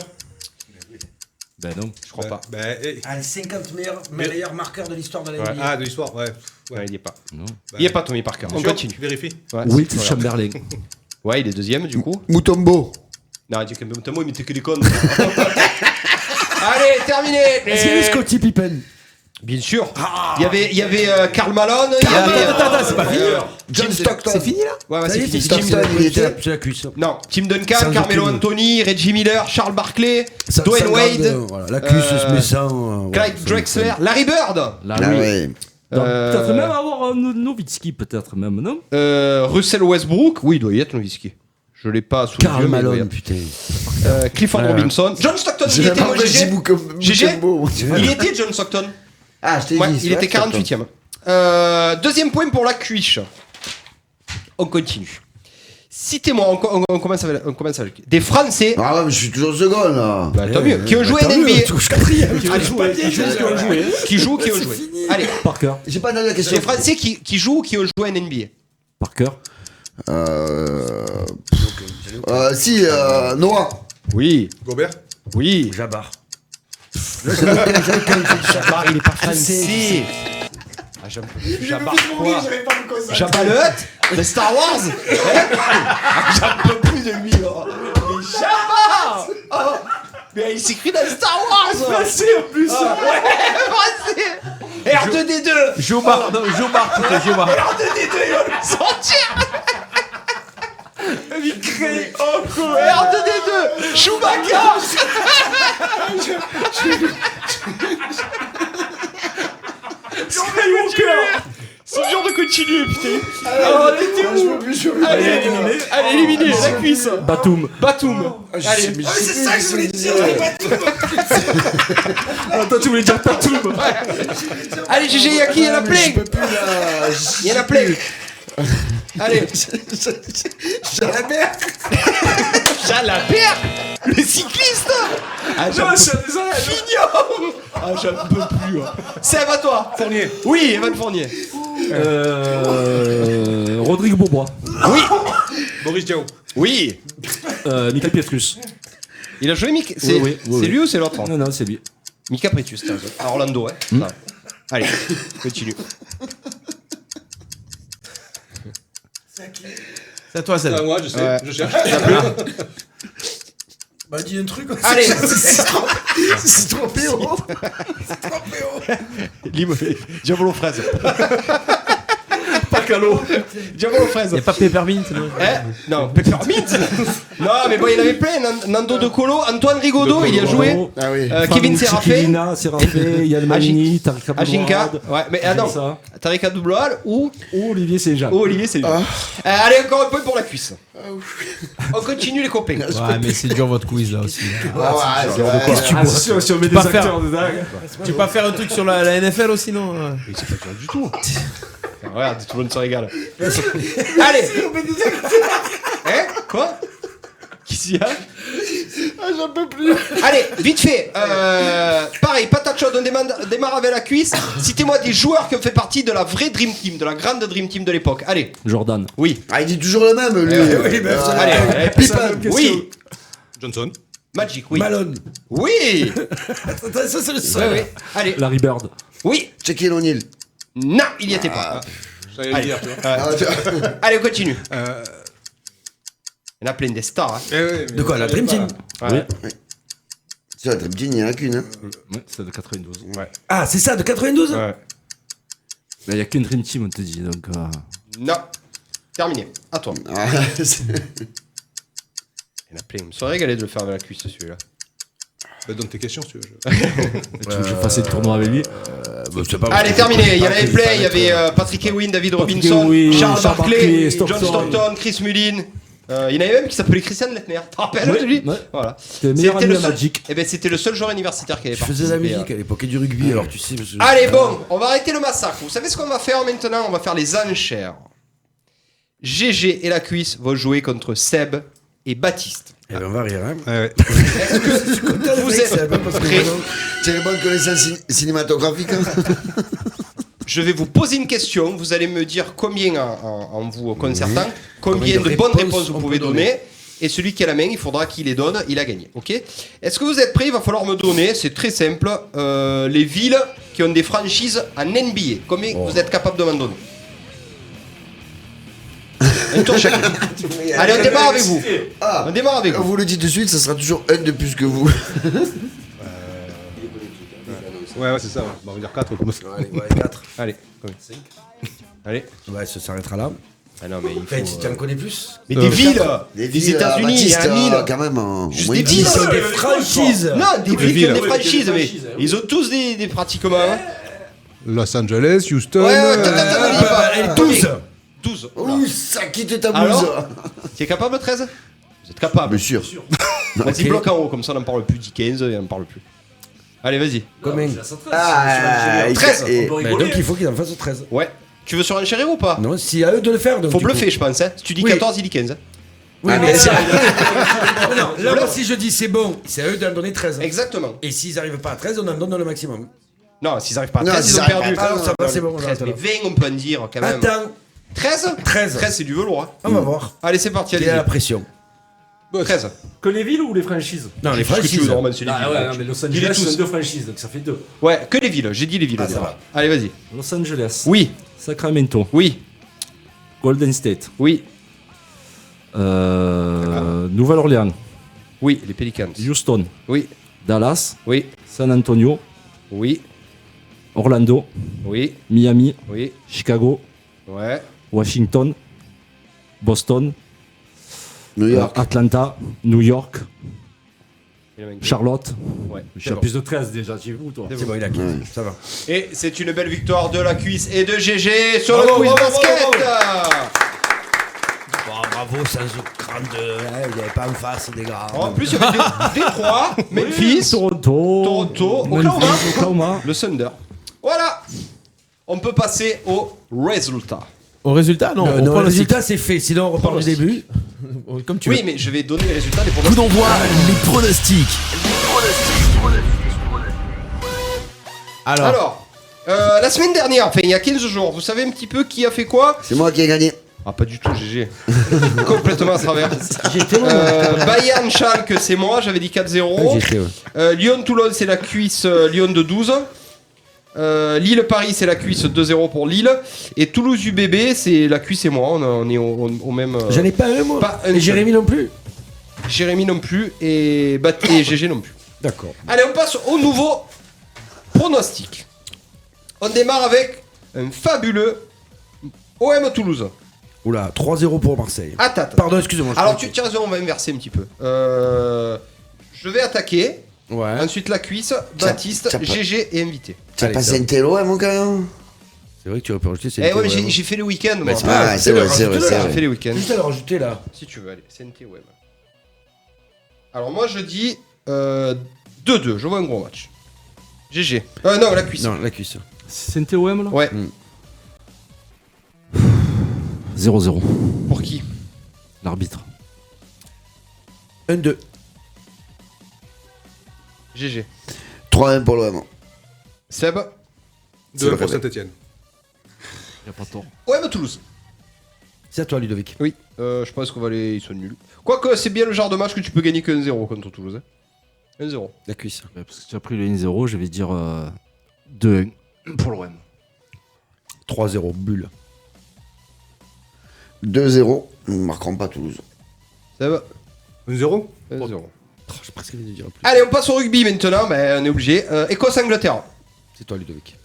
Ben non. Je crois pas. Les 50 meilleurs marqueurs de l'histoire de la NBA. Ah, de l'histoire, ouais. Ouais, il y est pas. Non. Il y est pas Tommy Parker. On continue. Vérifie. Ouais, Wilt voilà. Chamberlain. Ouais, il est deuxième du coup. Mutombo. Non, tu Mutombo, il mettait que des connes. Allez, terminé. Est-ce qu'il y a eu Scottie Pippen? Bien sûr. Il y avait Karl Malone. Attends, c'est pas fini. John Stockton. C'est fini là? Ouais, c'est fini. Stockton, il était. C'est la cuisse. Non, Tim Duncan, Sans Carmelo aucune. Anthony, Reggie Miller, Charles Barkley, Dwayne Wade, Voilà, la cuisse se met sans. Clyde Drexler, Larry Bird, Là, Ah oui. ouais. Peut-être même avoir un Nowitzki, peut-être même, non? Russell Westbrook. Oui, il doit y être Nowitzki. Je l'ai pas sous Karl les yeux, mais il doit y Malone, être. putain. Clifford Robinson. John Stockton, il était moi, GG. Il était John Stockton. Ah, je t'ai Ouais, dit. il était 48ème. Deuxième point pour la cuiche. On continue. Citez-moi, on commence avec des Français. Ah ouais, mais je suis toujours second là. Bah, tant mieux. Qui ont joué à NBA. Qui jouent. Allez. Parker. J'ai pas donné la question. Des Français qui jouent ou qui ont joué à NBA. Parker. Noah. Oui. Gobert. Oui. Jabbar. Jabbar, il est pas français. Jabbar quoi? Jabba le Hutt de Star Wars. J'en peux plus de lui. Mais Jabba. Mais il s'écrit dans Star Wars. Français en plus. Ouais, français. R2D2. Jomar. R2D2, il va le sortir. R2D2. Chewbacca. C'est dur de continuer, putain. Alors, elle était où? Allez, éliminer, la cuisse. Batum. Allez. C'est ça que je voulais dire. Attends, tu voulais dire Batum. Allez, GG, y'a qui? Il y en a plein. Il y en a plein. Allez. Jalabert. Le cycliste. Non, je suis désolé. Fignon. J'en peux plus. Seb, à toi. Fournier. Oui, Evan Fournier. Rodrigue Beaubois. Oui. Boris Diaw. Oui. Mika Pietrus. Il a joué Mika. C'est lui ou c'est l'autre? Non, c'est lui. Mika Pietrus, à Orlando, ouais. Non. Allez, continue. C'est à toi, Seb. Moi, je sais. Ouais. Je cherche. Bah, dis un truc. Allez. C'est trop péo. Diabolo fraise. Pacalo. Diabolo fraise. Il n'y a pas Peppermint, non, Peppermint. Non, mais bon, il y en avait plein. Nando De Colo, Antoine Rigaudot, il y a joué. Ah oui. Kevin Serafé. Yann Manini, Tariq Ajinka. Abdouhad. Ouais, mais non. Tariq Abdouhad ou Olivier Saint-Jean. Allez, encore un point pour la cuisse. On continue les copains. Ouais, mais c'est dur votre quiz là aussi. Si on met des acteurs dedans. Tu peux pas faire un truc sur la NFL aussi, non? Mais c'est pas dur du tout. Regarde, tout le monde se régale. Allez. Hein? Quoi? Qu'est-ce qu'il y a? J'en peux plus. Allez, vite fait. Pareil, patate chaude, on démarre avec la cuisse. Citez-moi des joueurs qui ont fait partie de la vraie Dream Team, de la grande Dream Team de l'époque. Allez. Jordan. Oui. Ah, il dit toujours le même, lui. Allez, Pippen. Oui. Johnson. Magic, oui. Malone. Oui. Ça, c'est le seul. Oui. Allez. Larry Bird. Oui. Shaquille O'Neal. Non, il y était pas. J'allais le dire, tu vois. Allez, on continue. Il y en a plein des stars. Hein. De quoi, la Dream Team? Ouais. C'est la Dream Team, il n'y en a qu'une. Hein. Ouais, c'est de 92. Ouais. Ah, c'est ça, de 92? Ouais. Il n'y a qu'une Dream Team, on te dit. Donc, Non. Terminé. À toi. Ah, Il y en a plein. Je me serais régalé de le faire avec la cuisse, celui-là. Donne tes questions, si tu veux. tu veux que je fasse le tournoi avec lui Allez, terminé. Il y en avait plein. Il y avait Patrick Ewing, David Robinson, Charles Barkley, John Stockton, Chris Mullin. Il y en avait même qui s'appelait Christian Lettner. Tu te rappelles de lui? Voilà. C'était le meilleur ami à Magic. Eh ben, c'était le seul joueur universitaire qui avait participé. Je faisais la musique à l'époque et du rugby, alors tu sais. Allez, bon, on va arrêter le massacre. Vous savez ce qu'on va faire maintenant? On va faire les enchères. GG et la cuisse vont jouer contre Seb et Baptiste. Eh ben, on va rire, hein. Est-ce que vous êtes prêts? Tu as une bonne connaissance cinématographique. Je vais vous poser une question. Vous allez me dire combien en vous concertant, combien de bonnes réponses vous pouvez donner. Et celui qui a la main, il faudra qu'il les donne. Il a gagné. Ok? Est-ce que vous êtes prêts? Il va falloir me donner, c'est très simple, les villes qui ont des franchises en NBA. Combien vous êtes capable de m'en donner? Un tour chacun. Allez, on démarre avec vous. On démarre avec vous. Vous le dites de suite, ça sera toujours un de plus que vous. Ouais, c'est ça. On va dire 4 comme ça. Allez, 4. Allez, 5. Allez. Ouais, ça s'arrêtera là. Ah non, mais il faut. Tu en connais plus? Mais des villes! Des États-Unis, il y a 1000. Quand même, juste des villes! Des franchises! Non, des villes qui ont des franchises, mais ils ont tous des pratiquement. Los Angeles, Houston. Ouais, 12! 12. Ouh, ça quitte ta blouse! Alors, tu es capable, 13? Vous êtes capable? Bien sûr. Vas-y, bloque en haut, comme ça on n'en parle plus. Dis 15 et on n'en parle plus. Allez, vas-y. Combien? 13! Donc il faut qu'il en fasse 13. Ouais. Tu veux surenchérir ou pas? Non, si à eux de le faire. Donc faut bluffer, je pense. Hein. Si tu dis 14, il dit 15. Oui, mais c'est non, là, moi, si je dis c'est bon, c'est à eux d'en donner 13. Exactement. Et s'ils n'arrivent pas à 13, on en donne le maximum. Non, s'ils n'arrivent pas à 13, ils ont perdu. Alors ça va, c'est bon. 13, mais 20, on peut en dire quand même. Attends. 13 13, c'est du velours. Hein. On va voir. Allez, c'est parti. Il y a la pression. 13. Que les villes ou les franchises? Non, les franchises. C'est les villes. Ah ouais, non, mais Los Angeles, c'est 2 franchises, donc ça fait 2. Ouais, que les villes. J'ai dit les villes. Ah, ça va. Allez, vas-y. Los Angeles. Oui. Sacramento. Oui. Golden State. Oui. Nouvelle-Orléans. Oui, les Pelicans. Houston. Oui. Dallas. Oui. San Antonio. Oui. Orlando. Oui. Miami. Oui. Chicago. Ouais. Washington. Boston. New York. Atlanta. New York. Charlotte. Ouais. J'ai plus de 13 déjà, tu es où toi? C'est bon, il a quitté. Ça va. Et c'est une belle victoire de la cuisse et de GG sur le quiz basket. Bravo, sans aucun de. Il n'y avait pas en face des gars. En plus, il y avait Détroit, Memphis, Toronto, Oklahoma, le Thunder. Voilà. On peut passer au résultat. Au résultat, non. Le résultat, c'est fait. Sinon, on repart du début. Comme tu veux. Oui, mais je vais donner les résultats des Coup pronostics. d'envoi, les pronostics. Alors, la semaine dernière, enfin il y a 15 jours, vous savez un petit peu qui a fait quoi? C'est moi qui ai gagné. Ah, pas du tout, GG. Complètement à travers. Bayern Schalke, c'est moi, j'avais dit 4-0. Lyon-Toulon, c'est la cuisse Lyon de 12. Lille-Paris, c'est la cuisse 2-0 pour Lille. Et Toulouse-UBB, c'est la cuisse et moi. On est au même. J'en ai pas un, moi. Et Jérémy non plus. Jérémy non plus. Et GG non plus. D'accord. Allez, on passe au nouveau pronostic. On démarre avec un fabuleux OM Toulouse. Oula, 3-0 pour Marseille. Attends. Pardon, excusez-moi. Alors, tu as raison, on va inverser un petit peu. Je vais attaquer. Ouais. Ensuite, la cuisse, Baptiste, GG et invité. Tu as passé un télo, mon gars? C'est vrai que tu aurais pu rajouter. Eh ouais, mais j'ai fait le week-end. Mais c'est pas c'est vrai. J'ai fait les week-ends. Juste à le rajouter là. Si tu veux, allez, CNT OM. Alors, moi, je dis 2-2. Je vois un gros match. GG. Non, la cuisse. Non, la cuisse. C'est NTOM là? Ouais. 0-0. Pour qui? L'arbitre. 1-2. GG. 3-1 pour l'OM. Seb? 2 pour Saint-Etienne. Y'a pas tort. OM Toulouse. C'est à toi, Ludovic. Oui, je pense qu'on va les. Ils sont nuls. Quoique, c'est bien le genre de match que tu peux gagner que 1-0 contre Toulouse. Hein. 1-0. La cuisse. Ouais, parce que tu as pris le 1-0, je vais dire 2-1 pour l'OM. 3-0, bulle. 2-0. Nous ne marquerons pas Toulouse. Ça va. 1-0. 1-0. J'ai presque envie de dire plus. Allez, on passe au rugby maintenant, mais on est obligé. Écosse-Angleterre. C'est toi, Ludovic.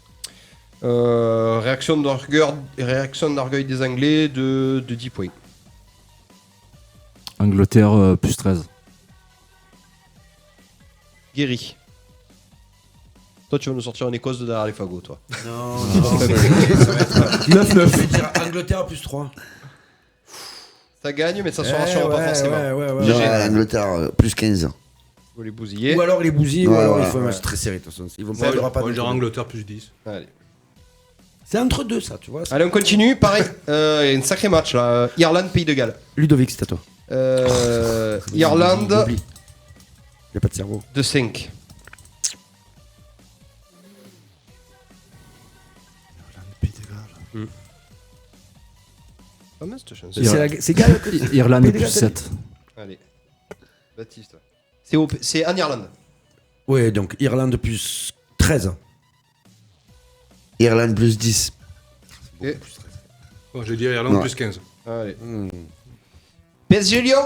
Réaction d'orgueil des Anglais de 10 points. Angleterre plus 13. Guéry. Toi, tu vas nous sortir en Écosse de derrière les fagots, toi. Non. 9-9. Je vais dire Angleterre plus 3. Ça gagne, mais ça se rassurera pas forcément. Ouais. L'Angleterre plus 15. Faut les bousiller. Ou alors les bousiller, ou alors il faut un match très serré de toute façon. Ils vont pas, il y aura pas de. Moi, je dirais Angleterre plus 10. Allez. C'est entre deux, ça, tu vois. Allez, on continue. Pareil, un sacré match là. Irlande, Pays de Galles. Ludovic, c'est à toi. Irlande. Il n'y a pas de cerveau. De 5. Pas mal cette chance. C'est Galles. Irlande plus 7. Allez. Baptiste. C'est en Irlande. Ouais, donc Irlande plus 13. Irlande plus 10. Et... Bon, je dirais Irlande plus 15. Allez. PSG Lyon.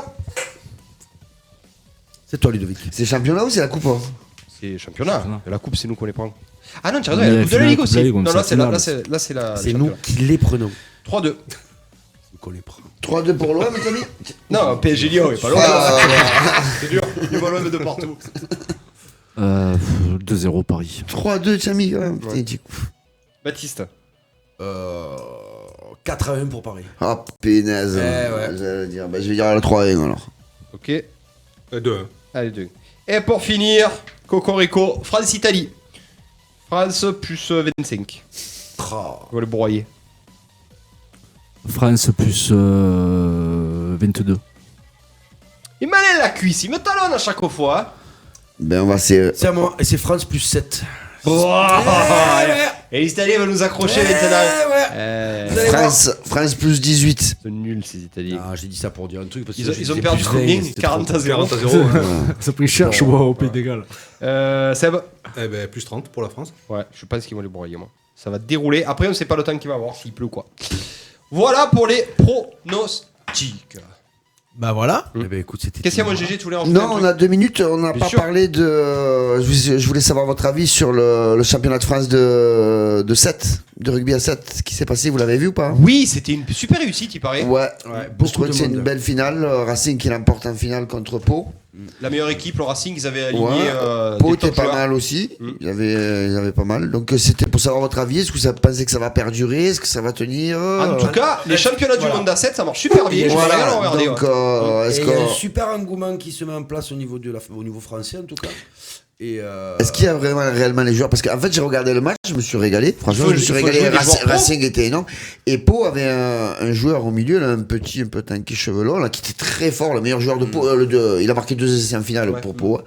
C'est toi, Ludovic. C'est championnat ou c'est la coupe? C'est championnat. La coupe, c'est nous qu'on les prend. Ah non, tu as raison, il y a la coupe de la Ligue aussi. Non, là, c'est la. C'est nous qui les prenons. 3-2. Qu'on les prend. 3-2 pour l'OM, t'as dit? Non, PSG Lyon, il est pas loin. C'est dur, il va loin de partout. 2-0 Paris. 3-2, Chami, quand même. Ouais. Baptiste. 4-1 pour Paris. Ah, pénaise. Ouais. Je vais dire le 3-1 alors. Ok. 2-1. Allez, 2. Et pour finir, Cocorico, France-Italie. France plus 25. On va le broyer. France plus 22. Il m'enlève la cuisse, il me talonne à chaque fois. Ben, on va c'est. C'est à moi, et c'est France plus 7. Et l'Italie va nous accrocher maintenant. France plus 18. C'est nul ces Italiens. Ah, j'ai dit ça pour dire un truc. Parce que ils ont perdu combien 40 à 0. Ça a pris cher, je vois, au Pays des Galles. Seb. Eh ben, plus 30 pour la France. Ouais, je pense qu'ils vont les broyer, moi. Ça va dérouler. Après, on ne sait pas le temps qu'il va avoir, s'il pleut ou quoi. Voilà pour les pronostics. Bah voilà. Eh ben, écoute, c'était. Qu'est-ce qu'il y a, mon GG, tu voulais Non, on a 2 minutes, on n'a pas parlé de. Je voulais savoir votre avis sur le championnat de France de 7, de rugby à 7, qui s'est passé, vous l'avez vu ou pas? Oui, c'était une super réussite, il paraît. Ouais, je trouve que c'est une belle finale. Racing qui l'emporte en finale contre Pau. La meilleure équipe, le Racing, ils avaient aligné. Pau était pas mal aussi. Ils avaient pas mal. Donc c'était pour savoir votre avis. Est-ce que vous pensez que ça va perdurer? Est-ce que ça va tenir? En tout cas, les championnats du monde à 7, ça marche super bien. Donc, il y a un super engouement qui se met en place au niveau français en tout cas. Est-ce qu'il y a réellement les joueurs? Parce qu'en fait, j'ai regardé le match, je me suis régalé. Franchement, je me suis régalé. Racing était énorme. Et Pau avait un joueur au milieu, là, un petit, un peu tanky chevelon, là, qui était très fort, le meilleur joueur de Pau. Il a marqué 2 essais en finale pour Pau.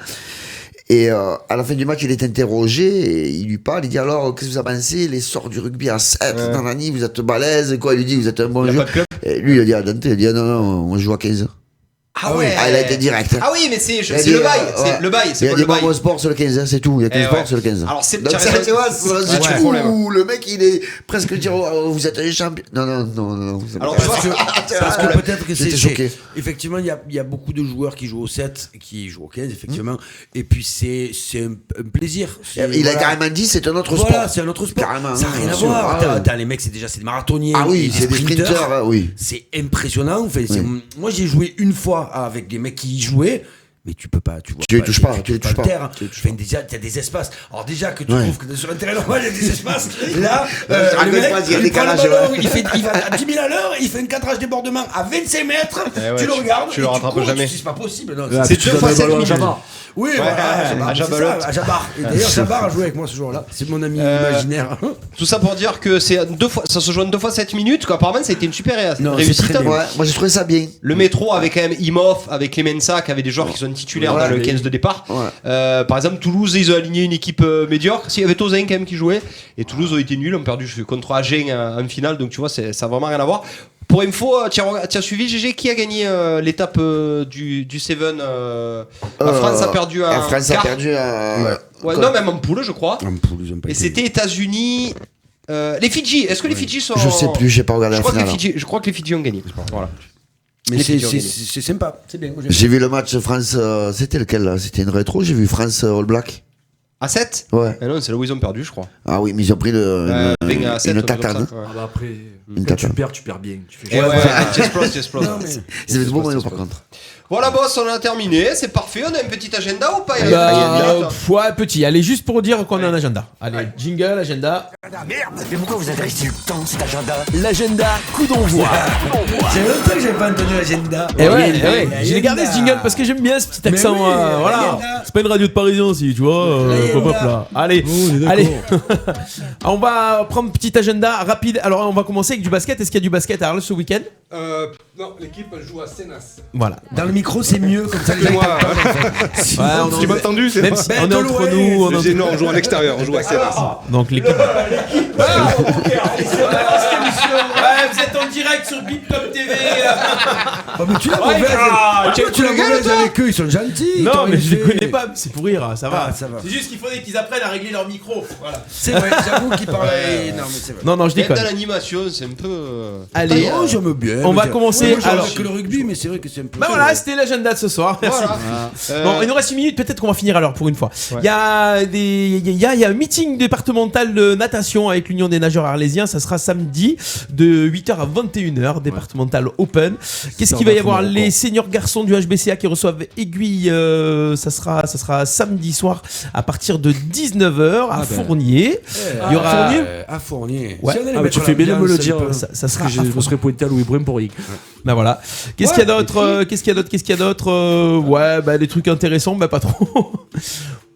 Et à la fin du match, il est interrogé et il lui parle. Il dit alors, qu'est-ce que vous avez pensé? Les sorts du rugby à 7, nanani, vous êtes balèze, quoi. Il lui dit, vous êtes un bon joueur. Et lui, il a dit à Dante, il dit non, moi je joue à 15. Ah ouais. Il a été direct. Ah oui, mais c'est le bail. C'est le bail. Il a dit bon sport sur le 15, c'est tout. Il y a que le sport sur le 15. Alors c'est donc ça, tu vois, le mec il est presque dire vous êtes un champion. Non. Alors parce que peut-être que j'étais choqué. Effectivement, il y a beaucoup de joueurs qui jouent au 7, qui jouent au 15, effectivement. Et puis c'est un plaisir. Il a carrément dit c'est un autre sport. Voilà, c'est un autre sport. Carrément. Ça n'a rien à voir. Les mecs, c'est des marathoniens. Ah oui, c'est des sprinteurs. Oui. C'est impressionnant. Moi, j'ai joué une fois avec des mecs qui y jouaient, mais tu peux pas, tu vois. Tu les touches pas. Déjà, il y a des espaces. Alors déjà que tu trouves que sur un terrain normal, il y a des espaces. Là, le mec, il prend le ballon, il va à 10 000 à l'heure, il fait un cadrage débordement à 25 mètres, tu le regardes, tu le rattrapes jamais. C'est pas possible. C'est 2 fois 7 minutes. Oui, à Jabbar. Et d'ailleurs, Jabbar a joué avec moi ce jour-là. C'est mon ami imaginaire. Tout ça pour dire que c'est 2 fois, ça se joue en 2 fois 7 minutes. Apparemment, ça a été une super réussite. Moi, j'ai trouvé ça bien. Le métro avait quand même Imhoff, avec Clemenza, qui avait des joueurs qui sont titulaires dans le 15 de départ. Par exemple, Toulouse, ils ont aligné une équipe médiocre. Il y avait Tozin quand même qui jouait. Et Toulouse ont été nuls, ont perdu contre Agen en finale. Donc tu vois, ça n'a vraiment rien à voir. Pour info, tu as suivi GG qui a gagné l'étape du Seven La France a perdu La France a perdu non, même en poule, je crois. En poule, ils ont pas et c'était États-Unis. Les Fidji, est-ce que les Fidji sont. Je sais plus, j'ai pas regardé la finale. Je crois que les Fidji ont gagné. Voilà. Mais c'est sympa, c'est bien. J'ai vu le match France, c'était lequel là? C'était une rétro, j'ai vu France All Black. À 7 Ouais. Non, c'est là où ils ont perdu, je crois. Ah oui, mais ils ont pris une tatane. Après, quand tu perds bien. Tu fais tu exploses. C'est des bons maillots par contre. Voilà, boss, on a terminé, c'est parfait. On a un petit agenda ou pas? Ouais, petit. Allez, juste pour dire qu'on a un agenda. Allez, jingle, agenda. Merde, mais pourquoi vous intéressez le temps cet agenda? L'agenda, coup d'envoi. C'est longtemps que j'ai pas entendu l'agenda. Et ouais. J'ai gardé ce jingle parce que j'aime bien ce petit accent. Voilà. C'est pas une radio de Parisien aussi, tu vois. Pop-up là. Allez. On va prendre un petit agenda rapide. Alors, on va commencer avec du basket. Est-ce qu'il y a du basket à Arles ce week-end? Non, l'équipe joue à Sénas. Voilà. Dans le micro, c'est mieux comme ça. Tu m'as entendu, c'est même si on est entre nous. Non, on joue à l'extérieur, on joue à Sénas. Donc l'équipe. Vous êtes en direct sur Bip Top TV. Mais tu l'as mauvaise avec eux, ils sont gentils. Non, mais je les connais pas, c'est pour rire, ça va. C'est juste qu'il faudrait qu'ils apprennent à régler leur micro. Voilà. C'est vrai, j'avoue qu'ils parlent. Non, mais c'est vrai. Non, je déconne. Dans l'animation, c'est un peu. Allez, j'aime bien. on va commencer. Alors que le rugby, mais c'est vrai que c'est un peu. Bah voilà, c'était l'agenda de ce soir. Merci. Bon, il nous reste 6 minutes, peut-être qu'on va finir à l'heure pour une fois. Il y a un meeting départemental de natation avec l'Union des nageurs arlésiens. Ça sera samedi de 8h à 21h, départemental open. Qu'est-ce qu'il va y avoir? Les seniors garçons du HBCA qui reçoivent Aiguille. Ça sera samedi soir à partir de 19h à Fournier. Il y aura à Fournier. Ouais. Tu fais bien de me le dire. Ça sera. Je me serais pointé à Louis Brun pour Rick. Bah voilà. Qu'est-ce qu'il y a d'autre? Ouais, bah des trucs intéressants, bah pas trop.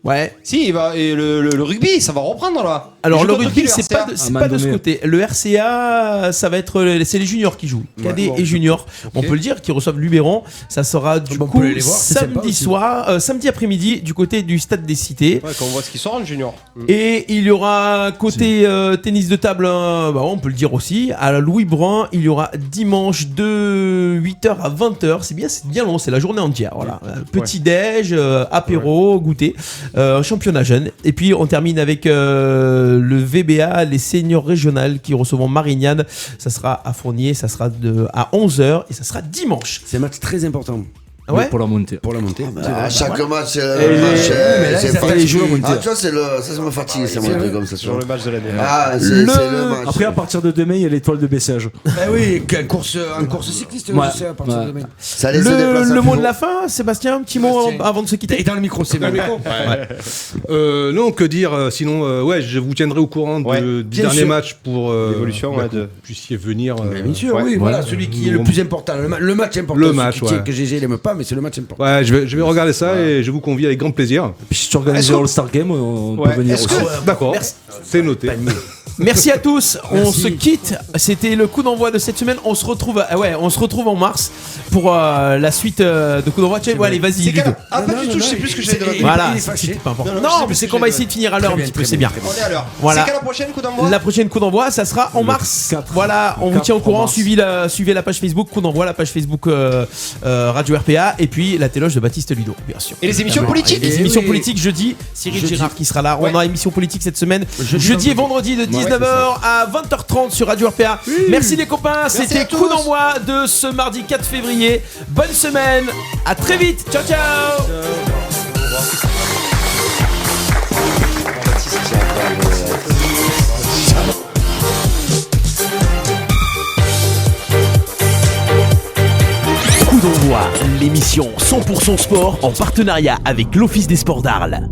Ouais. Si, et le rugby, ça va reprendre là. Alors le rugby, c'est pas de ce côté. Le RCA, ça va être c'est les juniors qui jouent, cadets et juniors. On peut le dire, qui reçoivent Luberon. Ça sera du coup samedi après-midi du côté du stade des Cités. Ouais, quand on voit ce qui sort en junior. Et il y aura côté tennis de table, on peut le dire aussi, à Louis Brun, il y aura dimanche de 8h à 20h. C'est bien long, c'est la journée entière. Voilà. Petit déj, apéro, goûter. Championnat jeune. Et puis on termine avec le VBA, les seniors régionales qui recevront Marignane. Ça sera à Fournier, ça sera à 11h et ça sera dimanche. C'est un match très important. Ouais. Pour la montée. Chaque match, c'est les joueurs montés. Ah, tu vois, ça me fatigue, c'est un truc comme ça. Sur le match de l'année. Ah, c'est le match. Après, à partir de demain, il y a l'étoile de Bessèges. Oui, en course cycliste, ouais. à partir de demain. Ça laisse des déplacements. Le mot de la fin, Sébastien, un petit mot avant de se quitter. Et dans le micro, c'est bon. Non, que dire sinon, je vous tiendrai au courant du dernier match pour l'évolution, que vous puissiez venir. Bien sûr, oui, voilà, celui qui est le plus important, le match important. Le match, que GG n'aime pas, mais c'est le match important. Ouais, je vais regarder ça et je vous convie avec grand plaisir. Puis si tu organises All-Star Game, on peut venir aussi. D'accord, c'est noté. Merci à tous. On se quitte. C'était le coup d'envoi de cette semaine. On se retrouve en mars pour la suite de coup d'envoi. Allez, vas-y. Pas du tout. Je sais plus ce que j'ai demandé. Voilà, c'est pas important. Non, mais c'est qu'on va essayer de finir à l'heure un petit peu. C'est bien. On est à l'heure. Voilà. C'est quand la prochaine coup d'envoi ? La prochaine coup d'envoi, ça sera en mars. Voilà, on vous tient au courant. Suivez la page Facebook coup d'envoi, la page Facebook Radio RPA et puis la téloge de Baptiste Ludo, bien sûr. Et les émissions politiques. Les émissions politiques jeudi. Cyril Girard qui sera là. On a émission politique cette semaine. Jeudi et vendredi de 19h à 20h30 sur Radio RPA. Merci les copains, c'était coup d'envoi de ce mardi 4 février. Bonne semaine, à très vite. Ciao ciao. Coup d'envoi, l'émission 100% sport en partenariat avec l'Office des sports d'Arles.